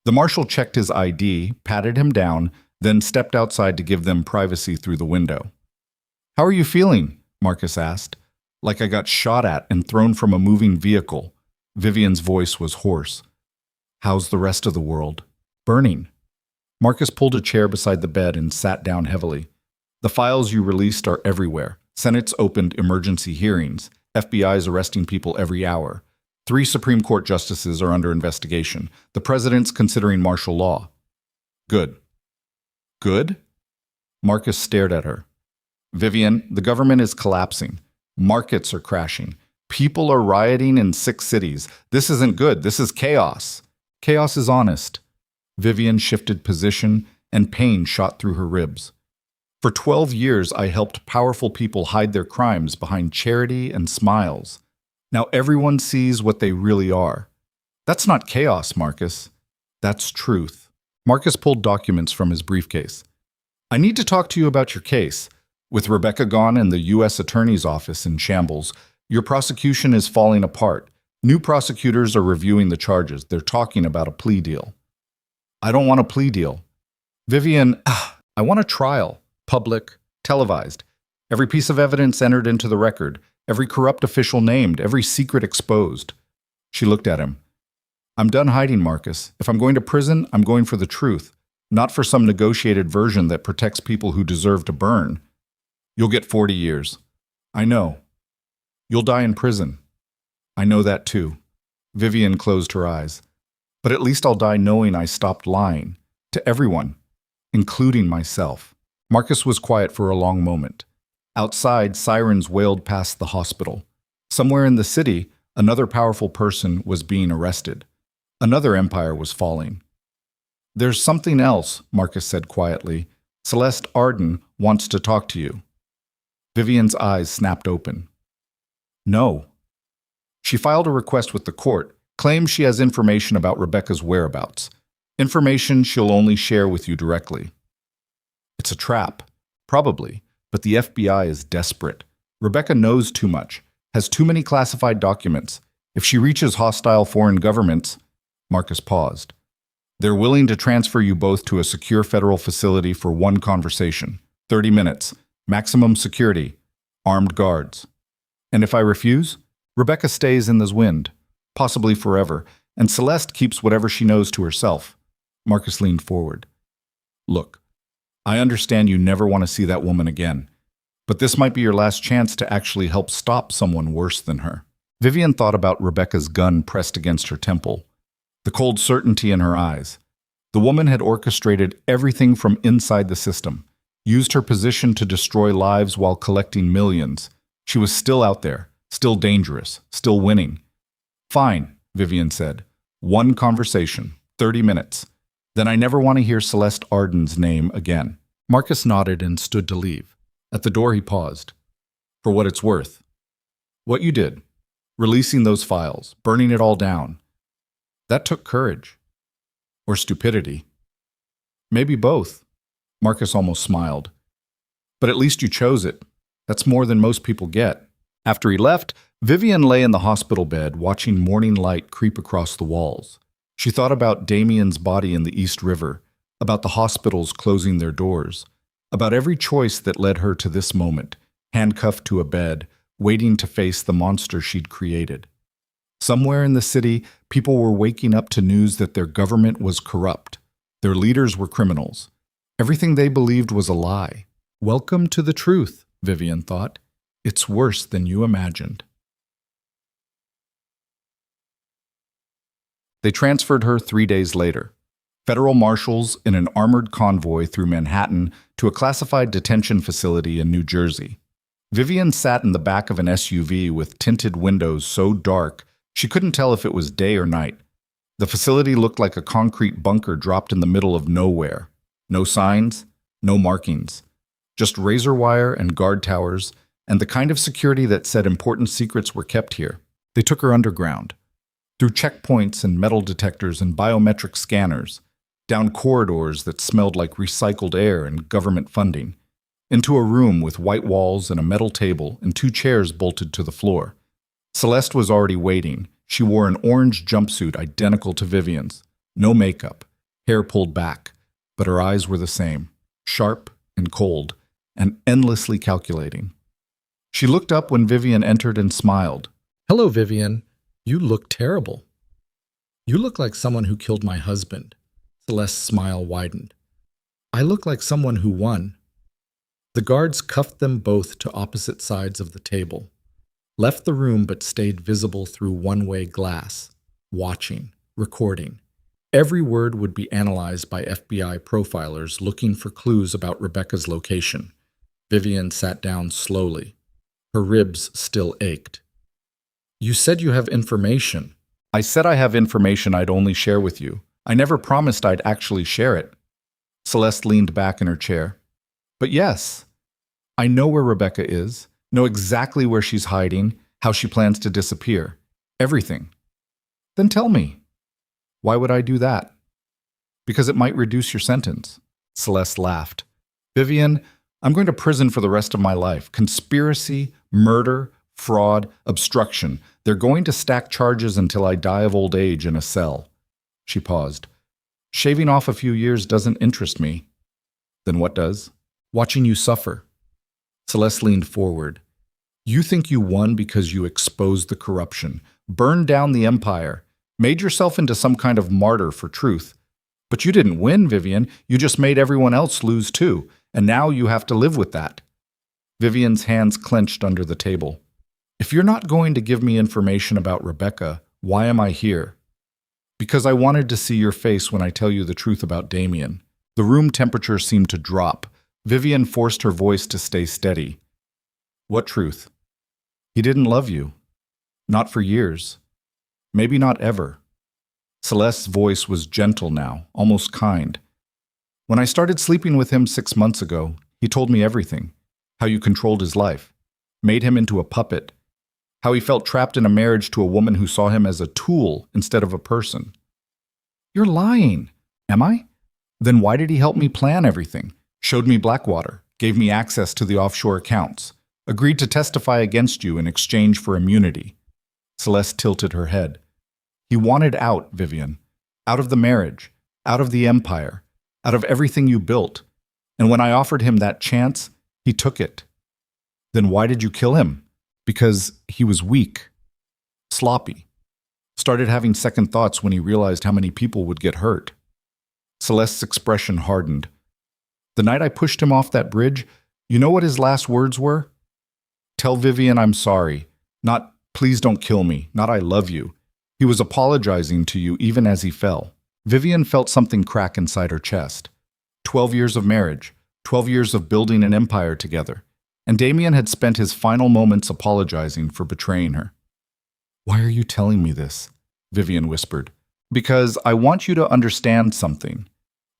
The marshal checked his ID, patted him down, then stepped outside to give them privacy through the window. "How are you feeling?" Marcus asked. "Like I got shot at and thrown from a moving vehicle." Vivian's voice was hoarse. "How's the rest of the world?" "Burning." Marcus pulled a chair beside the bed and sat down heavily. "The files you released are everywhere. Senate's opened emergency hearings. FBI's arresting people every hour. 3 Supreme Court justices are under investigation. The president's considering martial law." "Good." "Good?" Marcus stared at her. "Vivian, the government is collapsing. Markets are crashing. People are rioting in 6 cities. This isn't good. This is chaos." "Chaos is honest." Vivian shifted position, and pain shot through her ribs. For 12 years, I helped powerful people hide their crimes behind charity and smiles. Now everyone sees what they really are. That's not chaos, Marcus. That's truth. Marcus pulled documents from his briefcase. I need to talk to you about your case. With Rebecca gone and the U.S. Attorney's Office in shambles, your prosecution is falling apart. New prosecutors are reviewing the charges. They're talking about a plea deal. I don't want a plea deal. Vivian, I want a trial. Public, televised. Every piece of evidence entered into the record. Every corrupt official named. Every secret exposed. She looked at him. I'm done hiding, Marcus. If I'm going to prison, I'm going for the truth, not for some negotiated version that protects people who deserve to burn. You'll get 40 years. I know. You'll die in prison. I know that too. Vivian closed her eyes. But at least I'll die knowing I stopped lying. To everyone, including myself. Marcus was quiet for a long moment. Outside, sirens wailed past the hospital. Somewhere in the city, another powerful person was being arrested. Another empire was falling. There's something else, Marcus said quietly. Celeste Arden wants to talk to you. Vivian's eyes snapped open. No. She filed a request with the court, claims she has information about Rebecca's whereabouts. Information she'll only share with you directly. It's a trap. Probably. But the FBI is desperate. Rebecca knows too much, has too many classified documents. If she reaches hostile foreign governments, Marcus paused. They're willing to transfer you both to a secure federal facility for one conversation. 30 minutes. Maximum security. Armed guards. And if I refuse, Rebecca stays in this wind, possibly forever, and Celeste keeps whatever she knows to herself. Marcus leaned forward. Look, I understand you never want to see that woman again, but this might be your last chance to actually help stop someone worse than her. Vivian thought about Rebecca's gun pressed against her temple, the cold certainty in her eyes. The woman had orchestrated everything from inside the system, used her position to destroy lives while collecting millions. She was still out there, still dangerous, still winning. Fine, Vivian said. One conversation, 30 minutes. Then I never want to hear Celeste Arden's name again. Marcus nodded and stood to leave. At the door he paused. For what it's worth. What you did, releasing those files, burning it all down, that took courage. Or stupidity. Maybe both. Marcus almost smiled. But at least you chose it. That's more than most people get. After he left, Vivian lay in the hospital bed watching morning light creep across the walls. She thought about Damien's body in the East River, about the hospitals closing their doors, about every choice that led her to this moment, handcuffed to a bed, waiting to face the monster she'd created. Somewhere in the city, people were waking up to news that their government was corrupt. Their leaders were criminals. Everything they believed was a lie. Welcome to the truth, Vivian thought. It's worse than you imagined. They transferred her 3 days later. Federal marshals in an armored convoy through Manhattan to a classified detention facility in New Jersey. Vivian sat in the back of an SUV with tinted windows so dark she couldn't tell if it was day or night. The facility looked like a concrete bunker dropped in the middle of nowhere. No signs, no markings. Just razor wire and guard towers, and the kind of security that said important secrets were kept here. They took her underground. Through checkpoints and metal detectors and biometric scanners, down corridors that smelled like recycled air and government funding, into a room with white walls and a metal table and 2 chairs bolted to the floor. Celeste was already waiting. She wore an orange jumpsuit identical to Vivian's. No makeup, hair pulled back, but her eyes were the same, sharp and cold, and endlessly calculating. She looked up when Vivian entered and smiled. "Hello, Vivian. You look terrible." "You look like someone who killed my husband." Celeste's smile widened. "I look like someone who won." The guards cuffed them both to opposite sides of the table, left the room but stayed visible through one-way glass, watching, recording. Every word would be analyzed by FBI profilers looking for clues about Rebecca's location. Vivian sat down slowly. Her ribs still ached. "You said you have information." "I said I have information I'd only share with you. I never promised I'd actually share it." Celeste leaned back in her chair. But yes, I know where Rebecca is, know exactly where she's hiding, how she plans to disappear. Everything. Then tell me. Why would I do that? Because it might reduce your sentence. Celeste laughed. Vivian, I'm going to prison for the rest of my life. Conspiracy, murder, fraud, obstruction. They're going to stack charges until I die of old age in a cell. She paused. Shaving off a few years doesn't interest me. Then what does? Watching you suffer. Celeste leaned forward. You think you won because you exposed the corruption, burned down the empire, made yourself into some kind of martyr for truth. But you didn't win, Vivian. You just made everyone else lose too, and now you have to live with that. Vivian's hands clenched under the table. If you're not going to give me information about Rebecca, why am I here? Because I wanted to see your face when I tell you the truth about Damien. The room temperature seemed to drop. Vivian forced her voice to stay steady. What truth? He didn't love you. Not for years. Maybe not ever. Celeste's voice was gentle now, almost kind. When I started sleeping with him 6 months ago, he told me everything. How you controlled his life, made him into a puppet. How he felt trapped in a marriage to a woman who saw him as a tool instead of a person. You're lying. Am I? Then why did he help me plan everything? Showed me Blackwater, gave me access to the offshore accounts, agreed to testify against you in exchange for immunity. Celeste tilted her head. He wanted out, Vivian. Out of the marriage, out of the empire, out of everything you built. And when I offered him that chance, he took it. Then why did you kill him? Because he was weak, sloppy. Started having second thoughts when he realized how many people would get hurt. Celeste's expression hardened. The night I pushed him off that bridge, you know what his last words were? Tell Vivian I'm sorry. Not, please don't kill me. Not, I love you. He was apologizing to you even as he fell. Vivian felt something crack inside her chest. 12 years of marriage, 12 years of building an empire together. And Damien had spent his final moments apologizing for betraying her. Why are you telling me this? Vivian whispered. Because I want you to understand something.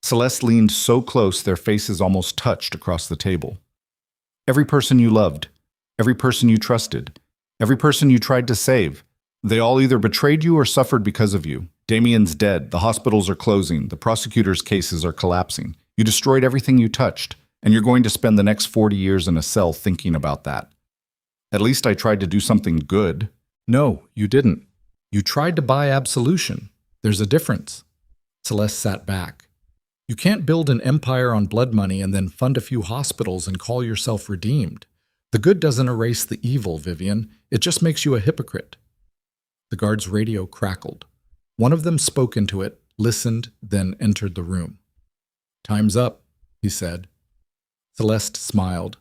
Celeste leaned so close their faces almost touched across the table. Every person you loved, every person you trusted, every person you tried to save, they all either betrayed you or suffered because of you. Damien's dead, the hospitals are closing, the prosecutor's cases are collapsing. You destroyed everything you touched. And you're going to spend the next 40 years in a cell thinking about that. At least I tried to do something good. No, you didn't. You tried to buy absolution. There's a difference. Celeste sat back. You can't build an empire on blood money and then fund a few hospitals and call yourself redeemed. The good doesn't erase the evil, Vivian. It just makes you a hypocrite. The guard's radio crackled. One of them spoke into it, listened, then entered the room. Time's up, he said. Celeste smiled.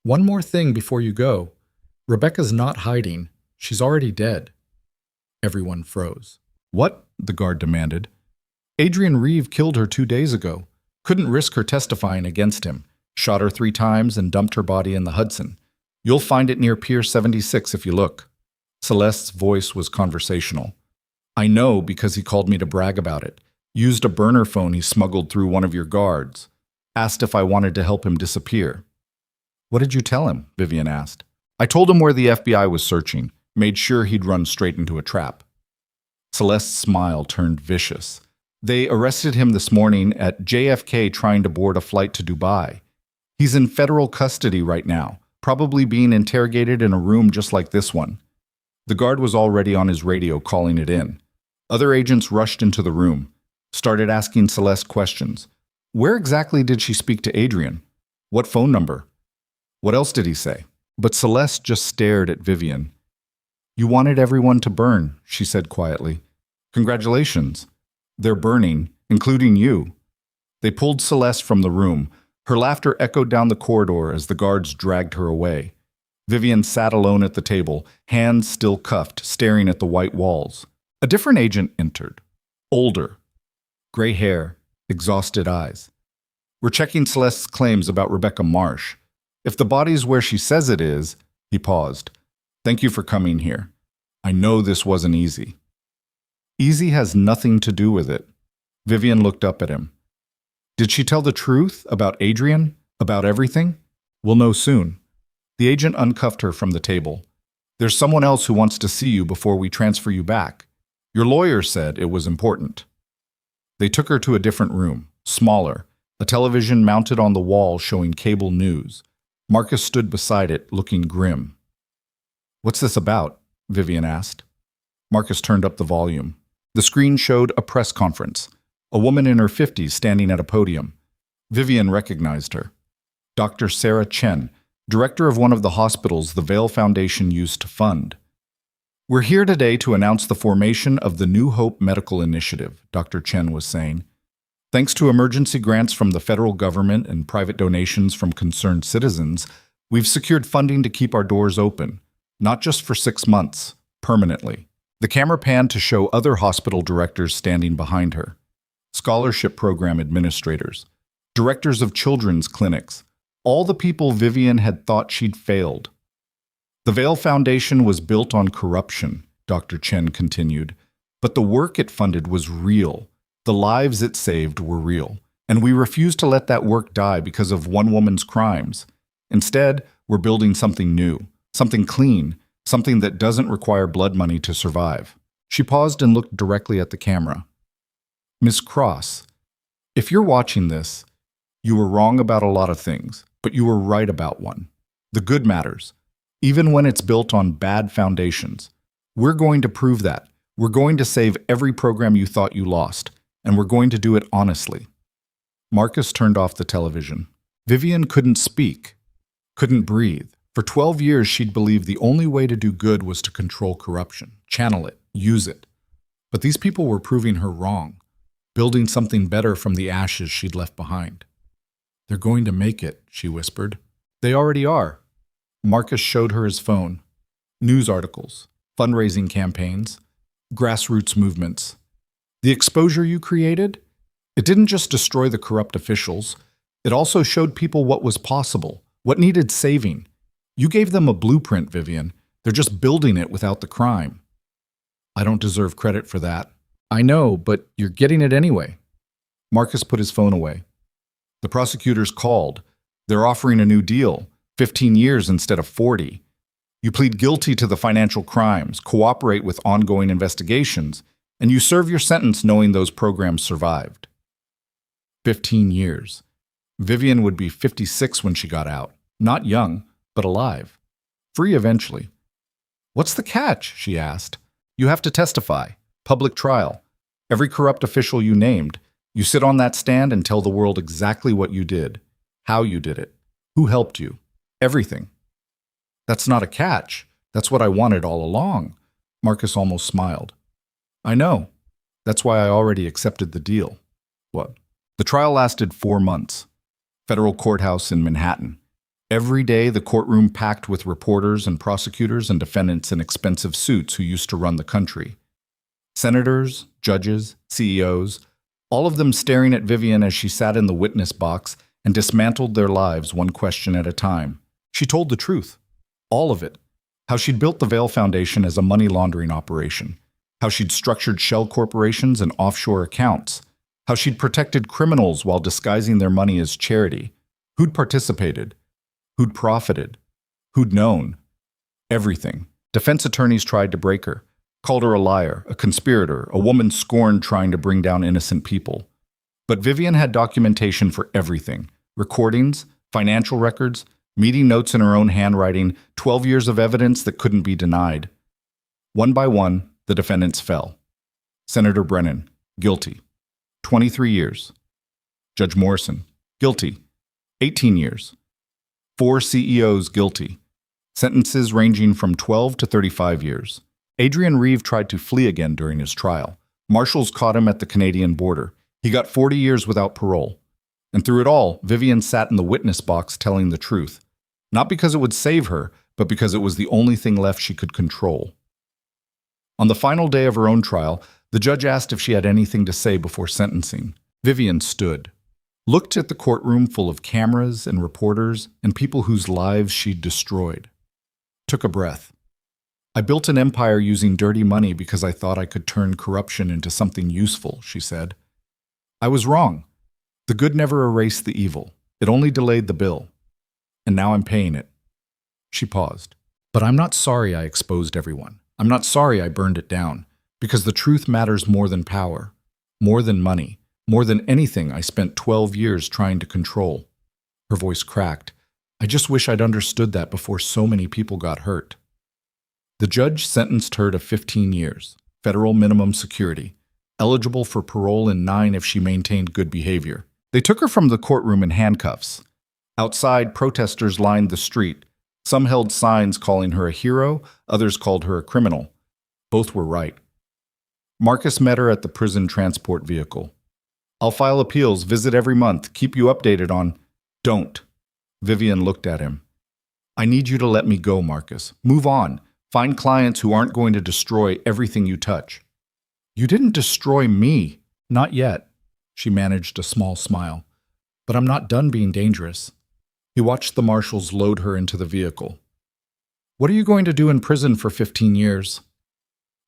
One more thing before you go. Rebecca's not hiding. She's already dead. Everyone froze. What? The guard demanded. Adrian Reeve killed her 2 days ago. Couldn't risk her testifying against him. Shot her 3 times and dumped her body in the Hudson. You'll find it near Pier 76 if you look. Celeste's voice was conversational. I know because he called me to brag about it. Used a burner phone he smuggled through one of your guards. Asked if I wanted to help him disappear. What did you tell him? Vivian asked. I told him where the FBI was searching, made sure he'd run straight into a trap. Celeste's smile turned vicious. They arrested him this morning at JFK trying to board a flight to Dubai. He's in federal custody right now, probably being interrogated in a room just like this one. The guard was already on his radio calling it in. Other agents rushed into the room, started asking Celeste questions. Where exactly did she speak to Adrian? What phone number? What else did he say? But Celeste just stared at Vivian. You wanted everyone to burn, she said quietly. Congratulations. They're burning, including you. They pulled Celeste from the room. Her laughter echoed down the corridor as the guards dragged her away. Vivian sat alone at the table, hands still cuffed, staring at the white walls. A different agent entered. Older. Gray hair. Exhausted eyes. We're checking Celeste's claims about Rebecca Marsh. If the body's where she says it is, he paused. Thank you for coming here. I know this wasn't easy. Easy has nothing to do with it. Vivian looked up at him. Did she tell the truth about Adrian? About everything? We'll know soon. The agent uncuffed her from the table. There's someone else who wants to see you before we transfer you back. Your lawyer said it was important. They took her to a different room, smaller, a television mounted on the wall showing cable news. Marcus stood beside it, looking grim. What's this about? Vivian asked. Marcus turned up the volume. The screen showed a press conference, a woman in her 50s standing at a podium. Vivian recognized her. Dr. Sarah Chen, director of one of the hospitals the Vail Foundation used to fund. We're here today to announce the formation of the New Hope Medical Initiative, Dr. Chen was saying. Thanks to emergency grants from the federal government and private donations from concerned citizens, we've secured funding to keep our doors open, not just for 6 months, permanently. The camera panned to show other hospital directors standing behind her. Scholarship program administrators, directors of children's clinics, all the people Vivian had thought she'd failed. The Vail Foundation was built on corruption, Dr. Chen continued, but the work it funded was real. The lives it saved were real, and we refused to let that work die because of one woman's crimes. Instead, we're building something new, something clean, something that doesn't require blood money to survive. She paused and looked directly at the camera. Miss Cross, if you're watching this, you were wrong about a lot of things, but you were right about one. The good matters, even when it's built on bad foundations. We're going to prove that. We're going to save every program you thought you lost, and we're going to do it honestly. Marcus turned off the television. Vivian couldn't speak, couldn't breathe. For 12 years, she'd believed the only way to do good was to control corruption, channel it, use it. But these people were proving her wrong, building something better from the ashes she'd left behind. They're going to make it, she whispered. They already are. Marcus showed her his phone. News articles, fundraising campaigns, grassroots movements. The exposure you created? It didn't just destroy the corrupt officials. It also showed people what was possible, what needed saving. You gave them a blueprint, Vivian. They're just building it without the crime. I don't deserve credit for that. I know, but you're getting it anyway. Marcus put his phone away. The prosecutors called. They're offering a new deal, 15 years instead of 40. You plead guilty to the financial crimes, cooperate with ongoing investigations, and you serve your sentence knowing those programs survived. 15 years. Vivian would be 56 when she got out. Not young, but alive. Free eventually. What's the catch? She asked. You have to testify. Public trial. Every corrupt official you named. You sit on that stand and tell the world exactly what you did, how you did it, who helped you, everything. That's not a catch. That's what I wanted all along. Marcus almost smiled. I know. That's why I already accepted the deal. What? The trial lasted 4 months. Federal courthouse in Manhattan. Every day, the courtroom packed with reporters and prosecutors and defendants in expensive suits who used to run the country. Senators, judges, CEOs, all of them staring at Vivian as she sat in the witness box and dismantled their lives one question at a time. She told the truth. All of it. How she'd built the Vail Foundation as a money laundering operation. How she'd structured shell corporations and offshore accounts. How she'd protected criminals while disguising their money as charity. Who'd participated. Who'd profited. Who'd known. Everything. Defense attorneys tried to break her. Called her a liar, a conspirator, a woman scorned trying to bring down innocent people. But Vivian had documentation for everything. Recordings, financial records, meeting notes in her own handwriting, 12 years of evidence that couldn't be denied. One by one, the defendants fell. Senator Brennan, guilty. 23 years. Judge Morrison, guilty. 18 years. 4 CEOs guilty. Sentences ranging from 12 to 35 years. Adrian Reeve tried to flee again during his trial. Marshals caught him at the Canadian border. He got 40 years without parole. And through it all, Vivian sat in the witness box telling the truth. Not because it would save her, but because it was the only thing left she could control. On the final day of her own trial, the judge asked if she had anything to say before sentencing. Vivian stood, looked at the courtroom full of cameras and reporters and people whose lives she'd destroyed. Took a breath. I built an empire using dirty money because I thought I could turn corruption into something useful, she said. I was wrong. The good never erased the evil. It only delayed the bill. And now I'm paying it. She paused. But I'm not sorry I exposed everyone. I'm not sorry I burned it down. Because the truth matters more than power, more than money, more than anything I spent 12 years trying to control. Her voice cracked. I just wish I'd understood that before so many people got hurt. The judge sentenced her to 15 years, federal minimum security, eligible for parole in 9 if she maintained good behavior. They took her from the courtroom in handcuffs. Outside, protesters lined the street. Some held signs calling her a hero, others called her a criminal. Both were right. Marcus met her at the prison transport vehicle. I'll file appeals, visit every month, keep you updated on... Don't. Vivian looked at him. I need you to let me go, Marcus. Move on. Find clients who aren't going to destroy everything you touch. You didn't destroy me. Not yet. She managed a small smile. But I'm not done being dangerous. He watched the marshals load her into the vehicle. What are you going to do in prison for 15 years?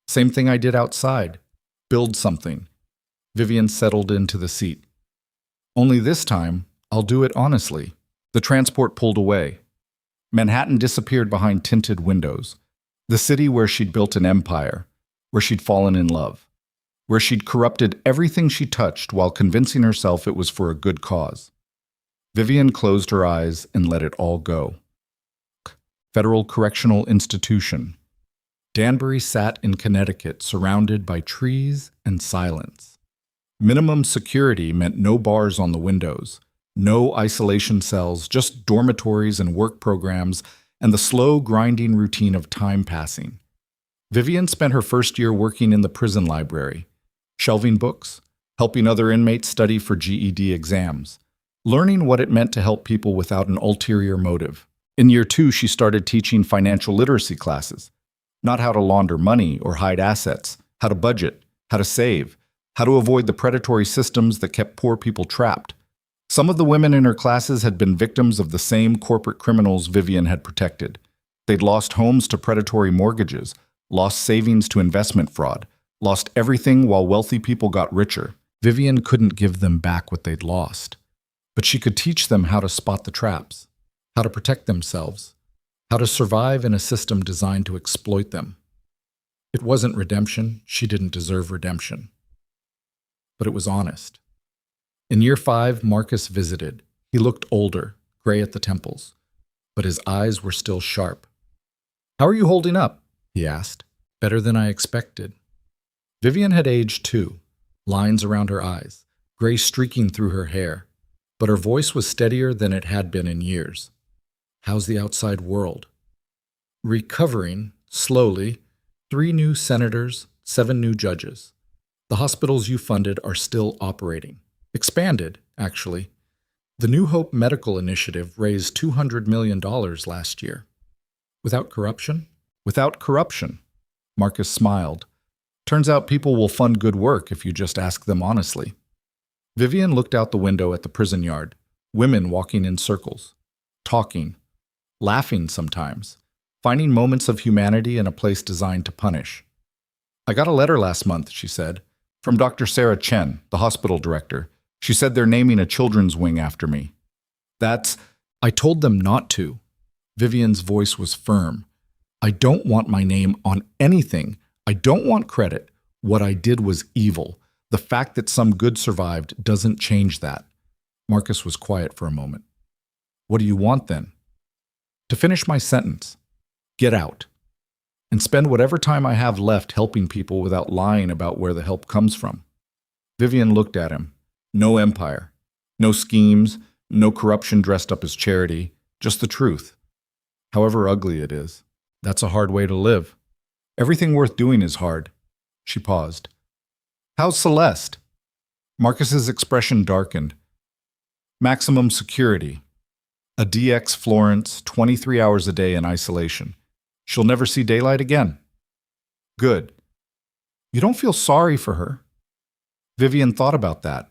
Same thing I did outside. Build something. Vivian settled into the seat. Only this time, I'll do it honestly. The transport pulled away. Manhattan disappeared behind tinted windows. The city where she'd built an empire, where she'd fallen in love, where she'd corrupted everything she touched while convincing herself it was for a good cause. Vivian closed her eyes and let it all go. Federal Correctional Institution. Danbury sat in Connecticut, surrounded by trees and silence. Minimum security meant no bars on the windows, no isolation cells, just dormitories and work programs, and the slow, grinding routine of time passing. Vivian spent her first year working in the prison library, shelving books, helping other inmates study for GED exams, learning what it meant to help people without an ulterior motive. In year 2, she started teaching financial literacy classes. Not how to launder money or hide assets, how to budget, how to save, how to avoid the predatory systems that kept poor people trapped. Some of the women in her classes had been victims of the same corporate criminals Vivian had protected. They'd lost homes to predatory mortgages, lost savings to investment fraud, lost everything while wealthy people got richer. Vivian couldn't give them back what they'd lost, but she could teach them how to spot the traps, how to protect themselves, how to survive in a system designed to exploit them. It wasn't redemption. She didn't deserve redemption. But it was honest. In year 5, Marcus visited. He looked older, gray at the temples, but his eyes were still sharp. How are you holding up? He asked. Better than I expected. Vivian had aged too, lines around her eyes, gray streaking through her hair, but her voice was steadier than it had been in years. How's the outside world? Recovering, slowly. 3 new senators, 7 new judges. The hospitals you funded are still operating. Expanded, actually. The New Hope Medical Initiative raised $200 million last year. Without corruption? Without corruption. Marcus smiled. Turns out people will fund good work if you just ask them honestly. Vivian looked out the window at the prison yard. Women walking in circles. Talking. Laughing sometimes. Finding moments of humanity in a place designed to punish. I got a letter last month, she said, from Dr. Sarah Chen, the hospital director. She said they're naming a children's wing after me. I told them not to. Vivian's voice was firm. I don't want my name on anything. I don't want credit. What I did was evil. The fact that some good survived doesn't change that. Marcus was quiet for a moment. What do you want then? To finish my sentence. Get out. And spend whatever time I have left helping people without lying about where the help comes from. Vivian looked at him. No empire. No schemes. No corruption dressed up as charity. Just the truth. However ugly it is. That's a hard way to live. Everything worth doing is hard. She paused. How's Celeste? Marcus's expression darkened. Maximum security. A DX Florence, 23 hours a day in isolation. She'll never see daylight again. Good. You don't feel sorry for her? Vivian thought about that.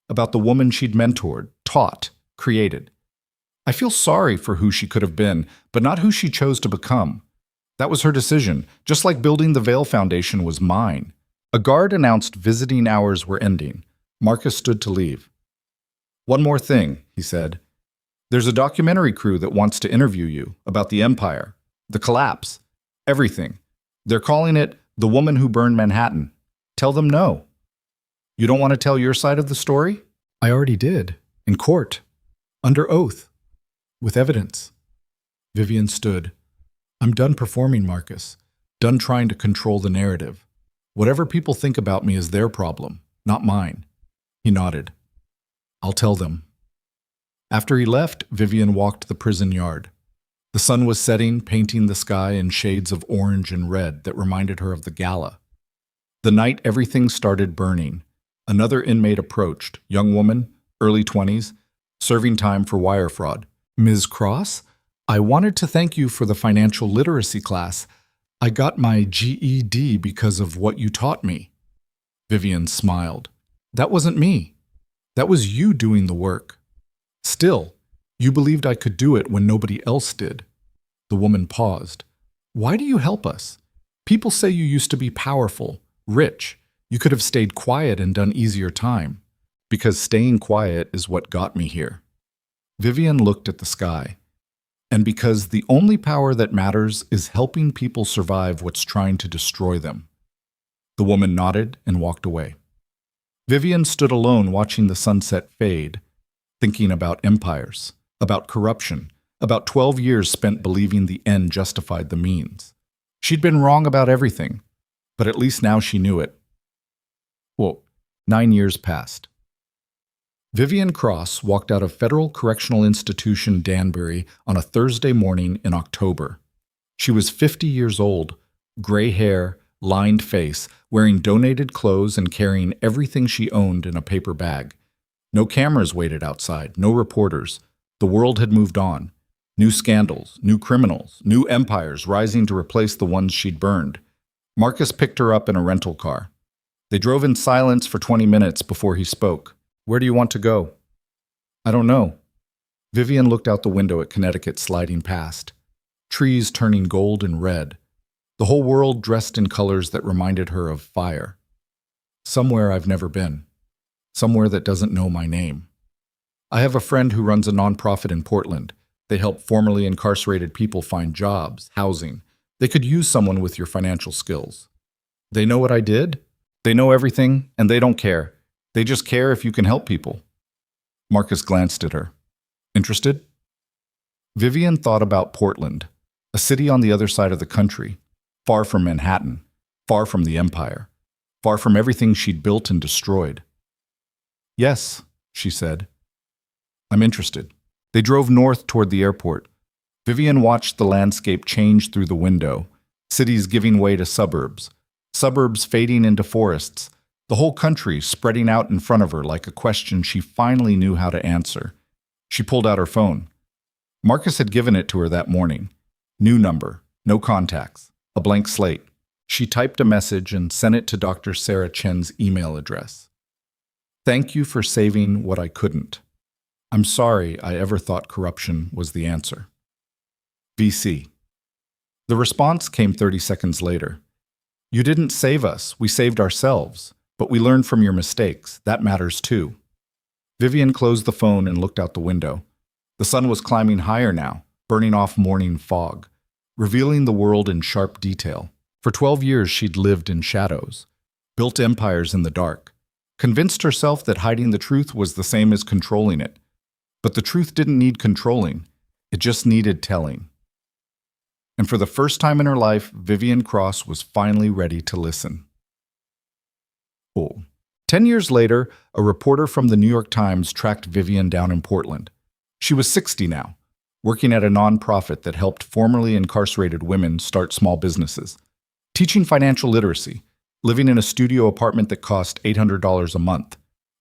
About the woman she'd mentored, taught, created. I feel sorry for who she could have been, but not who she chose to become. That was her decision, just like building the Veil Foundation was mine. A guard announced visiting hours were ending. Marcus stood to leave. One more thing, he said. There's a documentary crew that wants to interview you about the empire, the collapse, everything. They're calling it The Woman Who Burned Manhattan. Tell them no. You don't want to tell your side of the story? I already did. In court. Under oath. With evidence. Vivian stood. I'm done performing, Marcus. Done trying to control the narrative. Whatever people think about me is their problem, not mine. He nodded. I'll tell them. After he left, Vivian walked the prison yard. The sun was setting, painting the sky in shades of orange and red that reminded her of the Gala. The night everything started burning, another inmate approached, young woman, early 20s, serving time for wire fraud. Ms. Cross, I wanted to thank you for the financial literacy class. I got my GED because of what you taught me. Vivian smiled. That wasn't me. That was you doing the work. Still, you believed I could do it when nobody else did. The woman paused. Why do you help us? People say you used to be powerful, rich. You could have stayed quiet and done easier time. Because staying quiet is what got me here. Vivian looked at the sky. And because the only power that matters is helping people survive what's trying to destroy them. The woman nodded and walked away. Vivian stood alone watching the sunset fade, thinking about empires, about corruption, about 12 years spent believing the end justified the means. She'd been wrong about everything, but at least now she knew it. Well, 9 years passed. Vivian Cross walked out of Federal Correctional Institution Danbury on a Thursday morning in October. She was 50 years old, gray hair, lined face, wearing donated clothes and carrying everything she owned in a paper bag. No cameras waited outside, no reporters. The world had moved on. New scandals, new criminals, new empires rising to replace the ones she'd burned. Marcus picked her up in a rental car. They drove in silence for 20 minutes before he spoke. Where do you want to go? I don't know. Vivian looked out the window at Connecticut sliding past. Trees turning gold and red. The whole world dressed in colors that reminded her of fire. Somewhere I've never been. Somewhere that doesn't know my name. I have a friend who runs a nonprofit in Portland. They help formerly incarcerated people find jobs, housing. They could use someone with your financial skills. They know what I did? They know everything, and they don't care. They just care if you can help people. Marcus glanced at her. Interested? Vivian thought about Portland, a city on the other side of the country, far from Manhattan, far from the empire, far from everything she'd built and destroyed. Yes, she said. I'm interested. They drove north toward the airport. Vivian watched the landscape change through the window, cities giving way to suburbs, suburbs fading into forests, the whole country spreading out in front of her like a question she finally knew how to answer. She pulled out her phone. Marcus had given it to her that morning. New number, no contacts, a blank slate. She typed a message and sent it to Dr. Sarah Chen's email address. Thank you for saving what I couldn't. I'm sorry I ever thought corruption was the answer. VC. The response came 30 seconds later. You didn't save us, we saved ourselves. But we learned from your mistakes. That matters too. Vivian closed the phone and looked out the window. The sun was climbing higher now, burning off morning fog, revealing the world in sharp detail. For 12 years she'd lived in shadows, built empires in the dark, convinced herself that hiding the truth was the same as controlling it. But the truth didn't need controlling, it just needed telling. And for the first time in her life, Vivian Cross was finally ready to listen. 10 years later, a reporter from the New York Times tracked Vivian down in Portland. She was 60 now, working at a nonprofit that helped formerly incarcerated women start small businesses, teaching financial literacy, living in a studio apartment that cost $800 a month.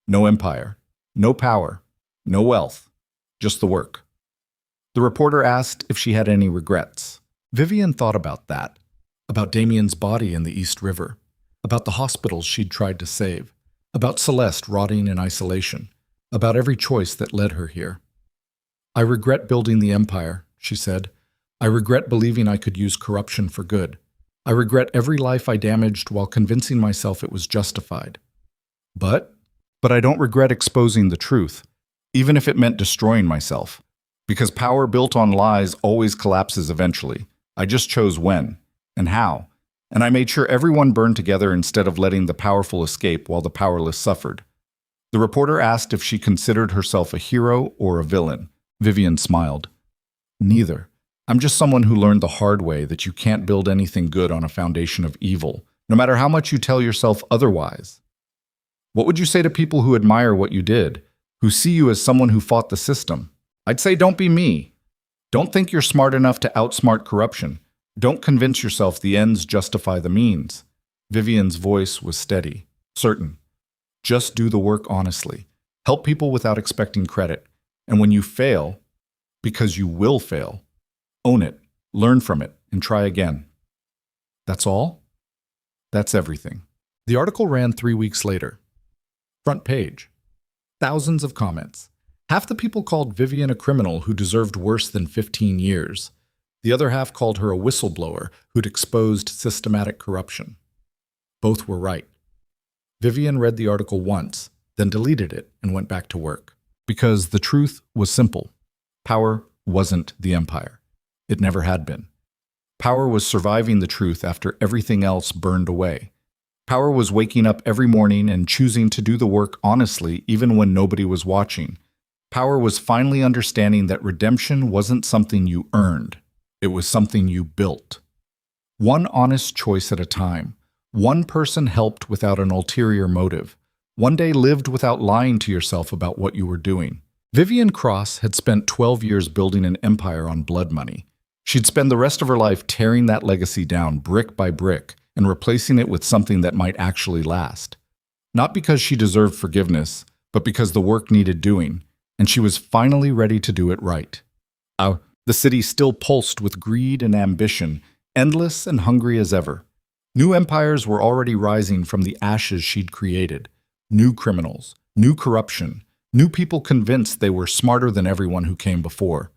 No empire, no power, no wealth, just the work. The reporter asked if she had any regrets. Vivian thought about that, about Damien's body in the East River, about the hospitals she'd tried to save, about Celeste rotting in isolation, about every choice that led her here. I regret building the empire, she said. I regret believing I could use corruption for good. I regret every life I damaged while convincing myself it was justified. But I don't regret exposing the truth, even if it meant destroying myself, Because power built on lies always collapses eventually. I just chose when and how. And I made sure everyone burned together instead of letting the powerful escape while the powerless suffered. The reporter asked if she considered herself a hero or a villain. Vivian smiled. Neither. I'm just someone who learned the hard way that you can't build anything good on a foundation of evil, no matter how much you tell yourself otherwise. What would you say to people who admire what you did, who see you as someone who fought the system? I'd say don't be me. Don't think you're smart enough to outsmart corruption. Don't convince yourself the ends justify the means. Vivian's voice was steady, certain. Just do the work honestly. Help people without expecting credit. And when you fail, because you will fail, own it, learn from it, and try again. That's all? That's everything. The article ran 3 weeks later. Front page. Thousands of comments. Half the people called Vivian a criminal who deserved worse than 15 years. The other half called her a whistleblower who'd exposed systematic corruption. Both were right. Vivian read the article once, then deleted it and went back to work. Because the truth was simple. Power wasn't the empire. It never had been. Power was surviving the truth after everything else burned away. Power was waking up every morning and choosing to do the work honestly even when nobody was watching. Power was finally understanding that redemption wasn't something you earned. It was something you built. One honest choice at a time. One person helped without an ulterior motive. One day lived without lying to yourself about what you were doing. Vivian Cross had spent 12 years building an empire on blood money. She'd spend the rest of her life tearing that legacy down brick by brick and replacing it with something that might actually last. Not because she deserved forgiveness, but because the work needed doing, and she was finally ready to do it right. The city still pulsed with greed and ambition, endless and hungry as ever. New empires were already rising from the ashes she'd created. New criminals, new corruption, new people convinced they were smarter than everyone who came before.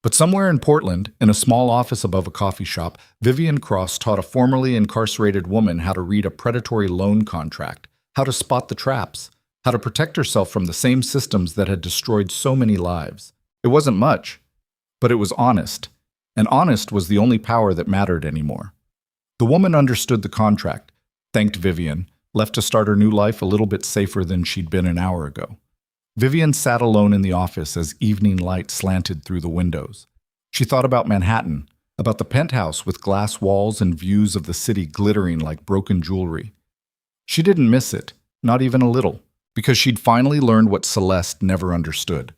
But somewhere in Portland, in a small office above a coffee shop, Vivian Cross taught a formerly incarcerated woman how to read a predatory loan contract, how to spot the traps, how to protect herself from the same systems that had destroyed so many lives. It wasn't much, but it was honest, and honest was the only power that mattered anymore. The woman understood the contract, thanked Vivian, left to start her new life a little bit safer than she'd been an hour ago. Vivian sat alone in the office as evening light slanted through the windows. She thought about Manhattan, about the penthouse with glass walls and views of the city glittering like broken jewelry. She didn't miss it, not even a little, because she'd finally learned what Celeste never understood.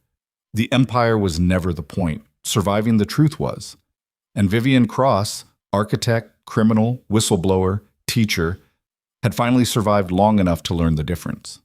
The empire was never the point, surviving the truth was. And Vivian Cross, architect, criminal, whistleblower, teacher, had finally survived long enough to learn the difference.